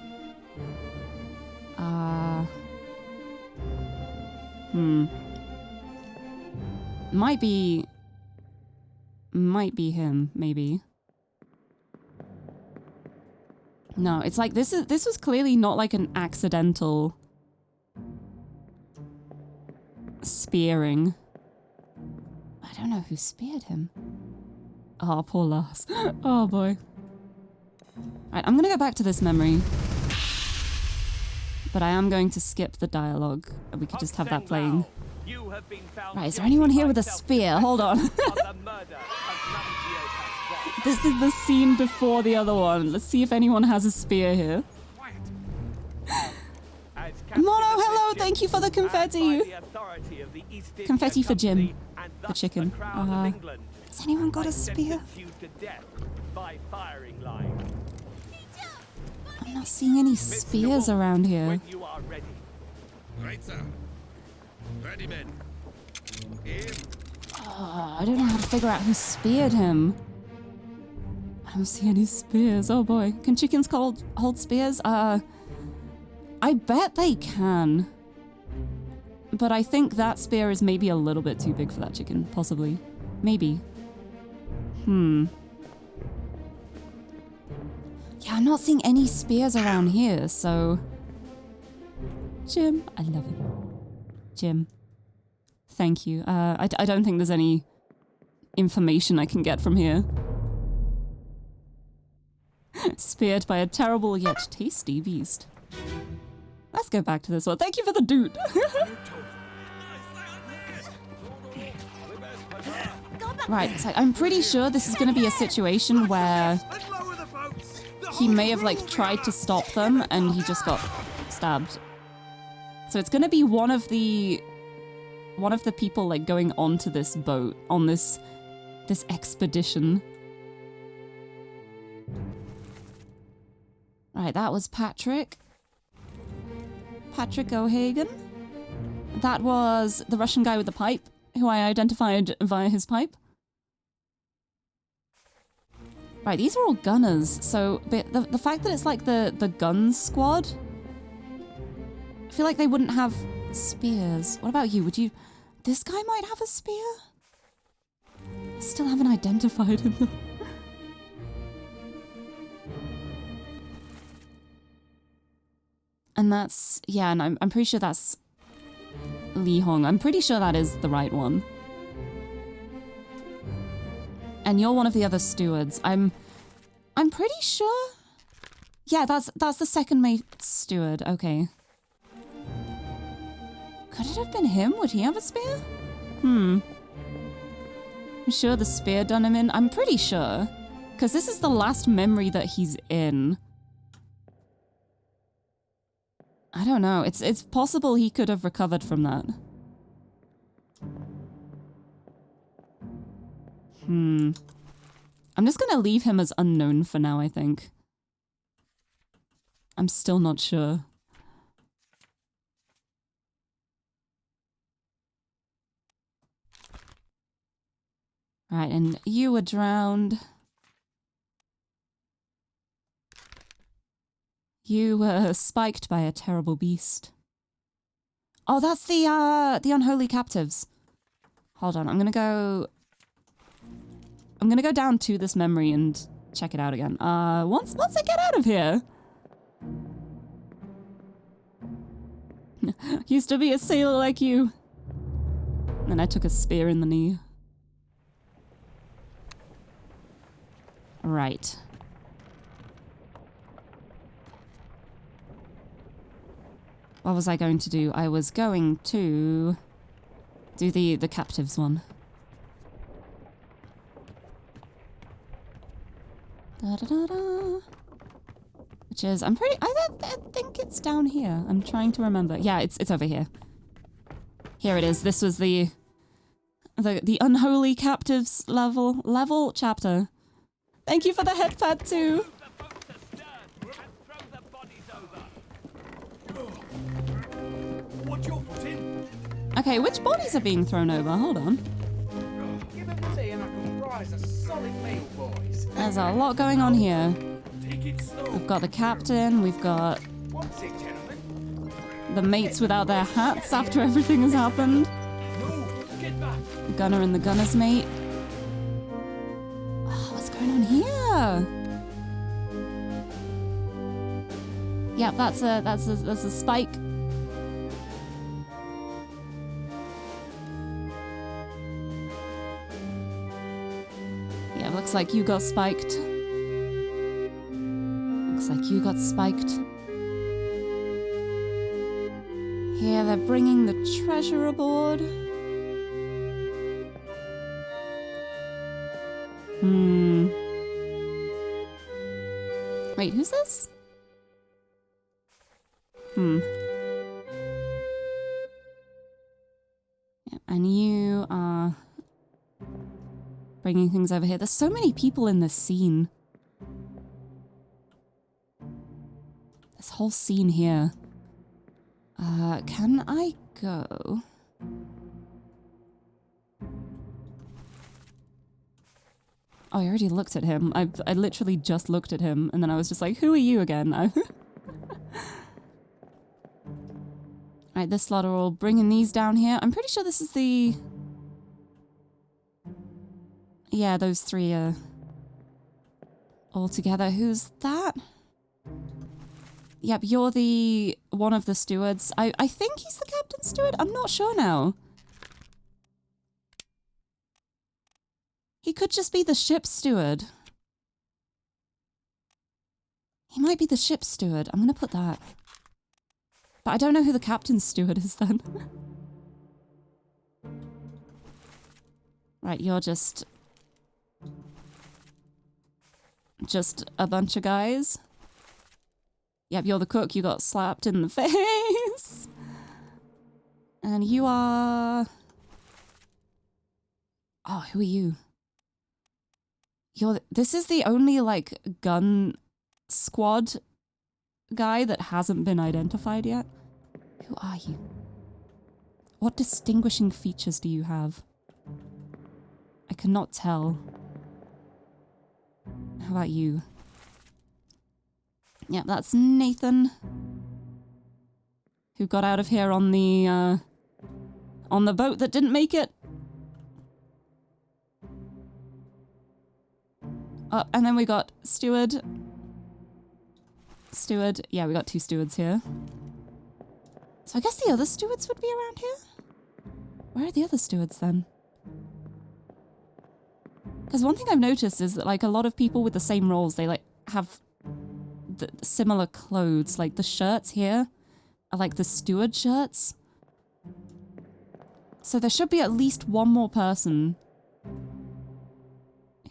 [SPEAKER 1] Might be him, maybe. No, it's like this was clearly not like an accidental spearing. I don't know who speared him. Oh, poor Lars. Oh boy. Right, I'm gonna go back to this memory. But I am going to skip the dialogue. We could just have that playing. Right, is there anyone here with a spear? Hold on. This is the scene before the other one. Let's see if anyone has a spear here. Mono, hello! Thank you for the confetti! Confetti for Jim, the chicken. Has anyone got a spear? I'm not seeing any spears around here.
[SPEAKER 3] Right, sir. Ready, men.
[SPEAKER 1] Oh, I don't know how to figure out who speared him. I don't see any spears. Oh boy. Can chickens hold spears? I bet they can. But I think that spear is maybe a little bit too big for that chicken. Possibly. Maybe. Yeah, I'm not seeing any spears around here, so... Jim. I love him. Jim. Thank you. I don't think there's any information I can get from here. Speared by a terrible yet tasty beast. Let's go back to this one. Thank you for the dude. Right, so I'm pretty sure this is going to be a situation where he may have like tried to stop them and he just got stabbed. So it's going to be one of the people like going onto this boat on this expedition. Right, that was Patrick O'Hagan. That was the Russian guy with the pipe, who I identified via his pipe. Right, these are all gunners, so the fact that it's like the gun squad, I feel like they wouldn't have spears. What about you? Would you... This guy might have a spear? I still haven't identified him though. And that's... Yeah, and I'm pretty sure that's Li Hong. I'm pretty sure that is the right one. And you're one of the other stewards. I'm pretty sure... Yeah, that's the second mate steward. Okay. Could it have been him? Would he have a spear? I'm sure the spear done him in. I'm pretty sure. Because this is the last memory that he's in. I don't know. It's possible he could have recovered from that. I'm just gonna leave him as unknown for now, I think. I'm still not sure. Right, and you were drowned. You were spiked by a terrible beast. Oh, that's the unholy captives. Hold on, I'm gonna go down to this memory and check it out again. Once I get out of here. Used to be a sailor like you. And then I took a spear in the knee. Right. What was I going to do? I was going to do the captives one. Da da da da. Which is, I think it's down here. I'm trying to remember. Yeah, it's over here. Here it is. This was the unholy captives level chapter. Thank you for the head pad too. Okay, which bodies are being thrown over? Hold on.
[SPEAKER 4] Give them tea and I can rise a solid meal, boys.
[SPEAKER 1] There's a lot going on here.
[SPEAKER 3] Take it slow.
[SPEAKER 1] We've got the captain, we've got
[SPEAKER 4] What's it, gentlemen?
[SPEAKER 1] the mates without their hats after everything has happened.
[SPEAKER 3] No, get back.
[SPEAKER 1] Gunner and the gunner's mate. Oh, what's going on here? Yeah, that's a spike. Yeah, looks like you got spiked. Looks like you got spiked. Here, they're bringing the treasure aboard. Wait, who's this? Yeah, and you are bringing things over here. There's so many people in this scene. This whole scene here. Can I go? Oh, I already looked at him. I literally just looked at him, and then I was just like, who are you again? Alright, this lot are all bringing these down here. I'm pretty sure this is the... Yeah, those three are all together. Who's that? Yep, you're the one of the stewards. I think he's the captain's steward. I'm not sure now. He could just be the ship's steward. He might be the ship's steward. I'm gonna put that. But I don't know who the captain's steward is then. Right, you're just a bunch of guys. Yep, you're the cook. You got slapped in the face. And you are... Oh, who are you? This is the only, like, gun squad guy that hasn't been identified yet. Who are you? What distinguishing features do you have? I cannot tell. How about you? Yeah, that's Nathan. Who got out of here on the boat that didn't make it. Oh, and then we got Steward. Steward. Yeah, we got two stewards here. So I guess the other stewards would be around here? Where are the other stewards then? Because one thing I've noticed is that, like, a lot of people with the same roles, they, like, have the similar clothes. Like, the shirts here are, like, the steward shirts. So there should be at least one more person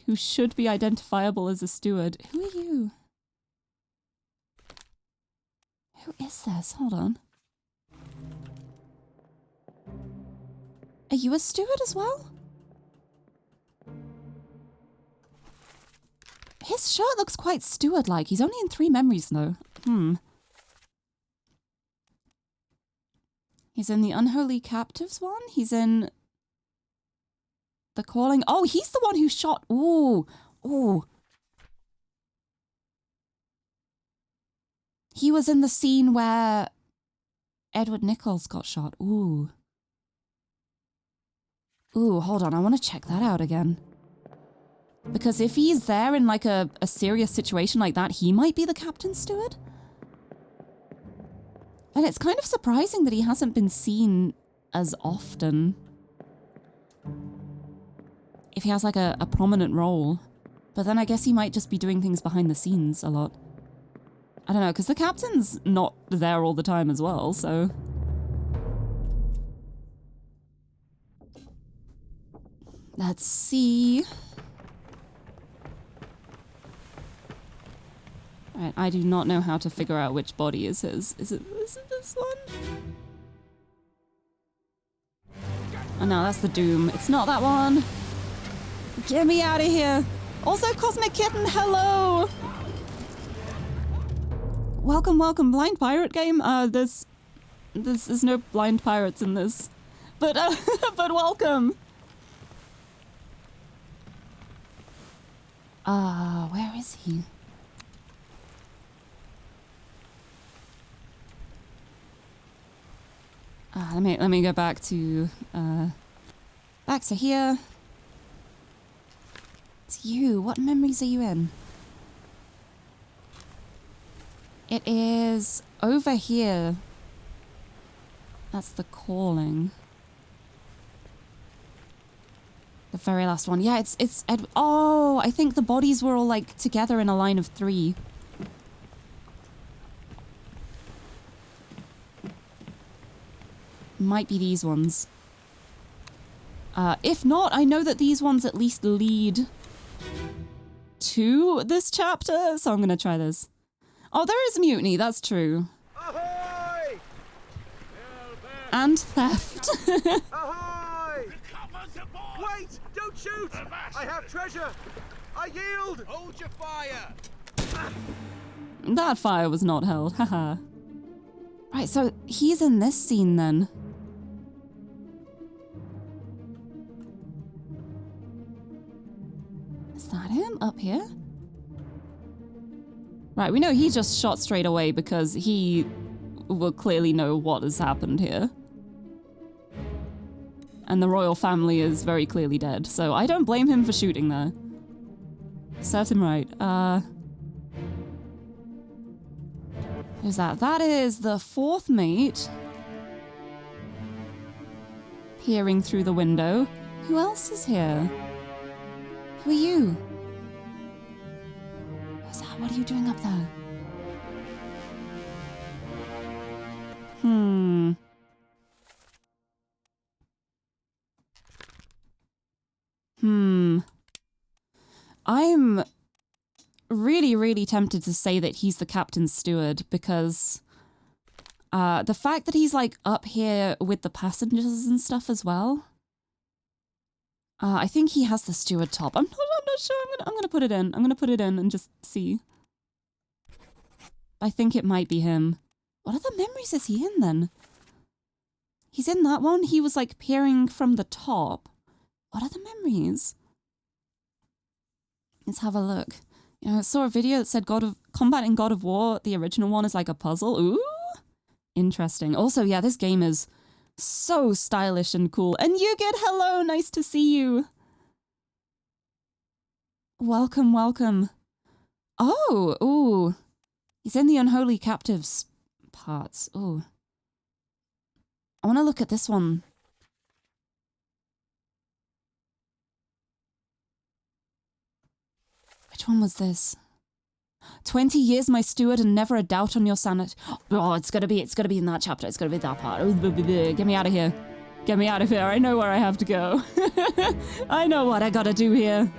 [SPEAKER 1] who should be identifiable as a steward. Who are you? Who is this? Hold on. Are you a steward as well? His shirt looks quite steward-like. He's only in 3 memories, though. He's in the Unholy Captives one. He's in the Calling. Oh, he's the one who shot. Ooh. Ooh. He was in the scene where Edward Nichols got shot. Ooh. Ooh, hold on. I want to check that out again. Because if he's there in like a serious situation like that, he might be the captain's steward. And it's kind of surprising that he hasn't been seen as often. If he has like a prominent role. But then I guess he might just be doing things behind the scenes a lot. I don't know, because the captain's not there all the time as well, so... Let's see... Alright, I do not know how to figure out which body is his. Is it this one? Oh no, that's the Doom. It's not that one! Get me out of here! Also, Cosmic Kitten, hello! Welcome, welcome, blind pirate game. There's no blind pirates in this. But, but welcome! Where is he? Let me go back to here. It's you. What memories are you in? It is over here. That's the Calling. The very last one. Yeah, it's oh, I think the bodies were all like together in a line of 3. Might be these ones. If not, I know that these ones at least lead to this chapter, so I'm gonna try this. Oh, there is mutiny, that's true.
[SPEAKER 2] Ahoy!
[SPEAKER 1] And theft.
[SPEAKER 2] Ahoy! Wait! Don't shoot! I have treasure! I yield!
[SPEAKER 3] Hold your fire!
[SPEAKER 1] That fire was not held, haha. Right, so he's in this scene then. Is that him up here? Right, we know he just shot straight away because he will clearly know what has happened here. And the royal family is very clearly dead, so I don't blame him for shooting there. Serves him right. Who's that? That is the 4th mate. Peering through the window. Who else is here? Who are you? Who's that? What are you doing up there? I'm really, really tempted to say that he's the captain's steward because the fact that he's like up here with the passengers and stuff as well. I think he has the steward top. I'm not sure. I'm gonna put it in. I'm gonna put it in and just see. I think it might be him. What other memories is he in then? He's in that one. He was like peering from the top. What other memories? Let's have a look. You know, I saw a video that said Combat in God of War, the original one, is like a puzzle. Ooh, interesting. Also, yeah, this game is so stylish and cool. And you get hello, nice to see you. Welcome, welcome. Oh, ooh. He's in the Unholy Captives parts. Ooh. I want to look at this one. Which one was this? 20 years my steward and never a doubt on your sanity. Oh, it's gotta be in that chapter. It's gotta be that part. Get me out of here. Get me out of here. I know where I have to go. I know what I gotta do here.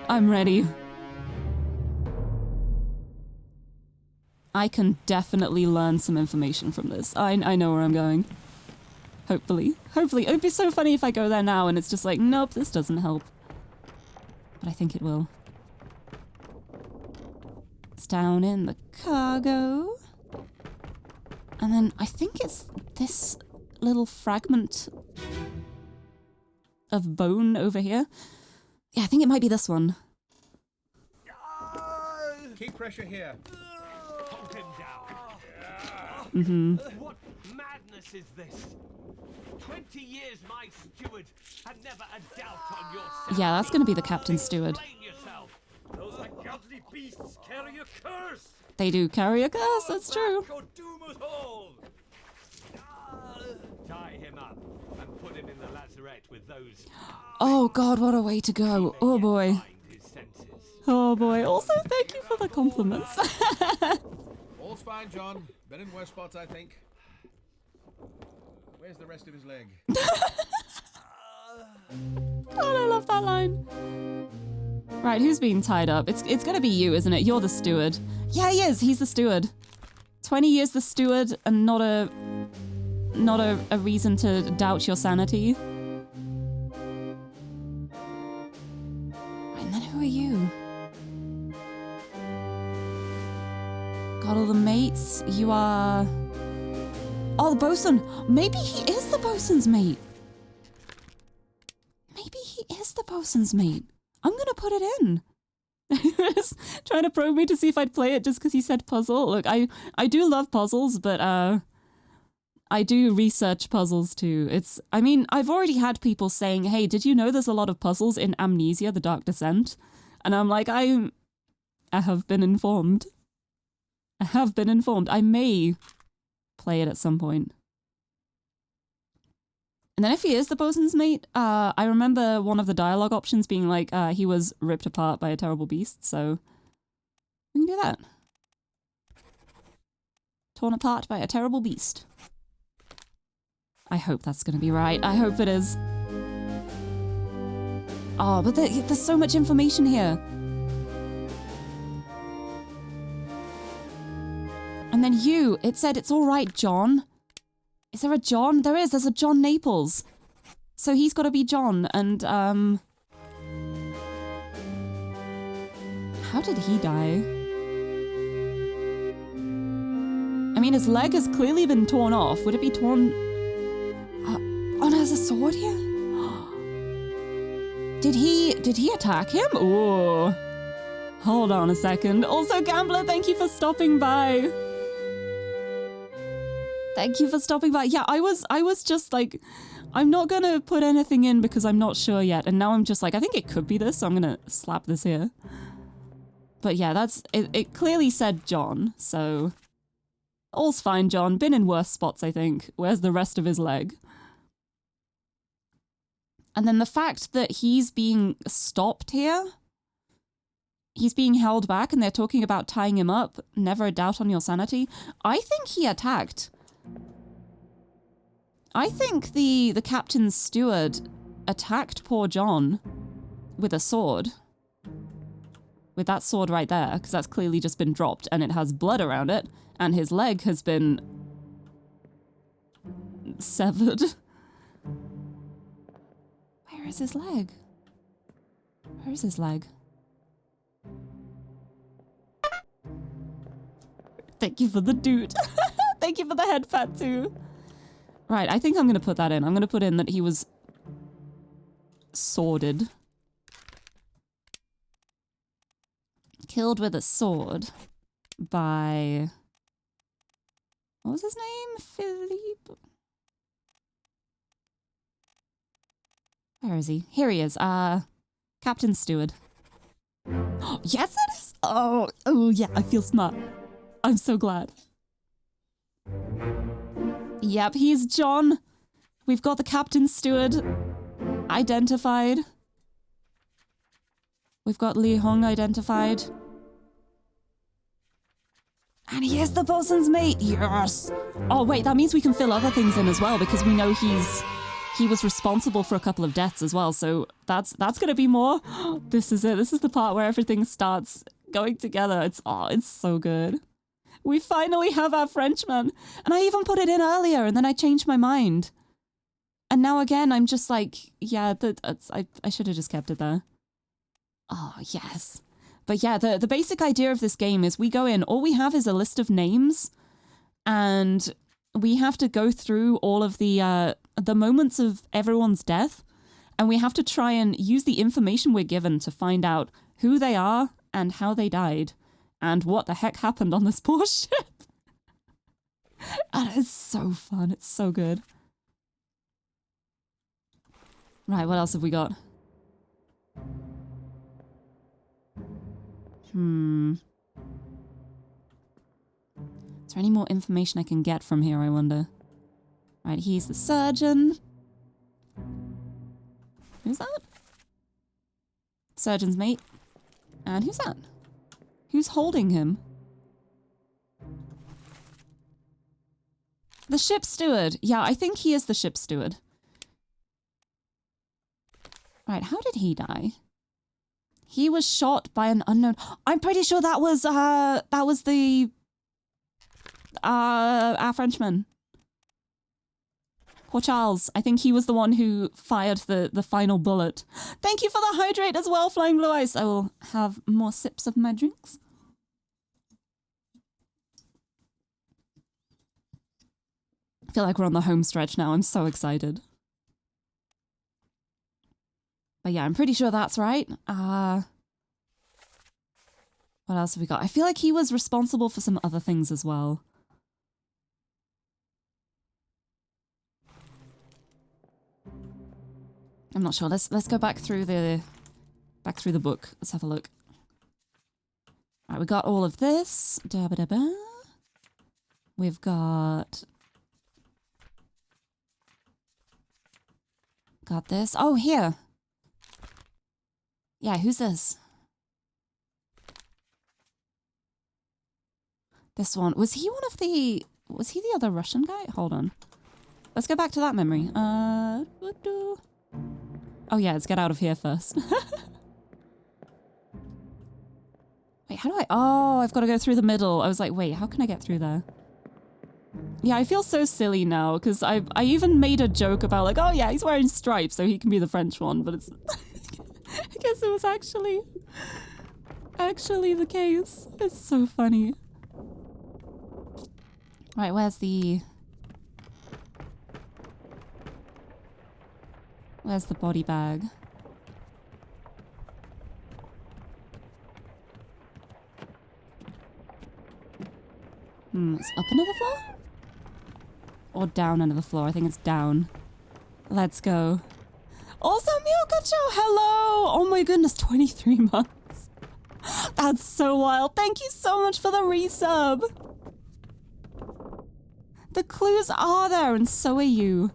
[SPEAKER 1] I'm ready. I can definitely learn some information from this. I know where I'm going. Hopefully. Hopefully. It would be so funny if I go there now and it's just like, nope, this doesn't help. But I think it will. It's down in the cargo. And then I think it's this little fragment of bone over here. Yeah, I think it might be this one.
[SPEAKER 3] Keep pressure here.
[SPEAKER 2] Hold him down.
[SPEAKER 1] Mm-hmm.
[SPEAKER 2] What madness is this? 20 years my steward had never a doubt on your side.
[SPEAKER 1] Yeah, that's gonna be the captain's steward.
[SPEAKER 2] Explain yourself. Those ungodly beasts carry a curse.
[SPEAKER 1] They do carry a curse, that's true.
[SPEAKER 2] Or doom us all. Tie him up and put him in the lazarette with those.
[SPEAKER 1] Oh god, what a way to go. Oh boy.
[SPEAKER 2] Find his senses.
[SPEAKER 1] Oh boy. Also, thank you for the compliments.
[SPEAKER 3] All's fine, John. Been in worse spots, I think. Where's the rest of his leg?
[SPEAKER 1] God, I love that line. Right, who's being tied up? It's gonna be you, isn't it? You're the steward. Yeah, he is. He's the steward. 20 years the steward and not a reason to doubt your sanity. And then who are you? Got all the mates. You are... Oh, the bosun. Maybe he is the bosun's mate. Maybe he is the bosun's mate. I'm gonna put it in. He was trying to probe me to see if I'd play it just because he said puzzle. Look, I do love puzzles, but I do research puzzles too. I mean, I've already had people saying, hey, did you know there's a lot of puzzles in Amnesia, The Dark Descent? And I'm like, I have been informed. I have been informed. I may play it at some point. And then if he is the bosun's mate, I remember one of the dialogue options being like, he was ripped apart by a terrible beast, so we can do that. Torn apart by a terrible beast. I hope that's going to be right. I hope it is. Oh, but there's so much information here. And then you, it said it's all right, John. Is there a John? There is. There's a John Naples. So he's got to be John. And, how did he die? I mean, his leg has clearly been torn off. Would it be torn... Oh, no, there's a sword here? Did he attack him? Ooh. Hold on a second. Also, Gambler, thank you for stopping by. Thank you for stopping by. Yeah, I was just like, I'm not gonna put anything in because I'm not sure yet. And now I'm just like, I think it could be this, so I'm gonna slap this here. But yeah, it clearly said John, so... All's fine, John. Been in worse spots, I think. Where's the rest of his leg? And then the fact that he's being stopped here... He's being held back and they're talking about tying him up. Never a doubt on your sanity. I think he attacked. I think the captain's steward attacked poor John with a sword. With that sword right there, because that's clearly just been dropped and it has blood around it, and his leg has been severed. Where is his leg? Where is his leg? Thank you for the dude. Thank you for the head pat too. Right, I think I'm going to put that in. I'm going to put in that he was sworded. Killed with a sword by... What was his name? Philippe? Where is he? Here he is. Captain Steward. Yes, it is! Oh, yeah, I feel smart. I'm so glad. Yep, he's John. We've got the captain steward identified. We've got Li Hong identified. And he is the bosun's mate. Yes. Oh, wait, that means we can fill other things in as well because we know he's he was responsible for a couple of deaths as well. So that's gonna be more. This is it. This is the part where everything starts going together. It's so good. We finally have our Frenchman. And I even put it in earlier and then I changed my mind. And now again, I'm just like, yeah, I should have just kept it there. Oh, yes. But yeah, the basic idea of this game is we go in, all we have is a list of names and we have to go through all of the moments of everyone's death and we have to try and use the information we're given to find out who they are and how they died. And what the heck happened on this poor ship? And it's so fun. It's so good. Right, what else have we got? Is there any more information I can get from here, I wonder? Right, he's the surgeon. Who's that? Surgeon's mate. And who's that? Who's holding him? The ship's steward. Yeah, I think he is the ship's steward. Right, how did he die? He was shot by an unknown... I'm pretty sure that was the... our Frenchman. Poor Charles. I think he was the one who fired the final bullet. Thank you for the hydrate as well, Flying Blue Ice. I will have more sips of my drinks. I feel like we're on the home stretch now. I'm so excited. But yeah, I'm pretty sure that's right. What else have we got? I feel like he was responsible for some other things as well. I'm not sure. Let's go back through the book. Let's have a look. All right, we got all of this. Da-ba-da-ba. We've got this. Oh, here. Yeah, who's this? This one. Was he the other Russian guy? Hold on. Let's go back to that memory. Oh yeah, let's get out of here first. Wait, how do I... Oh, I've got to go through the middle. I was like, wait, how can I get through there? Yeah, I feel so silly now, because I even made a joke about like, oh yeah, he's wearing stripes, so he can be the French one, but it's... I guess it was actually the case. It's so funny. Right, where's the body bag? It's up under the floor? Or down under the floor? I think it's down. Let's go. Also, Miyoko-cho, hello! Oh my goodness, 23 months. That's so wild. Thank you so much for the resub. The clues are there, and so are you.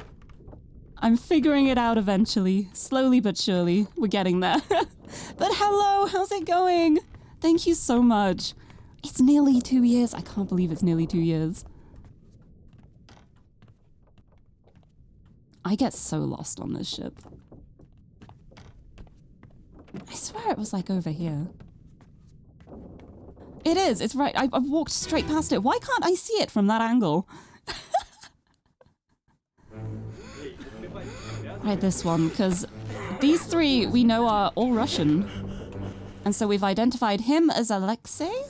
[SPEAKER 1] I'm figuring it out eventually. Slowly but surely. We're getting there. But hello, how's it going? Thank you so much. It's nearly 2 years. I can't believe it's nearly 2 years. I get so lost on this ship. I swear it was like over here. It is. It's right. I walked straight past it. Why can't I see it from that angle? Right, this one, because these three we know are all Russian. And so we've identified him as Alexei.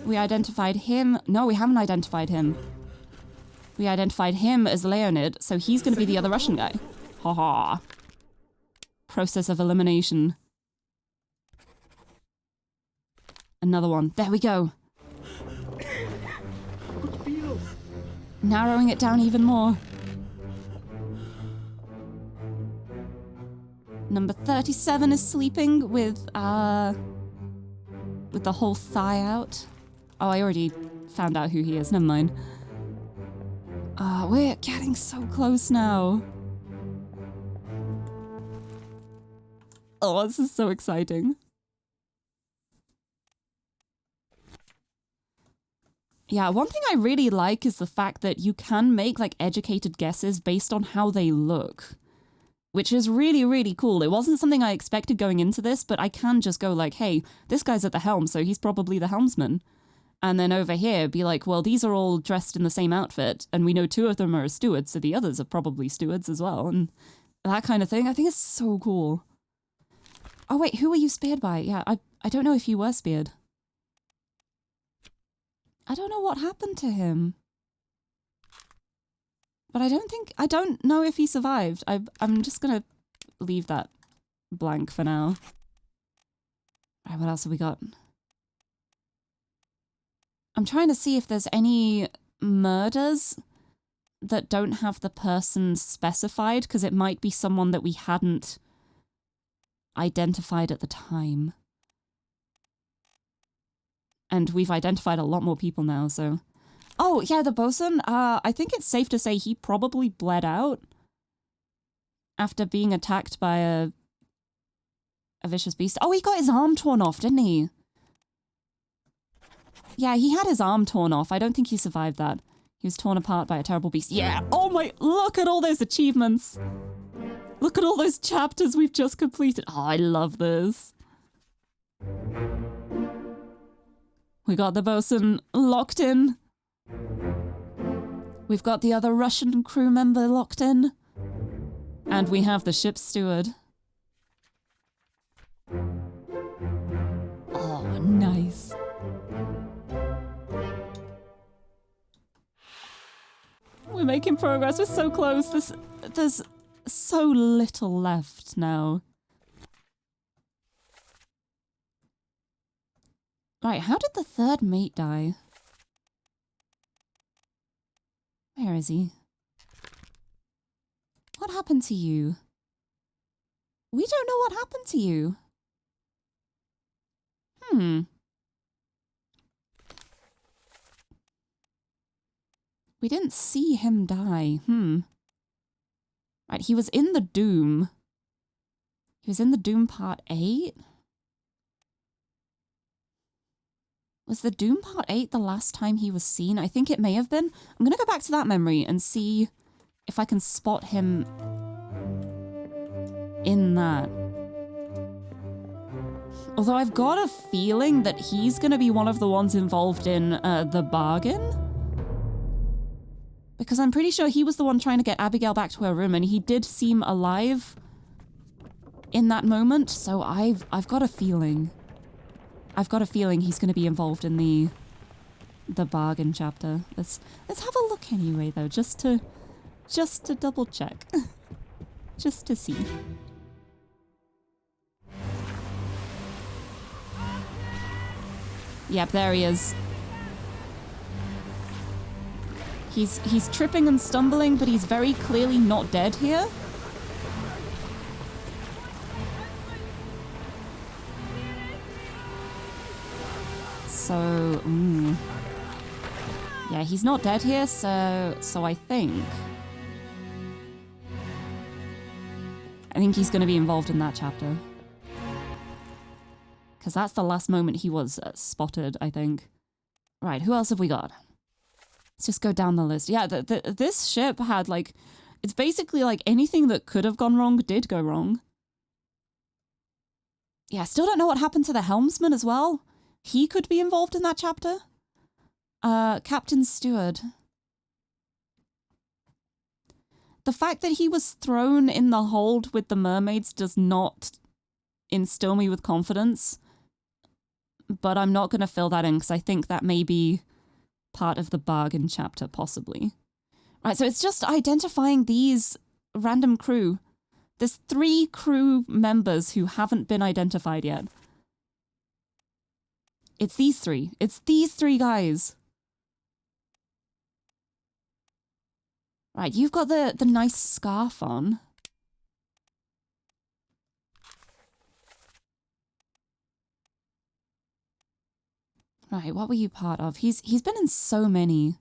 [SPEAKER 1] We identified him... No, we haven't identified him. We identified him as Leonid, so he's going to be the other Russian guy. Haha. Process of elimination. Another one. There we go. Narrowing it down even more. Number 37 is sleeping with the whole thigh out. Oh, I already found out who he is. Never mind. We're getting so close now. Oh, this is so exciting. Yeah, one thing I really like is the fact that you can make like educated guesses based on how they look, which is really, really cool. It wasn't something I expected going into this, but I can just go like, hey, this guy's at the helm, so he's probably the helmsman. And then over here, be like, well, these are all dressed in the same outfit, and we know 2 of them are stewards, so the others are probably stewards as well, and that kind of thing. I think it's so cool. Oh, wait, who were you speared by? Yeah, I don't know if you were speared. I don't know what happened to him. But I don't know if he survived. I'm just gonna leave that blank for now. Alright, what else have we got? I'm trying to see if there's any murders that don't have the person specified, because it might be someone that we hadn't identified at the time. And we've identified a lot more people now, so... Oh, yeah, the bosun. I think it's safe to say he probably bled out after being attacked by a vicious beast. Oh, he got his arm torn off, didn't he? Yeah, he had his arm torn off. I don't think he survived that. He was torn apart by a terrible beast. Yeah, oh my, look at all those achievements. Look at all those chapters we've just completed. Oh, I love this. We got the bosun locked in. We've got the other Russian crew member locked in. And we have the ship's steward. Oh, nice. We're making progress. We're so close. There's so little left now. Right, how did the 3rd mate die? Where is he? What happened to you? We don't know what happened to you. We didn't see him die. Right, he was in the Doom. He was in the Doom Part 8? Was the Doom Part 8 the last time he was seen? I think it may have been. I'm gonna go back to that memory and see if I can spot him in that. Although I've got a feeling that he's gonna be one of the ones involved in the bargain. Because I'm pretty sure he was the one trying to get Abigail back to her room, and he did seem alive in that moment, so I've got a feeling. I've got a feeling he's going to be involved in the bargain chapter. Let's have a look anyway, though, just to double check. Just to see. Yep, there he is. He's tripping and stumbling, but he's very clearly not dead here. So, yeah, he's not dead here, so I think he's going to be involved in that chapter. Because that's the last moment he was spotted, I think. Right, who else have we got? Let's just go down the list. Yeah, this ship had, like, it's basically like anything that could have gone wrong did go wrong. Yeah, I still don't know what happened to the helmsman as well. He could be involved in that chapter. Captain Steward. The fact that he was thrown in the hold with the mermaids does not instill me with confidence. But I'm not going to fill that in because I think that may be part of the bargain chapter, possibly. Right, so it's just identifying these random crew. There's 3 crew members who haven't been identified yet. It's these 3. It's these 3 guys. Right, you've got the nice scarf on. Right, what were you part of? He's been in so many.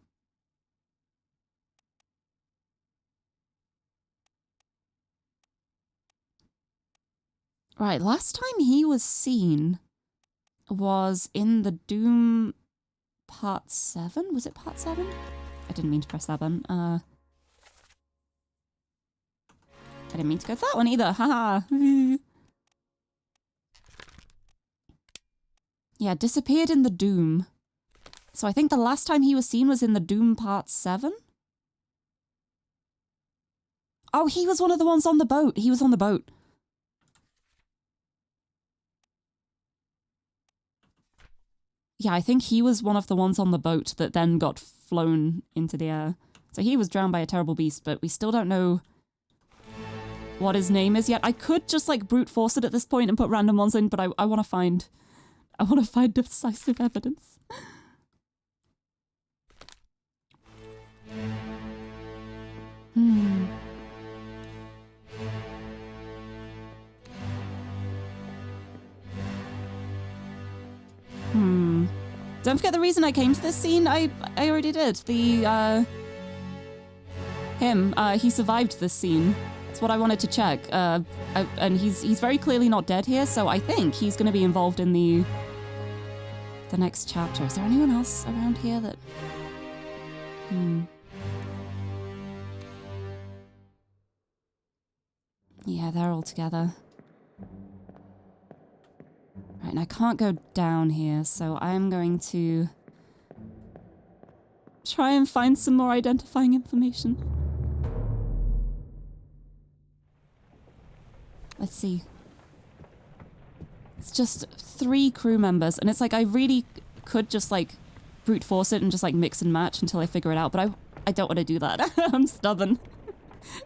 [SPEAKER 1] Right, last time he was seen was in the Doom part 7? Was it part 7? I didn't mean to press that button. I didn't mean to go to that one either. Haha. Yeah, disappeared in the Doom. So I think the last time he was seen was in the Doom part 7? Oh, he was one of the ones on the boat. He was on the boat. Yeah, I think he was one of the ones on the boat that then got flown into the air. So he was drowned by a terrible beast, but we still don't know what his name is yet. I could just like brute force it at this point and put random ones in, but I want to find decisive evidence. Don't forget the reason I came to this scene. I already did. He survived this scene. That's what I wanted to check. And he's very clearly not dead here, so I think he's going to be involved in the next chapter. Is there anyone else around here that... Yeah, they're all together. Right, and I can't go down here, so I'm going to try and find some more identifying information. Let's see. It's just 3 crew members, and it's like I really could just like brute force it and just like mix and match until I figure it out, but I don't want to do that. I'm stubborn.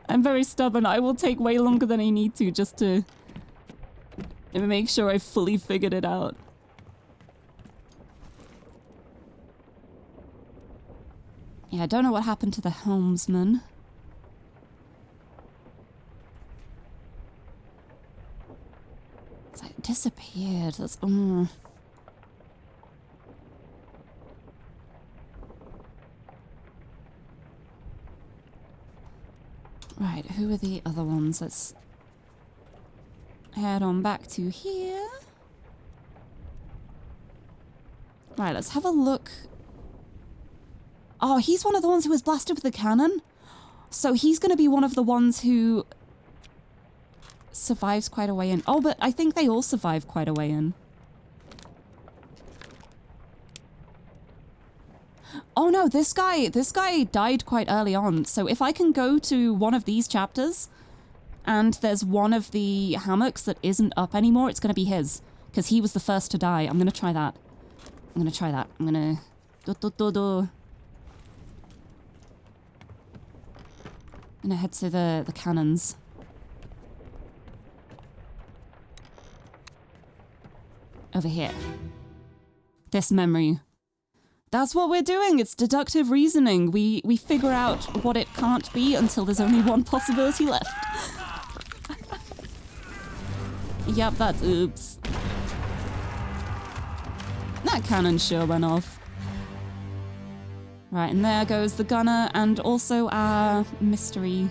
[SPEAKER 1] I'm very stubborn. I will take way longer than I need to just to make sure I fully figured it out. Yeah, I don't know what happened to the helmsman. It's like, it disappeared. That's... Right, who are the other ones? Let's head on back to here. Right, let's have a look. Oh, he's one of the ones who was blasted with the cannon. So he's going to be one of the ones who survives quite a way in. Oh, but I think they all survive quite a way in. Oh no, this guy died quite early on. So if I can go to one of these chapters and there's one of the hammocks that isn't up anymore, it's going to be his. Because he was the first to die. I'm going to try that. I'm going to... I'm going to head to the cannons. Over here. This memory. That's what we're doing. It's deductive reasoning. We figure out what it can't be until there's only one possibility left. Yep, that's oops. That cannon sure went off. Right, and there goes the gunner and also our mystery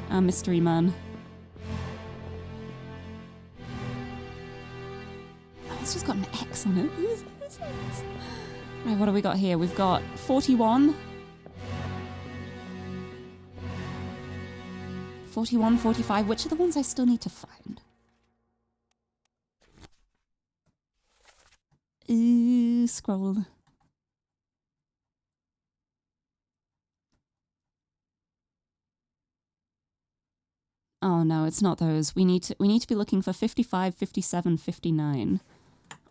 [SPEAKER 1] man. Oh, it's just got an X on it. Who's this? Right, what do we got here? We've got 41. 41, 45. Which are the ones I still need to find? Scroll. Oh no, it's not those. We need to be looking for 55, 57, 59.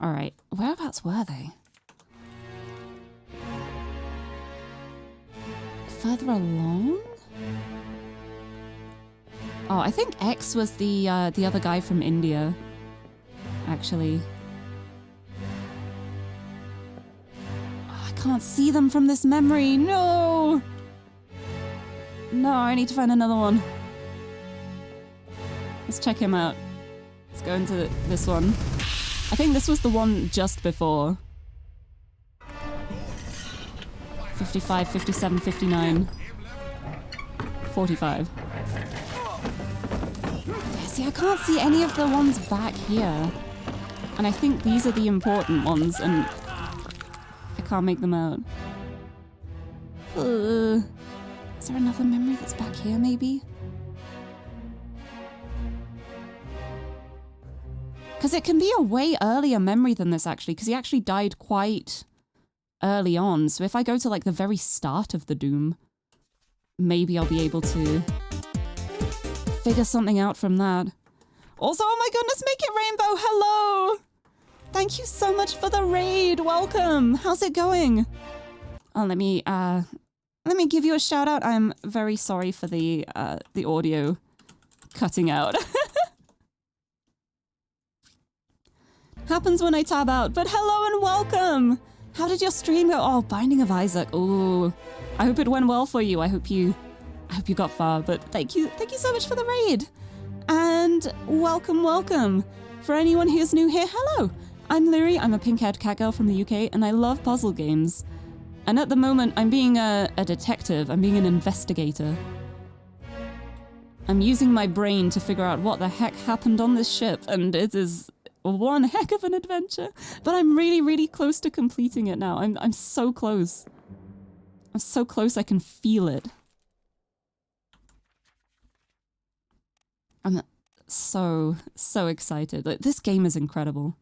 [SPEAKER 1] All right. Whereabouts were they? Further along? Oh, I think X was the other guy from India, actually. Oh, I can't see them from this memory. No! No, I need to find another one. Let's check him out. Let's go into this one. I think this was the one just before. 55, 57, 59. 45. Yeah, see, I can't see any of the ones back here. And I think these are the important ones, and I can't make them out. Is there another memory that's back here, maybe? Because it can be a way earlier memory than this, actually, because he actually died quite early on. So if I go to, like, the very start of the Doom, maybe I'll be able to figure something out from that. Also, oh my goodness, Make It Rainbow, hello! Thank you so much for the raid, welcome! How's it going? Oh, let me give you a shout out. I'm very sorry for the audio cutting out. Happens when I tab out, but hello and welcome! How did your stream go? Oh, Binding of Isaac. Ooh, I hope it went well for you. I hope you got far, but thank you so much for the raid. And welcome, welcome. For anyone who's new here, hello. I'm Lirie, I'm a pink-haired cat girl from the UK, and I love puzzle games. And at the moment, I'm being a detective, I'm being an investigator. I'm using my brain to figure out what the heck happened on this ship, and it is one heck of an adventure. But I'm really, really close to completing it now. I'm so close. I'm so close I can feel it. I'm so excited. Like, this game is incredible.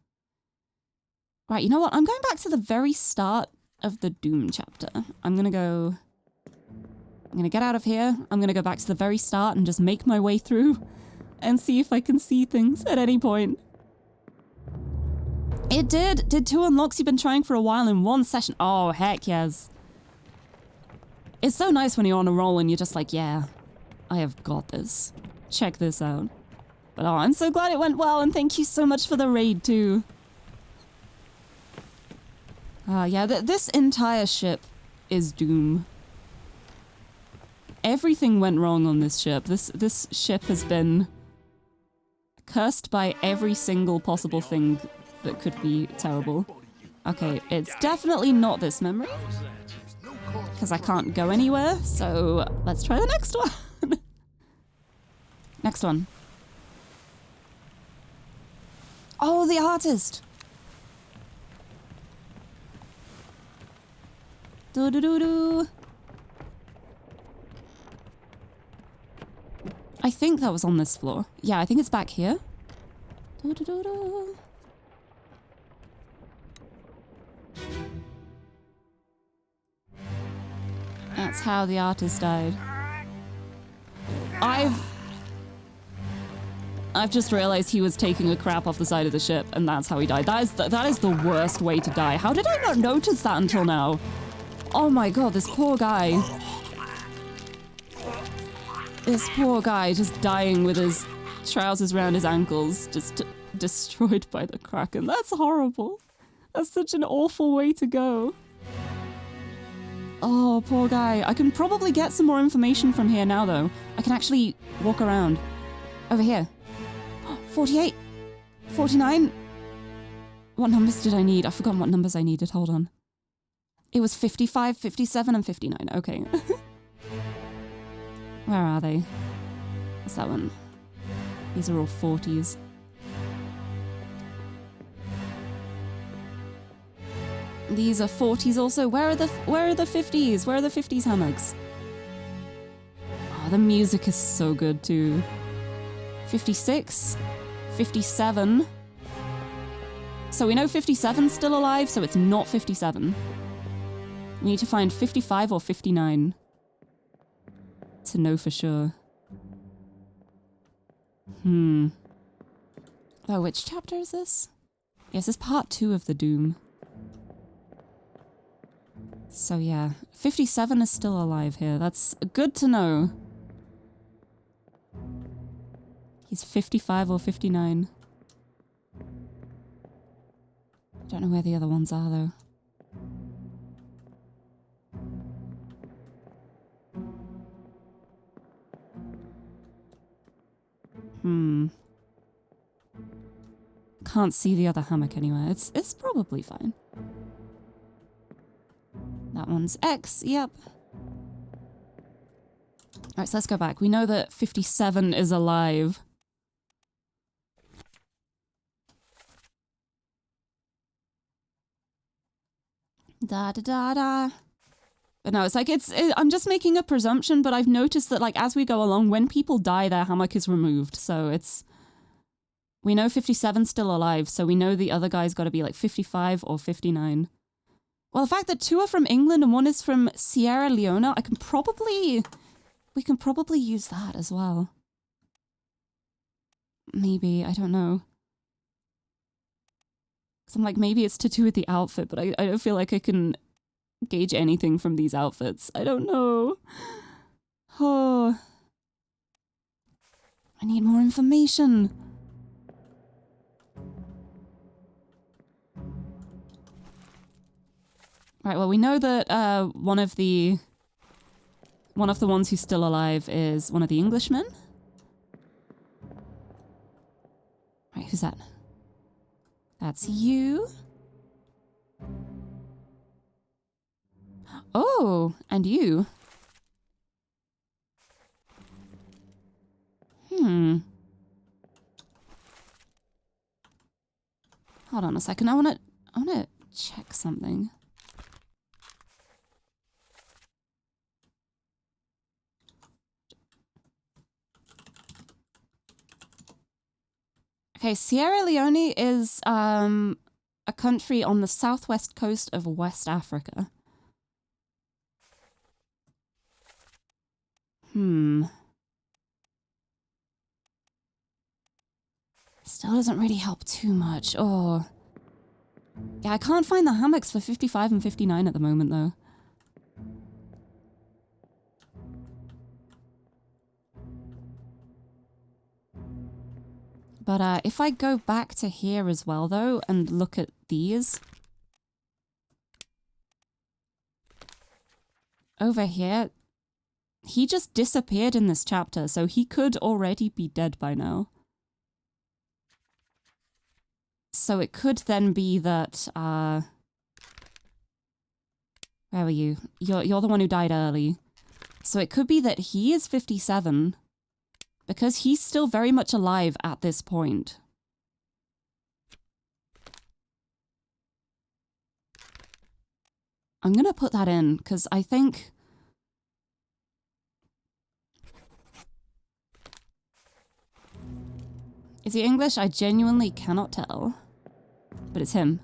[SPEAKER 1] Right, you know what? I'm going back to the very start of the Doom chapter. I'm gonna get out of here. I'm gonna go back to the very start and just make my way through and see if I can see things at any point. It did 2 unlocks you've been trying for a while in 1 session. Oh, heck yes. It's so nice when you're on a roll and you're just like, yeah, I have got this. Check this out. But oh, I'm so glad it went well, and thank you so much for the raid too. Yeah, this entire ship is Doom. Everything went wrong on this ship. This ship has been cursed by every single possible thing that could be terrible. Okay, it's definitely not this memory, because I can't go anywhere, so let's try the next one. Next one. Oh, the artist! Do-do-do-do. I think that was on this floor. Yeah, I think it's back here. Do-do-do-do. That's how the artist died. I've just realized he was taking a crap off the side of the ship, and that's how he died. That is the worst way to die. How did I not notice that until now? Oh my god, this poor guy. This poor guy just dying with his trousers around his ankles, just destroyed by the Kraken. That's horrible. That's such an awful way to go. Oh, poor guy. I can probably get some more information from here now, though. I can actually walk around. Over here. 48. 49. What numbers did I need? I've forgotten what numbers I needed. Hold on. It was 55, 57, and 59. Okay. Where are they? What's that one? These are all 40s. These are 40s also. Where are the 50s? Where are the 50s hammocks? Oh, the music is so good too. 56, 57. So we know 57's still alive, so it's not 57. We need to find 55 or 59 to know for sure. Oh, which chapter is this? Yes, this is part 2 of the Doom. So yeah, 57 is still alive here. That's good to know. He's 55 or 59. I don't know where the other ones are, though. Can't see the other hammock anywhere. It's probably fine. That one's X, yep. Alright, so let's go back. We know that 57 is alive. Da da da da. But no, it's like, I'm just making a presumption, but I've noticed that, like, as we go along, when people die, their hammock is removed. So it's, we know 57's still alive, so we know the other guy's got to be like 55 or 59. Well, the fact that 2 are from England and 1 is from Sierra Leone, we can probably use that as well. Maybe, I don't know. So I'm like, maybe it's to do with the outfit, but I don't feel like I can gauge anything from these outfits. I don't know. Oh. I need more information. Right, well, we know that one of the ones who's still alive is one of the Englishmen. Right, who's that? That's you. Oh, and you. Hold on a second. I wanna check something. Okay, Sierra Leone is a country on the southwest coast of West Africa. Still doesn't really help too much. Oh. Yeah, I can't find the hammocks for 55 and 59 at the moment, though. But if I go back to here as well, though, and look at these. Over here, he just disappeared in this chapter, so he could already be dead by now. So it could then be that, where were you? You're the one who died early. So it could be that he is 57, because he's still very much alive at this point. I'm gonna put that in, because I think... Is he English? I genuinely cannot tell. But it's him.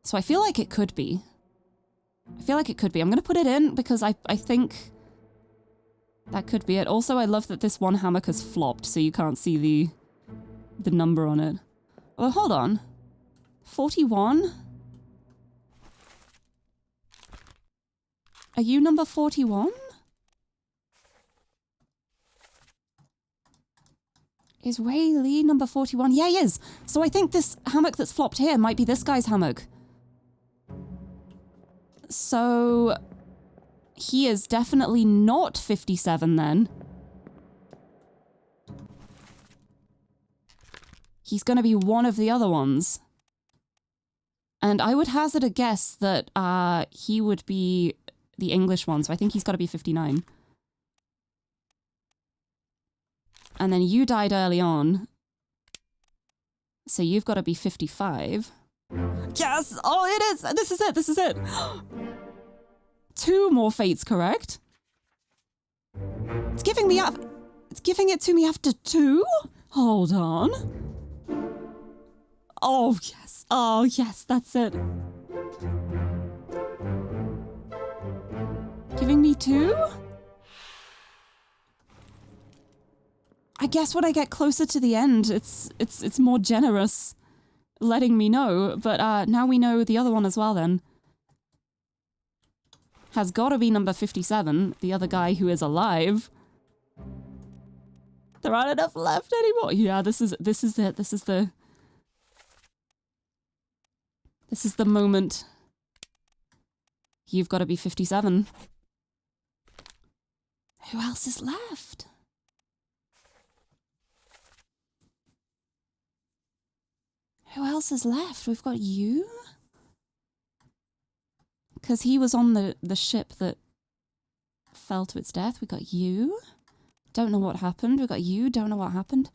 [SPEAKER 1] So I feel like it could be. I'm gonna put it in because I think that could be it. Also, I love that this one hammock has flopped, so you can't see the number on it. Oh, hold on. 41? Are you number 41? Is Ray Lee number 41? Yeah, he is. So I think this hammock that's flopped here might be this guy's hammock. So he is definitely not 57 then. He's going to be one of the other ones. And I would hazard a guess that he would be the English one, so I think he's got to be 59. And then you died early on. So you've got to be 55. Yes! Oh, it is! This is it! This is it! 2 more fates, correct? It's giving me up. It's giving it to me after 2? Hold on. Oh, yes. Oh, yes, that's it. Giving me 2? I guess when I get closer to the end, it's more generous letting me know, but now we know the other one as well then. Has got to be number 57, the other guy who is alive. There aren't enough left anymore. Yeah, this is it. This is the moment. You've got to be 57. Who else is left? Who else is left? We've got you? Because he was on the ship that fell to its death. We got you. Don't know what happened. We got you. Don't know what happened.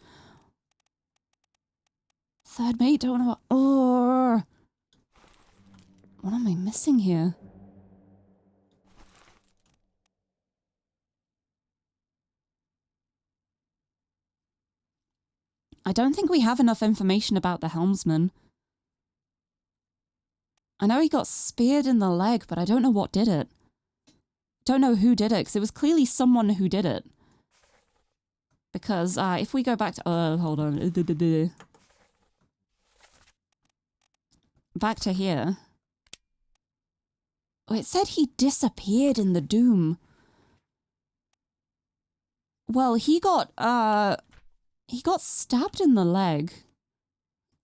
[SPEAKER 1] Third mate. Don't know what... Oh. What am I missing here? I don't think we have enough information about the helmsman. I know he got speared in the leg, but I don't know what did it. Don't know who did it, because it was clearly someone who did it. Because if we go back to... hold on. Back to here. Oh, it said he disappeared in the Doom. Well, he got stabbed in the leg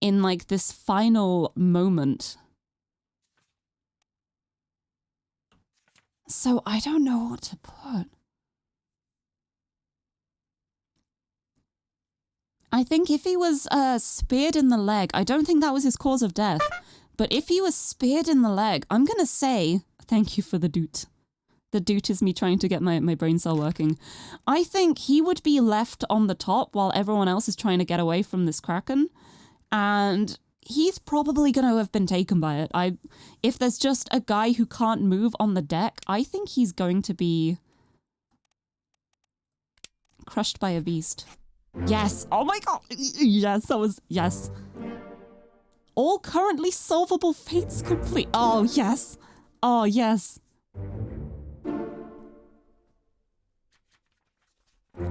[SPEAKER 1] in, like, this final moment. So I don't know what to put. I think if he was speared in the leg, I don't think that was his cause of death. But if he was speared in the leg, I'm gonna say, thank you for the doot. The doot is me trying to get my brain cell working. I think he would be left on the top while everyone else is trying to get away from this Kraken. And he's probably going to have been taken by it. If there's just a guy who can't move on the deck, I think he's going to be crushed by a beast. Yes. Oh my god. Yes, that was... Yes. All currently solvable fates complete. Oh, yes. Oh, yes.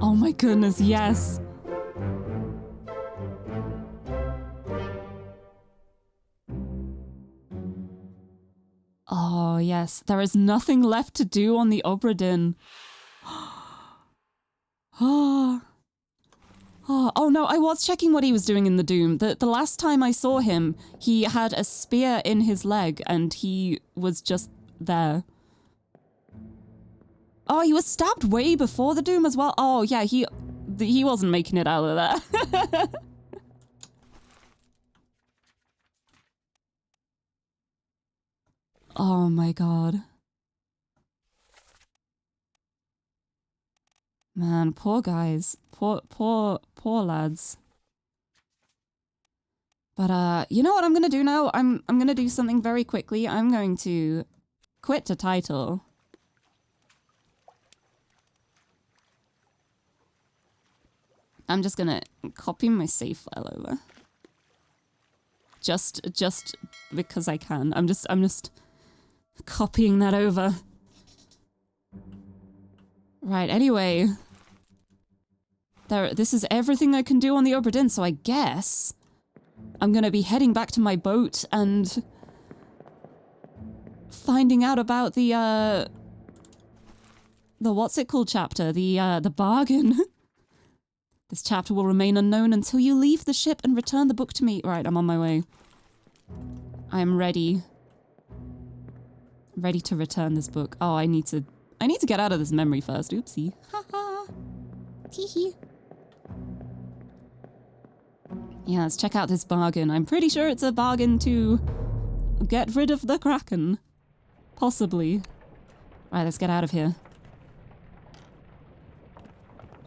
[SPEAKER 1] Oh my goodness, yes. Oh, yes. There is nothing left to do on the OBRA DINN. Oh. Oh no, I was checking what he was doing in the Doom. The last time I saw him, he had a spear in his leg and he was just there. Oh, he was stabbed way before the Doom as well. Oh yeah, he wasn't making it out of there. Oh my god. Man, poor guys. Poor lads. But you know what I'm gonna do now? I'm gonna do something very quickly. I'm going to quit the title. I'm just gonna copy my save file over. Just because I can. I'm just copying that over. Right, anyway. This is everything I can do on the OBRA DINN, so I guess I'm gonna be heading back to my boat and finding out about the what's it called chapter? The bargain. This chapter will remain unknown until you leave the ship and return the book to me. Right, I'm on my way. I am ready. Ready to return this book. Oh, I need to get out of this memory first. Oopsie. Haha. Teehee. Yeah, let's check out this bargain. I'm pretty sure it's a bargain to get rid of the Kraken. Possibly. Right, let's get out of here.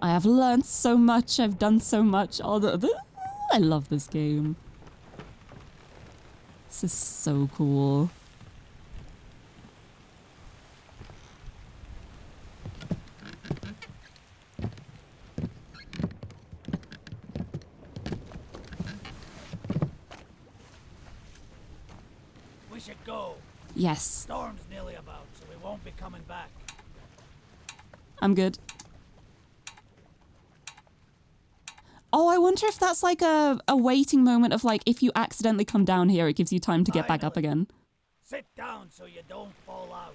[SPEAKER 1] I have learned so much. I've done so much. I love this game. This is so cool.
[SPEAKER 5] We should go.
[SPEAKER 1] Yes.
[SPEAKER 5] Storm's nearly about, so we won't be coming back.
[SPEAKER 1] I'm good. Oh, I wonder if that's like a waiting moment of like, if you accidentally come down here, it gives you time to get back up again.
[SPEAKER 5] Sit down so you don't fall out.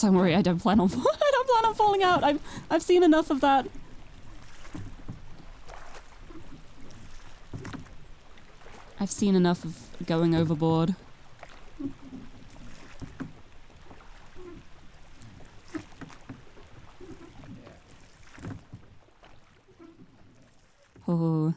[SPEAKER 1] Don't worry, I don't plan on falling out. I've seen enough of that. I've seen enough of going overboard. Oh.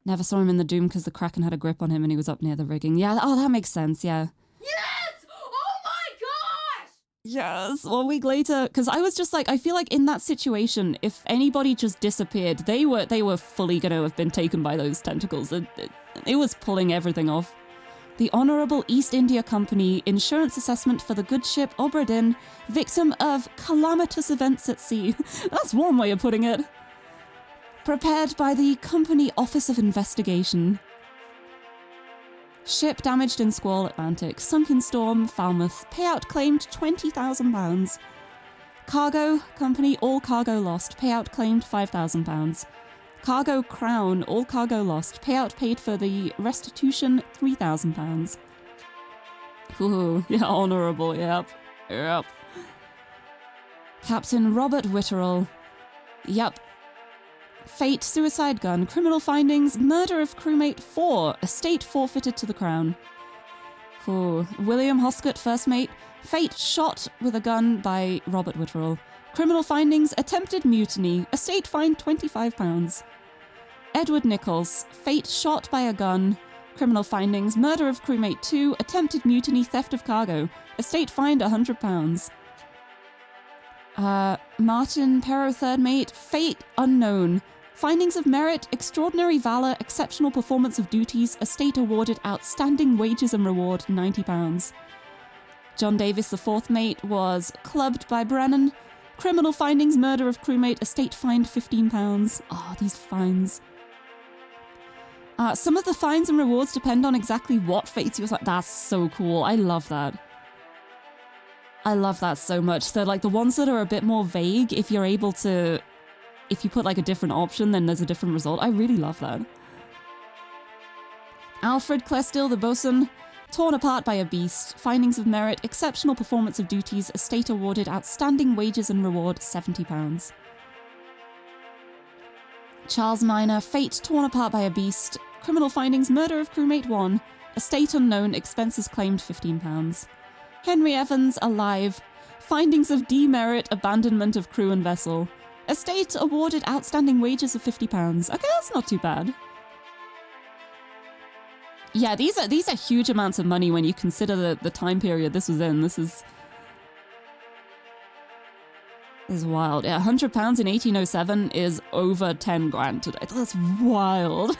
[SPEAKER 1] Never saw him in the Doom because the Kraken had a grip on him and he was up near the rigging. Yeah, oh, that makes sense, yeah.
[SPEAKER 6] Yes! Oh my gosh!
[SPEAKER 1] Yes, 1 week later, because I was just like, I feel like in that situation, if anybody just disappeared, they were fully gonna have been taken by those tentacles. It was pulling everything off. The Honourable East India Company insurance assessment for the good ship OBRA DINN, victim of calamitous events at sea. That's one way of putting it. Prepared by the Company Office of Investigation. Ship damaged in squall Atlantic. Sunk in storm Falmouth. Payout claimed £20,000. Cargo company, all cargo lost. Payout claimed £5,000. Cargo Crown, all cargo lost. Payout paid for the restitution £3,000. Ooh, yeah, honourable, yep. Captain Robert Witterell. Yep. Fate, suicide gun, criminal findings, murder of crewmate 4, estate forfeited to the Crown. Ooh. William Hoscott, first mate. Fate, shot with a gun by Robert Witterell. Criminal findings, attempted mutiny, estate fined £25. Edward Nichols, fate, shot by a gun, criminal findings, murder of crewmate 2, attempted mutiny, theft of cargo, estate fined £100. Martin Perrow, third mate, fate, unknown, findings of merit, extraordinary valour, exceptional performance of duties, estate awarded, outstanding wages and reward, £90. John Davis, the fourth mate, was clubbed by Brennan. Criminal findings, murder of crewmate, estate fined £15. Oh, these fines. Some of the fines and rewards depend on exactly what fates you're... That's so cool. I love that. I love that so much. So, like, the ones that are a bit more vague, if you're able to... If you put, like, a different option, then there's a different result. I really love that. Alfred Clestill, the bosun. Torn apart by a beast. Findings of merit. Exceptional performance of duties. Estate awarded. Outstanding wages and reward. £70. Charles Minor. Fate. Torn apart by a beast. Criminal findings. Murder of crewmate 1. Estate unknown. Expenses claimed. £15. Henry Evans. Alive. Findings of demerit. Abandonment of crew and vessel. Estate awarded. Outstanding wages of £50. Okay, that's not too bad. Yeah, these are huge amounts of money when you consider the time period this was in. This is wild. Yeah, £100 in 1807 is over 10 grand today. That's wild.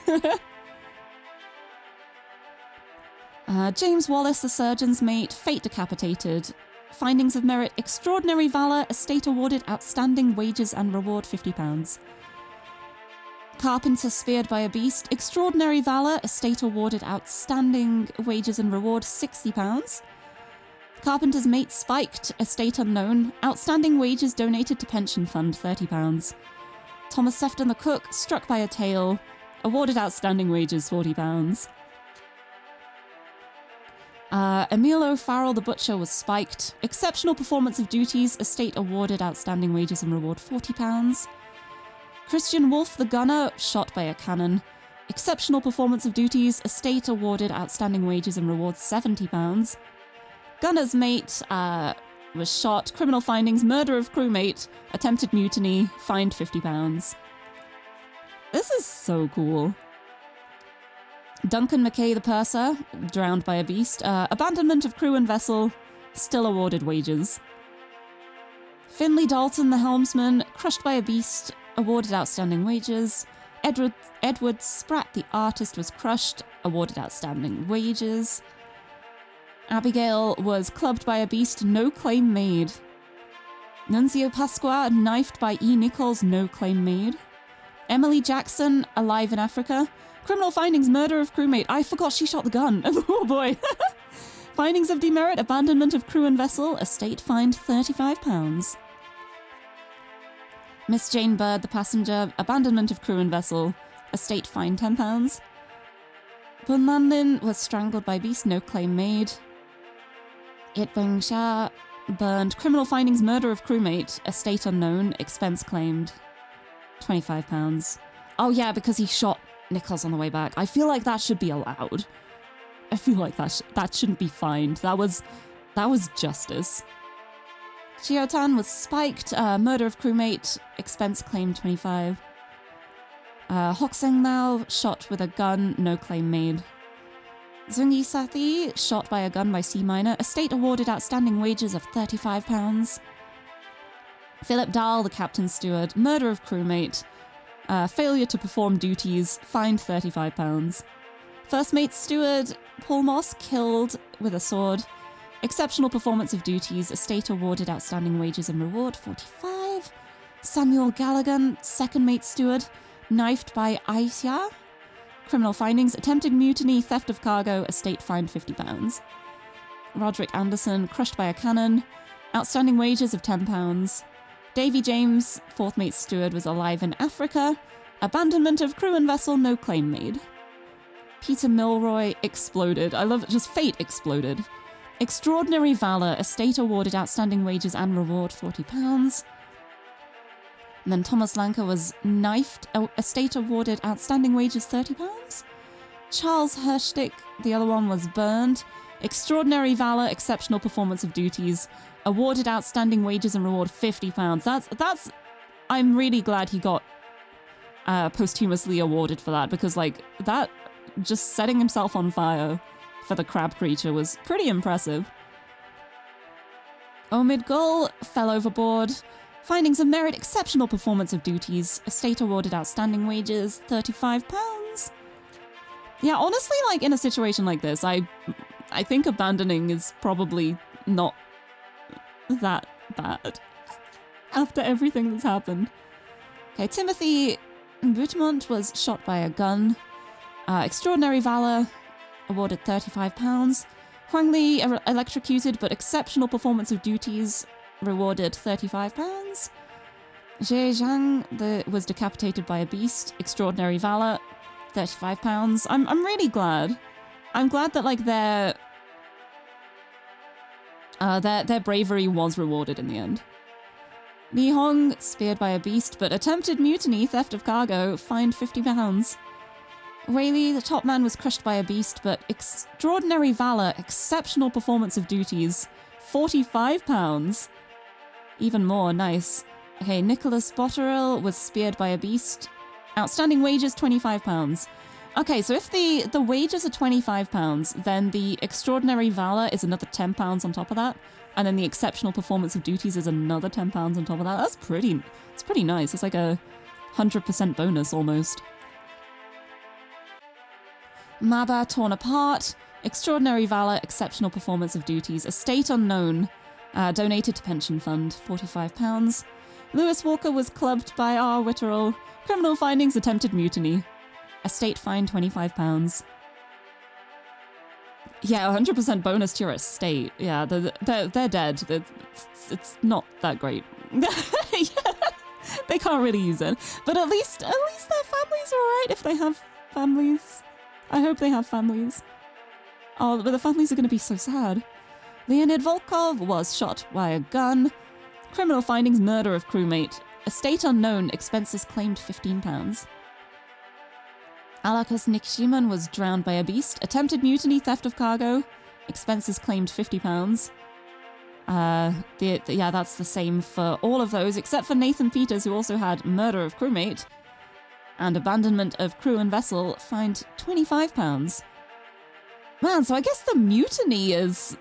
[SPEAKER 1] James Wallace, the surgeon's mate, fate decapitated. Findings of merit, extraordinary valour, estate awarded, outstanding wages and reward £50. Carpenter speared by a beast, extraordinary valour, estate awarded, outstanding wages and reward £60. Carpenter's mate spiked, estate unknown, outstanding wages donated to pension fund £30. Thomas Sefton the cook struck by a tail, awarded outstanding wages £40. Emil O'Farrell the butcher was spiked, exceptional performance of duties, estate awarded, outstanding wages and reward £40. Christian Wolfe the gunner, shot by a cannon. Exceptional performance of duties, estate awarded, outstanding wages and rewards £70. Gunner's mate was shot, criminal findings, murder of crewmate, attempted mutiny, fined £50. This is so cool. Duncan Mackay the purser, drowned by a beast. Abandonment of crew and vessel, still awarded wages. Finley Dalton the helmsman, crushed by a beast, awarded outstanding wages. Edward Spratt, the artist, was crushed, awarded outstanding wages. Abigail was clubbed by a beast, no claim made. Nunzio Pasqua, knifed by E. Nichols, no claim made. Emily Jackson, alive in Africa. Criminal findings, murder of crewmate. I forgot she shot the gun. Oh boy. Findings of demerit, abandonment of crew and vessel, estate fined £35. Miss Jane Bird, the passenger, abandonment of crew and vessel, estate fined £10. Bunlandin was strangled by beast, no claim made. Itbeng Shah burned, criminal findings, murder of crewmate, estate unknown, expense claimed, £25. Oh yeah, because he shot Nichols on the way back. I feel like that should be allowed. I feel like that shouldn't be fined. That was justice. Chiotan was spiked, murder of crewmate, expense claimed £25. Hokseng Lao, shot with a gun, no claim made. Zungi Sathi, shot by a gun by C Minor, estate awarded outstanding wages of £35. Philip Dahl, the captain's steward, murder of crewmate, failure to perform duties, fined £35. First mate steward Paul Moss killed with a sword. Exceptional performance of duties. Estate awarded outstanding wages and reward, 45. Samuel Galligan, second mate steward, knifed by Aisha. Criminal findings. Attempted mutiny, theft of cargo. Estate fined £50. Roderick Anderson, crushed by a cannon. Outstanding wages of £10. Davy James, fourth mate steward, was alive in Africa. Abandonment of crew and vessel, no claim made. Peter Milroy exploded. I love it, just fate exploded. Extraordinary Valor, estate awarded outstanding wages and reward, £40. And then Thomas Lanker was knifed, estate awarded outstanding wages, £30. Charles Hirschstick, the other one, was burned. Extraordinary Valor, exceptional performance of duties, awarded outstanding wages and reward, £50. That's. I'm really glad he got posthumously awarded for that, because like that, just setting himself on fire for the crab creature was pretty impressive. Omid Gull fell overboard. Findings of merit, exceptional performance of duties, estate awarded outstanding wages, £35. Yeah, honestly, like in a situation like this, I think abandoning is probably not that bad after everything that's happened. Okay, Timothy Boutemont was shot by a gun. Extraordinary Valor, awarded £35. Huang Li electrocuted, but exceptional performance of duties, rewarded £35. Jie Zhang was decapitated by a beast, extraordinary Valor, £35. I'm really glad. I'm glad that like their bravery was rewarded in the end. Li Hong, speared by a beast, but attempted mutiny, theft of cargo, fined £50. Wei Li, the top man, was crushed by a beast, but extraordinary valor, exceptional performance of duties, £45. Even more, nice. Okay, Nicholas Botterill was speared by a beast. Outstanding wages, £25. Okay, so if the wages are £25, then the extraordinary valor is another £10 on top of that, and then the exceptional performance of duties is another £10 on top of that. It's pretty nice. It's like a 100% bonus almost. Maba torn apart. Extraordinary valor, exceptional performance of duties. Estate unknown. Donated to pension fund, £45. Lewis Walker was clubbed by R. Witterell. Criminal findings, attempted mutiny. Estate fine, £25. Yeah, 100% bonus to your estate. Yeah, they're dead. It's not that great. Yeah, they can't really use it. But at least their families are alright if they have families. I hope they have families. Oh, but the families are going to be so sad. Leonid Volkov was shot by a gun. Criminal findings, murder of crewmate. Estate unknown, expenses claimed £15. Alakas Nikishiman was drowned by a beast. Attempted mutiny, theft of cargo. Expenses claimed £50. Yeah, that's the same for all of those, except for Nathan Peters, who also had murder of crewmate. And abandonment of crew and vessel, fined £25. Man, so I guess the mutiny is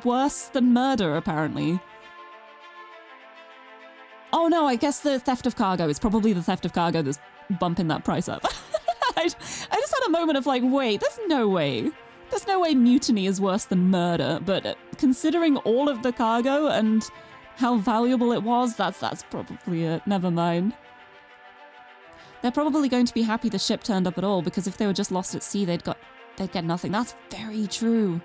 [SPEAKER 1] worse than murder, apparently. Oh no, I guess the theft of cargo is probably the theft of cargo that's bumping that price up. I just had a moment of like, wait, there's no way mutiny is worse than murder, but considering all of the cargo and how valuable it was, that's probably it. Never mind. They're probably going to be happy the ship turned up at all, because if they were just lost at sea, they'd get nothing. That's very true.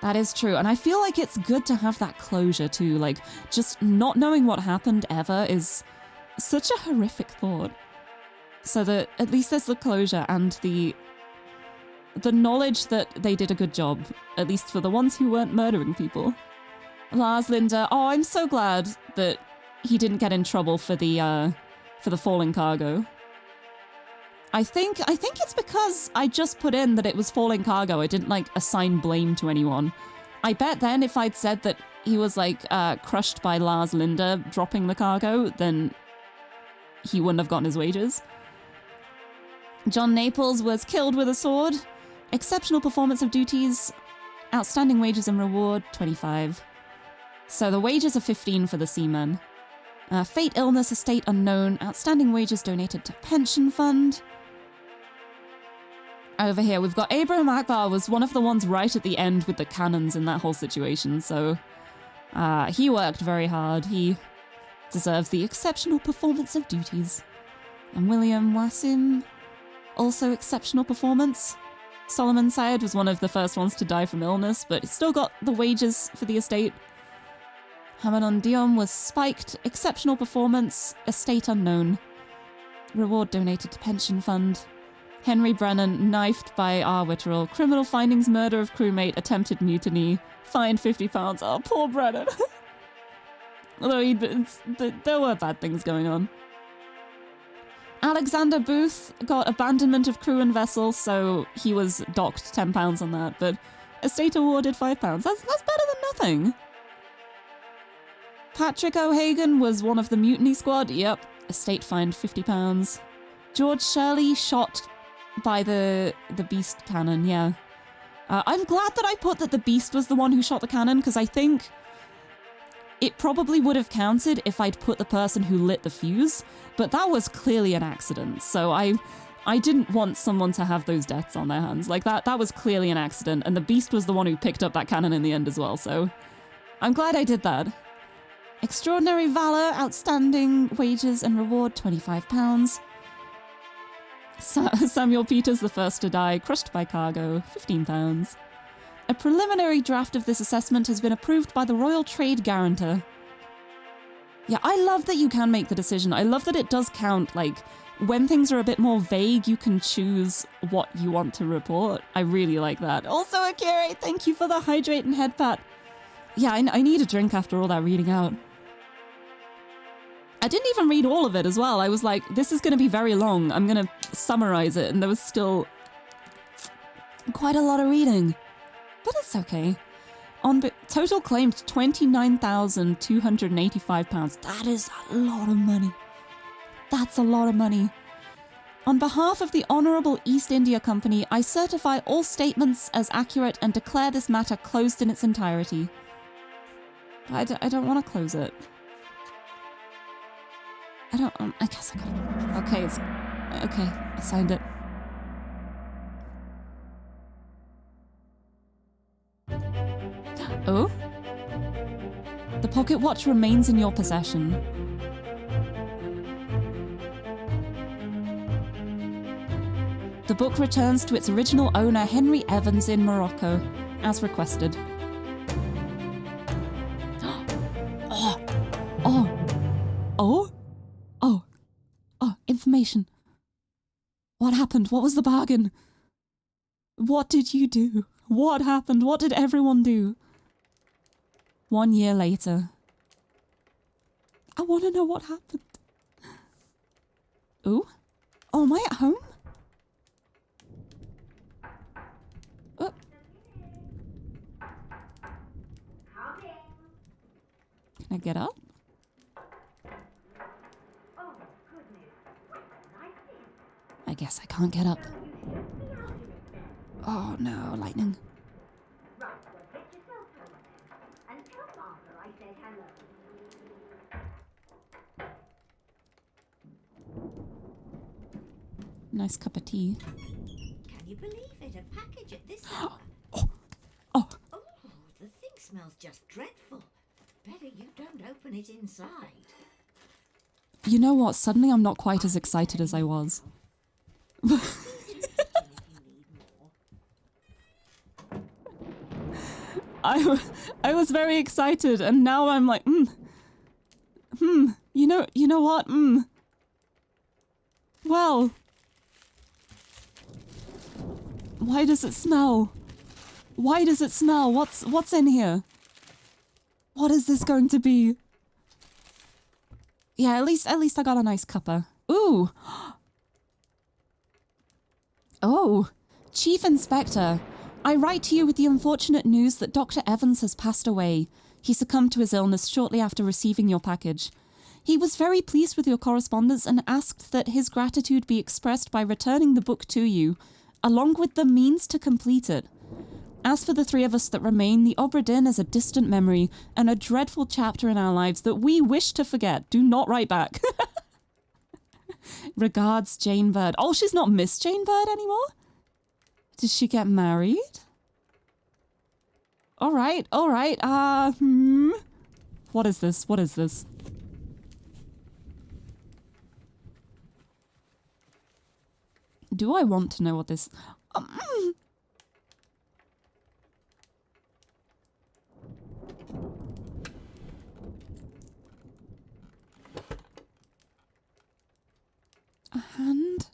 [SPEAKER 1] That is true. And I feel like it's good to have that closure too. Like, just not knowing what happened ever is such a horrific thought. So that at least there's the closure and the knowledge that they did a good job, at least for the ones who weren't murdering people. Lars Linder, oh, I'm so glad that he didn't get in trouble for the falling cargo. I think it's because I just put in that it was falling cargo. I didn't like assign blame to anyone. I bet then if I'd said that he was like crushed by Lars Linder dropping the cargo, then he wouldn't have gotten his wages. John Naples was killed with a sword. Exceptional performance of duties. Outstanding wages and reward, 25. So the wages are 15 for the seamen. Fate, illness, estate unknown. Outstanding wages donated to pension fund. Over here, we've got Abraham Akbar was one of the ones right at the end with the cannons in that whole situation, so he worked very hard. He deserves the exceptional performance of duties. And William Wasim, also exceptional performance. Solomon Syed was one of the first ones to die from illness, but still got the wages for the estate. Hamanon Diom was spiked, exceptional performance, estate unknown. Reward donated to pension fund. Henry Brennan, knifed by R. Witterell. Criminal findings, murder of crewmate, attempted mutiny. Fined £50. Oh, poor Brennan. Although there were bad things going on. Alexander Booth got abandonment of crew and vessel, so he was docked £10 on that, but estate awarded £5. That's better than nothing. Patrick O'Hagan was one of the mutiny squad. Yep, estate fined £50. George Shirley shot by the beast cannon, yeah. I'm glad that I put that the beast was the one who shot the cannon, because I think it probably would have counted if I'd put the person who lit the fuse, but that was clearly an accident, so I didn't want someone to have those deaths on their hands. Like, that was clearly an accident, and the beast was the one who picked up that cannon in the end as well, so I'm glad I did that. Extraordinary Valor, outstanding wages and reward, £25. Samuel Peters, the first to die, crushed by cargo, £15. A preliminary draft of this assessment has been approved by the Royal Trade Guarantor. Yeah, I love that you can make the decision. I love that it does count. Like, when things are a bit more vague, you can choose what you want to report. I really like that. Also, Akira, thank you for the hydrate and head pat. Yeah, I need a drink after all that reading out. I didn't even read all of it as well. I was like, this is going to be very long. I'm going to summarize it, and there was still quite a lot of reading. But it's okay. Total claimed £29,285. That is a lot of money. That's a lot of money. On behalf of the Honourable East India Company, I certify all statements as accurate and declare this matter closed in its entirety. I don't want to close it. I guess I got it. Okay, I signed it. Oh? The pocket watch remains in your possession. The book returns to its original owner, Henry Evans, in Morocco, as requested. Information. What happened? What was the bargain? What did you do? What happened? What did everyone do? 1 year later. I want to know what happened. Ooh? Oh, am I at home? Oh. Can I get up? I guess I can't get up. Oh no, lightning. Nice cup of tea.
[SPEAKER 7] Can you believe it? A package at this hour.
[SPEAKER 1] Oh,
[SPEAKER 7] the thing smells just dreadful. Better you don't open it inside.
[SPEAKER 1] You know what? Suddenly I'm not quite as excited as I was. I was very excited, and now I'm like, you know what, Well, why does it smell? Why does it smell? What's in here? What is this going to be? Yeah, at least I got a nice cuppa. Ooh. Oh, Chief Inspector. I write to you with the unfortunate news that Dr. Evans has passed away. He succumbed to his illness shortly after receiving your package. He was very pleased with your correspondence and asked that his gratitude be expressed by returning the book to you, along with the means to complete it. As for the three of us that remain, the OBRA DINN is a distant memory and a dreadful chapter in our lives that we wish to forget. Do not write back. Regards, Jane Bird. Oh, she's not Miss Jane Bird anymore? Did she get married? All right. What is this? What is this? Do I want to know what this... A hand?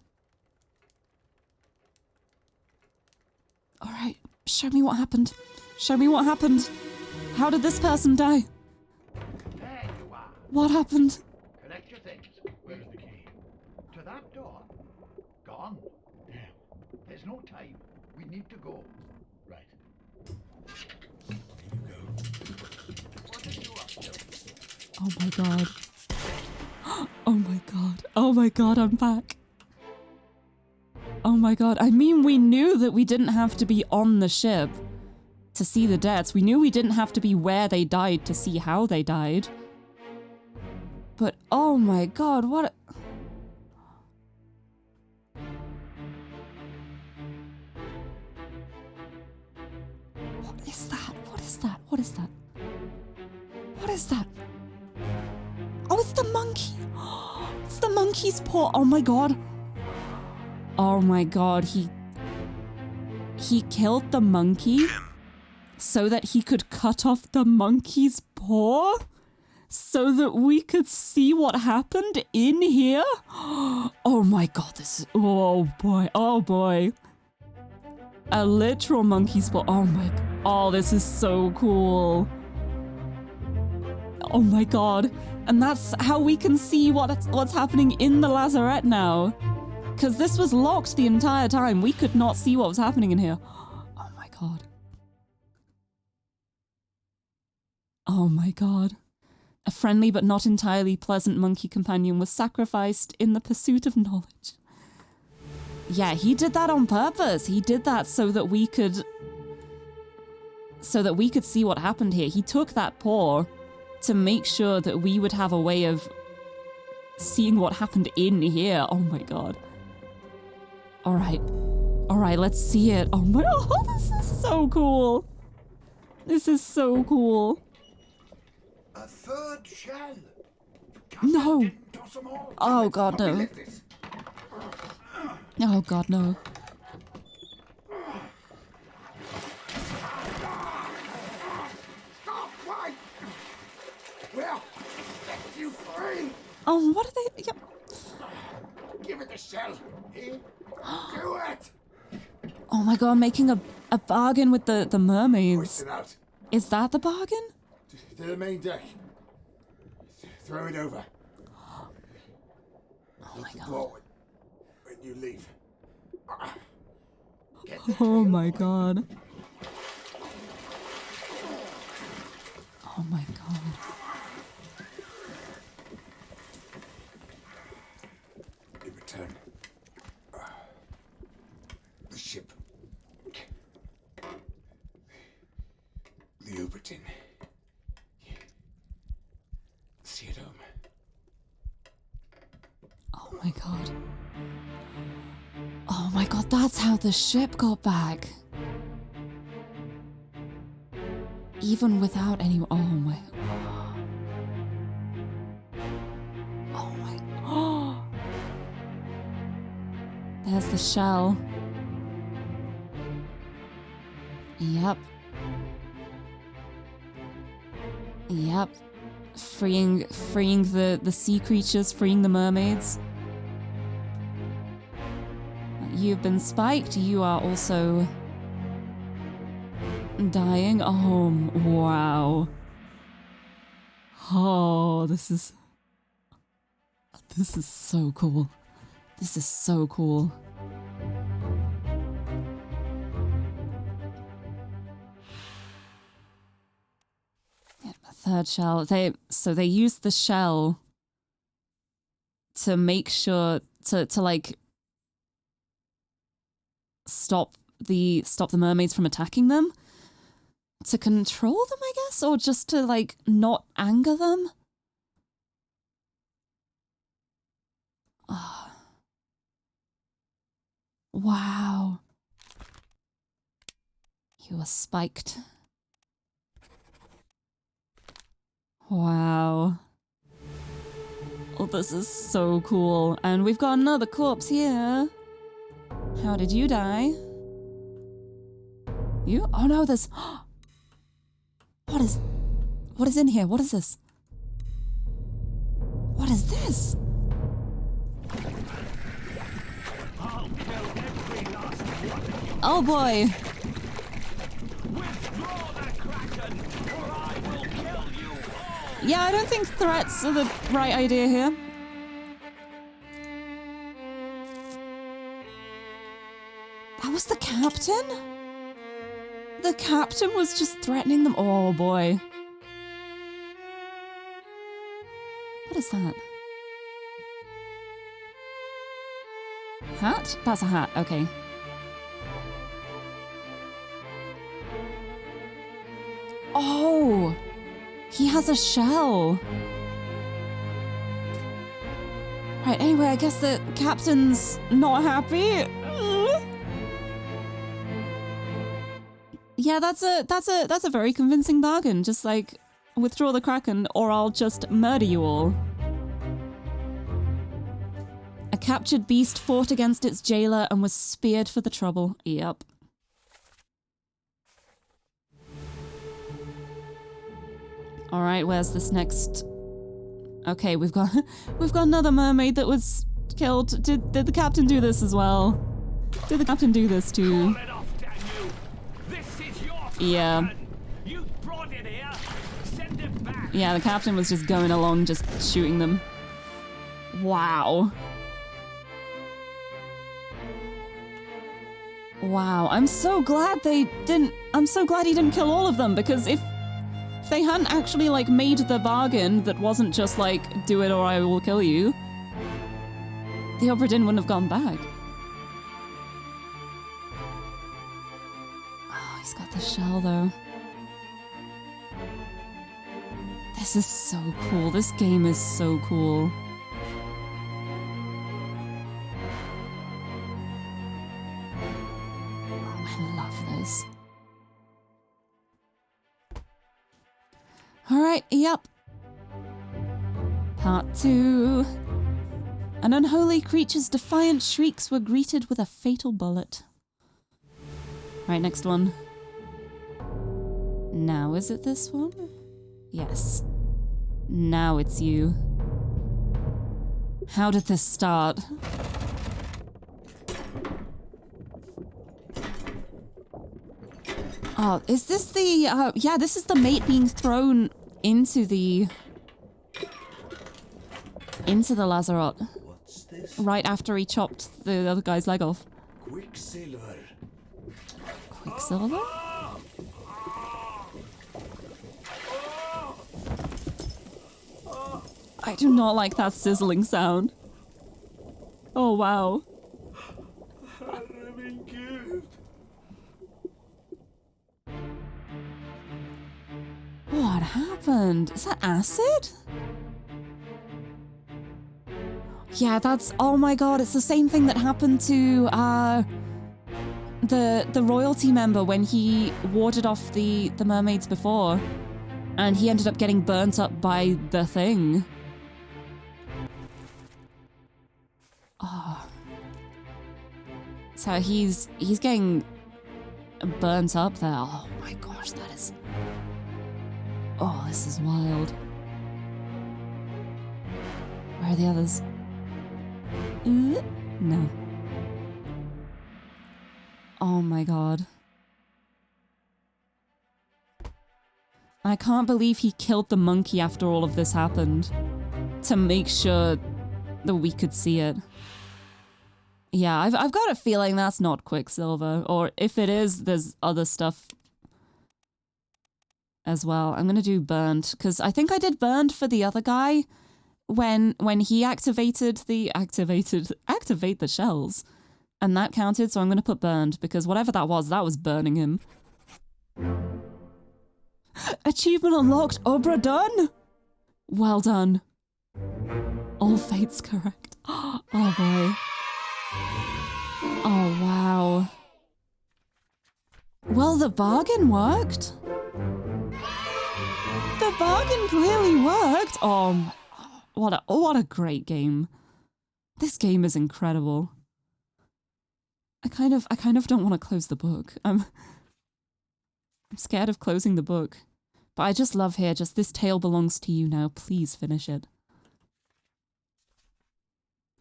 [SPEAKER 1] Alright, show me what happened. Show me what happened. How did this person die?
[SPEAKER 8] There you are.
[SPEAKER 1] What happened?
[SPEAKER 8] Collect your things. Where's the key? To that door. Gone. Damn. There's no time. We need to go. Right. Here you go. What are you up to?
[SPEAKER 1] Oh my god. Oh my god. Oh my god, I'm back. Oh my god. I mean, we knew that we didn't have to be on the ship to see the deaths. We knew we didn't have to be where they died to see how they died. But oh my god, what... What is that? What is that? What is that? What is that? Oh, it's the monkey. It's the monkey's paw. Oh my god. Oh my god, he killed the monkey so that he could cut off the monkey's paw so that we could see what happened in here. Oh my god, this is... Oh boy, oh boy. A literal monkey's paw. Oh my... Oh, this is so cool. Oh my god. And that's how we can see what's happening in the lazarette now. Because this was locked the entire time. We could not see what was happening in here. Oh my god. Oh my god. A friendly but not entirely pleasant monkey companion was sacrificed in the pursuit of knowledge. Yeah, he did that on purpose. He did that so that we could... see what happened here. He took that paw to make sure that we would have a way of seeing what happened in here. Oh my god. Alright. Alright, let's see it. Oh my... Oh, this is so cool. This is so cool.
[SPEAKER 8] A third shell.
[SPEAKER 1] No. Oh god, no. Oh god, no.
[SPEAKER 8] Well, set you free.
[SPEAKER 1] Oh, what are they... Yep.
[SPEAKER 8] Give it the shell. Here. Do it.
[SPEAKER 1] Oh my god, making a bargain with the mermaids.
[SPEAKER 8] Hoist it out.
[SPEAKER 1] Is that the bargain?
[SPEAKER 8] To the main deck. Throw it over.
[SPEAKER 1] Oh my god.
[SPEAKER 8] Forward. When you leave.
[SPEAKER 1] Oh my god. Oh my god.
[SPEAKER 8] In return, the ship, the OBRA DINN. See it home.
[SPEAKER 1] Oh my god. Oh my god, that's how the ship got back. Even without any... Oh my... Oh my... Oh. There's the shell. Yep. Yep. Freeing the sea creatures, freeing the mermaids. You've been spiked. You are also dying. Oh, wow. Oh, this is so cool. This is so cool. Yeah, a third shell. They used the shell to make sure to like stop the mermaids from attacking them, to control them, I guess, or just to like not anger them. Oh. Wow. You were spiked. Wow. Oh, this is so cool. And we've got another corpse here. How did you die? You? Oh no, there's... What is in here? What is this? What is this?
[SPEAKER 2] I'll kill every last one of you.
[SPEAKER 1] Oh boy.
[SPEAKER 2] Withdraw the Kraken, or I will kill you all.
[SPEAKER 1] Yeah, I don't think threats are the right idea here. That was the captain? The captain was just threatening them. Oh boy. What is that? Hat? That's a hat, okay. Oh! He has a shell! Right, anyway, I guess the captain's not happy. Yeah, that's a very convincing bargain. Just like, withdraw the Kraken or I'll just murder you all. A captured beast fought against its jailer and was speared for the trouble. Yep. Alright, where's this next? Okay, we've got another mermaid that was killed. Did the captain do this as well? Did the captain do this too?
[SPEAKER 2] Call it off, damn you. This is your
[SPEAKER 1] Yeah.
[SPEAKER 2] Kraken. You brought it here. Send it back.
[SPEAKER 1] Yeah, the captain was just going along, just shooting them. Wow. Wow, I'm so glad he didn't kill all of them, because if they hadn't actually, like, made the bargain that wasn't just, like, do it or I will kill you, the OBRA DINN wouldn't have gone back. Oh, he's got the shell, though. This is so cool. This game is so cool. Oh, I love this. Alright, yep. Part 2. An unholy creature's defiant shrieks were greeted with a fatal bullet. Right, next one. Now, is it this one? Yes. Now it's you. How did this start? Oh, is this the, yeah, this is the mate being thrown into the Lazarote.
[SPEAKER 3] What's this?
[SPEAKER 1] Right after he chopped the other guy's leg off.
[SPEAKER 3] Quicksilver.
[SPEAKER 1] Quicksilver? I do not like that sizzling sound. Oh, wow. What happened? Is that acid? Yeah, that's... Oh my god, it's the same thing that happened to, the royalty member when he warded off the mermaids before. And he ended up getting burnt up by the thing. Oh. So he's getting burnt up there. Oh my gosh, that is... Oh, this is wild. Where are the others? No. Oh my god. I can't believe he killed the monkey after all of this happened. To make sure that we could see it. Yeah, I've got a feeling that's not Quicksilver. Or if it is, there's other stuff as well. I'm gonna do Burned, because I think I did Burned for the other guy when he activate the shells. And that counted, so I'm gonna put Burned, because whatever that was burning him. Achievement unlocked, OBRA done! Well done. All fates correct. Oh boy. Oh wow. Well, the bargain worked. The bargain clearly worked. Oh, what a great game. This game is incredible. I kind of don't want to close the book. I'm scared of closing the book. But I just love here, just this tale belongs to you now. Please finish it.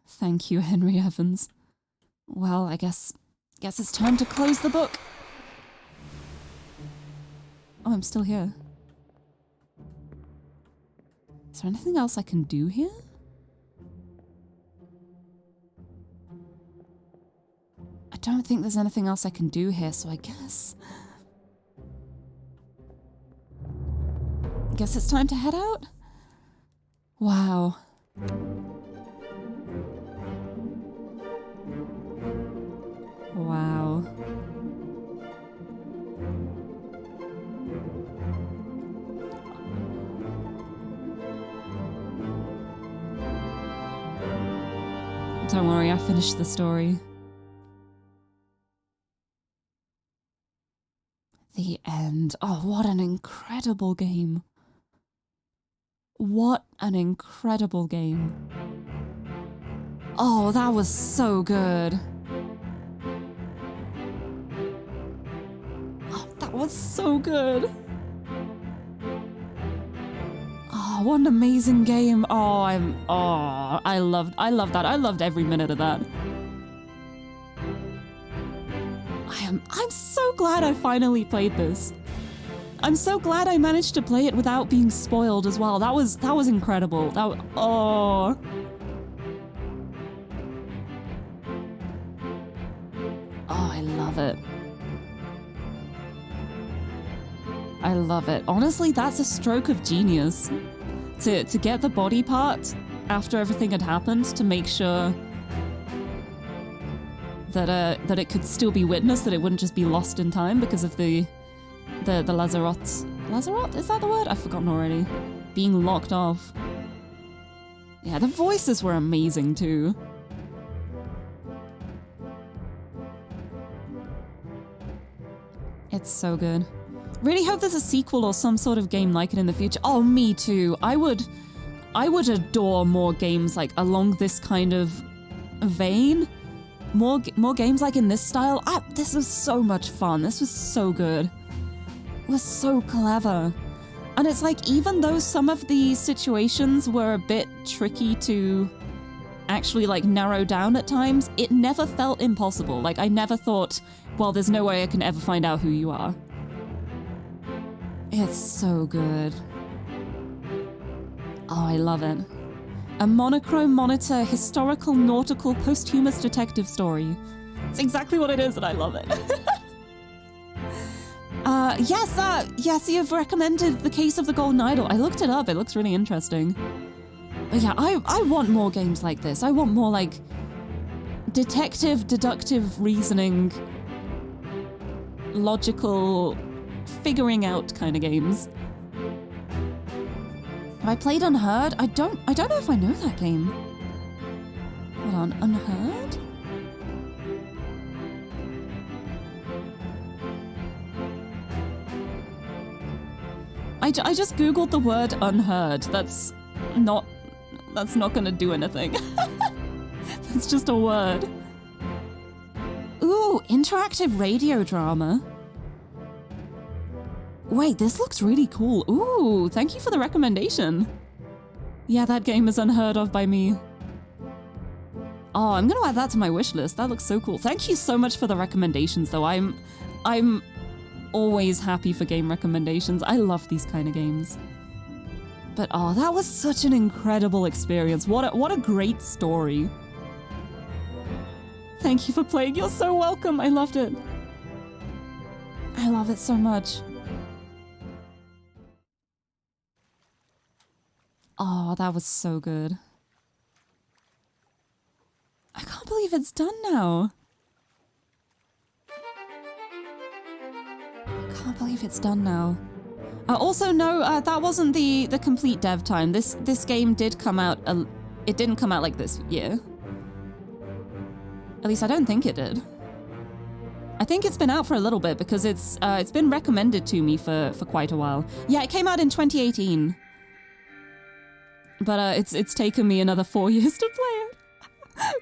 [SPEAKER 1] Thank you, Henry Evans. Well, I guess it's time to close the book. Oh, I'm still here. Is there anything else I can do here? I don't think there's anything else I can do here, so I guess it's time to head out? Wow. Wow. Don't worry, I finished the story. The end. Oh, what an incredible game. What an incredible game. Oh, that was so good. Oh, that was so good. Oh, what an amazing game. Oh, I loved that. I loved every minute of that. I'm so glad I finally played this. I'm so glad I managed to play it without being spoiled as well. That was incredible. Oh, I love it. I love it. Honestly, that's a stroke of genius. To get the body part after everything had happened to make sure that it could still be witnessed, that it wouldn't just be lost in time because of the Lazarot. Lazarot? Is that the word? I've forgotten already. Being locked off. Yeah, the voices were amazing too. It's so good. Really hope there's a sequel or some sort of game like it in the future. Oh, me too. I would adore more games like along this kind of vein. More games like in this style. This was so much fun. This was so good. It was so clever. And it's like, even though some of the situations were a bit tricky to actually like narrow down at times, it never felt impossible. Like, I never thought, well, there's no way I can ever find out who you are. It's so good. Oh, I love it. A monochrome monitor, historical, nautical, posthumous detective story. It's exactly what it is, and I love it. Yes, you've recommended The Case of the Golden Idol. I looked it up, it looks really interesting. But yeah, I want more games like this. I want more, like, detective, deductive reasoning, logical, figuring out kind of games. Have I played Unheard? I don't know if I know that game. Hold on, Unheard? I just googled the word unheard. That's not gonna do anything. That's just a word. Ooh, interactive radio drama. Wait, this looks really cool. Ooh, thank you for the recommendation. Yeah, that game is unheard of by me. Oh, I'm gonna add that to my wish list. That looks so cool. Thank you so much for the recommendations, though. I'm always happy for game recommendations. I love these kind of games. But oh, that was such an incredible experience. What a great story. Thank you for playing. You're so welcome. I loved it. I love it so much. Oh, that was so good. I can't believe it's done now. Can't believe it's done now. Also, no, that wasn't the complete dev time. This game did come out. It didn't come out like this year. At least I don't think it did. I think it's been out for a little bit because it's been recommended to me for quite a while. Yeah, it came out in 2018. But it's taken me another 4 years to play it.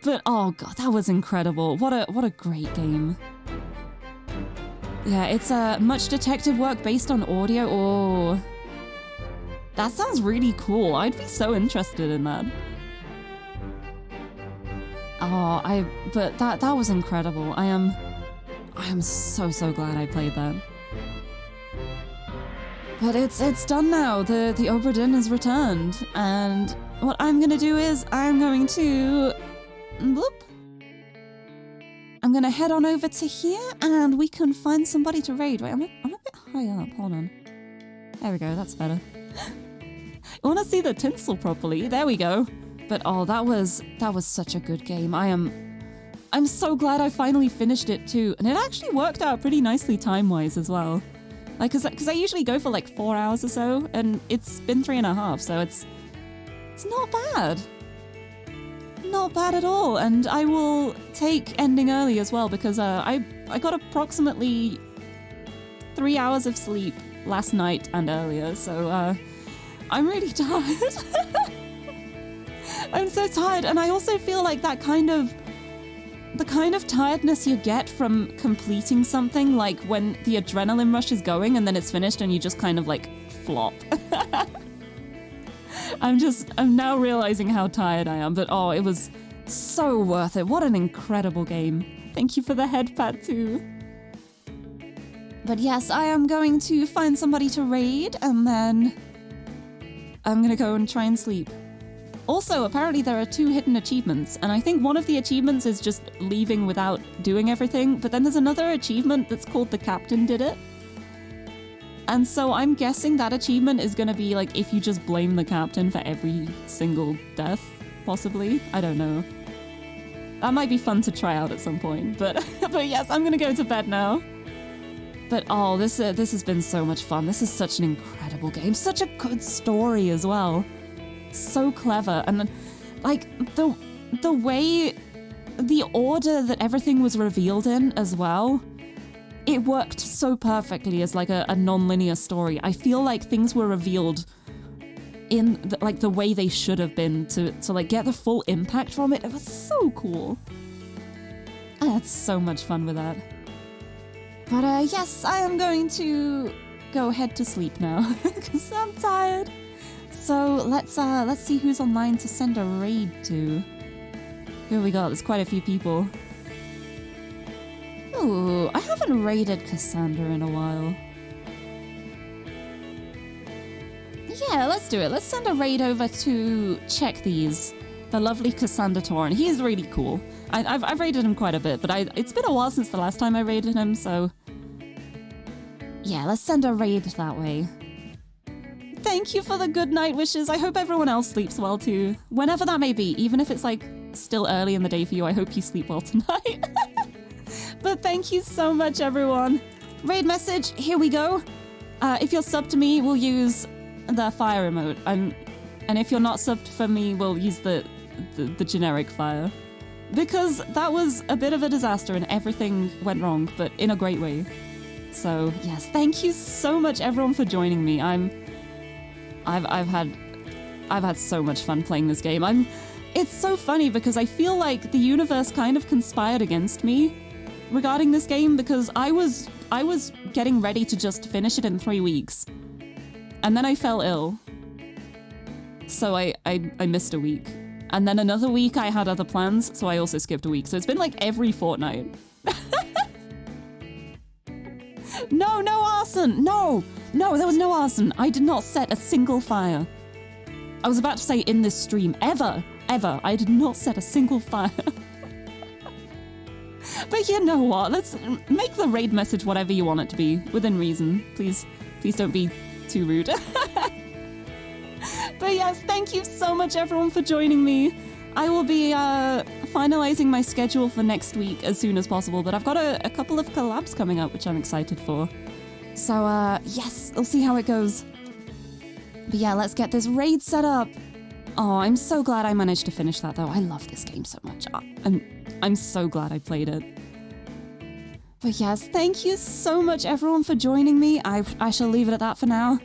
[SPEAKER 1] But oh god, that was incredible. What a great game. Yeah, it's much detective work based on audio. Oh, that sounds really cool. I'd be so interested in that. Oh, but that was incredible. I am so glad I played that. But it's done now. The OBRA DINN has returned, and what I'm gonna do is I'm going to bloop. I'm gonna head on over to here, and we can find somebody to raid. Wait, I'm a bit high up. Hold on. There we go. That's better. I want to see the tinsel properly. There we go. But oh, that was such a good game. I'm so glad I finally finished it too, and it actually worked out pretty nicely time-wise as well. Like, cause I usually go for like 4 hours or so, and it's been 3.5, so it's not bad. Not bad at all, and I will take ending early as well because I got approximately 3 hours of sleep last night and earlier, so I'm really tired. I'm so tired, and I also feel like the kind of tiredness you get from completing something, like when the adrenaline rush is going and then it's finished and you just kind of like flop. I'm now realizing how tired I am, but oh, it was so worth it. What an incredible game. Thank you for the head pat too. But yes, I am going to find somebody to raid, and then I'm gonna go and try and sleep. Also, apparently there are 2 hidden achievements, and I think one of the achievements is just leaving without doing everything, but then there's another achievement that's called The Captain Did It. And so I'm guessing that achievement is gonna be like if you just blame the captain for every single death, possibly. I don't know. That might be fun to try out at some point, but yes, I'm gonna go to bed now. But oh, this has been so much fun. This is such an incredible game. Such a good story as well. So clever, and like the way, the order that everything was revealed in as well, it worked so perfectly as like a non-linear story. I feel like things were revealed in the way they should have been to like get the full impact from it. It was so cool. I had so much fun with that. But yes, I am going to go head to sleep now because I'm tired. So let's see who's online to send a raid to. Here we go. There's quite a few people. Ooh, I haven't raided Cassandra in a while. Yeah, let's do it. Let's send a raid over to Check These, the lovely Cassandra Torren. He's really cool. I've raided him quite a bit, but it's been a while since the last time I raided him, so yeah, let's send a raid that way. Thank you for the good night wishes. I hope everyone else sleeps well too. Whenever that may be, even if it's like still early in the day for you, I hope you sleep well tonight. But thank you so much, everyone. Raid message, here we go. If you're subbed to me, we'll use the fire emote. And if you're not subbed for me, we'll use the generic fire. Because that was a bit of a disaster and everything went wrong, but in a great way. So yes, thank you so much everyone for joining me. I've had so much fun playing this game. It's so funny because I feel like the universe kind of conspired against me regarding this game, because I was getting ready to just finish it in 3 weeks. And then I fell ill. So I missed a week. And then another week I had other plans, so I also skipped a week. So it's been like every fortnight. No arson! No, there was no arson. I did not set a single fire. I was about to say in this stream, ever, I did not set a single fire. But you know what? Let's make the raid message whatever you want it to be, within reason. Please don't be too rude. But yes, thank you so much everyone for joining me. I will be finalizing my schedule for next week as soon as possible, but I've got a couple of collabs coming up which I'm excited for. So yes, we'll see how it goes. But yeah, let's get this raid set up. Oh, I'm so glad I managed to finish that though. I love this game so much. I'm so glad I played it. But yes, thank you so much everyone for joining me. I shall leave it at that for now.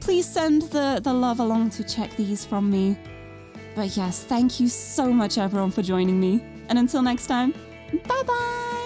[SPEAKER 1] Please send the love along to check these from me. But yes, thank you so much everyone for joining me. And until next time, bye bye!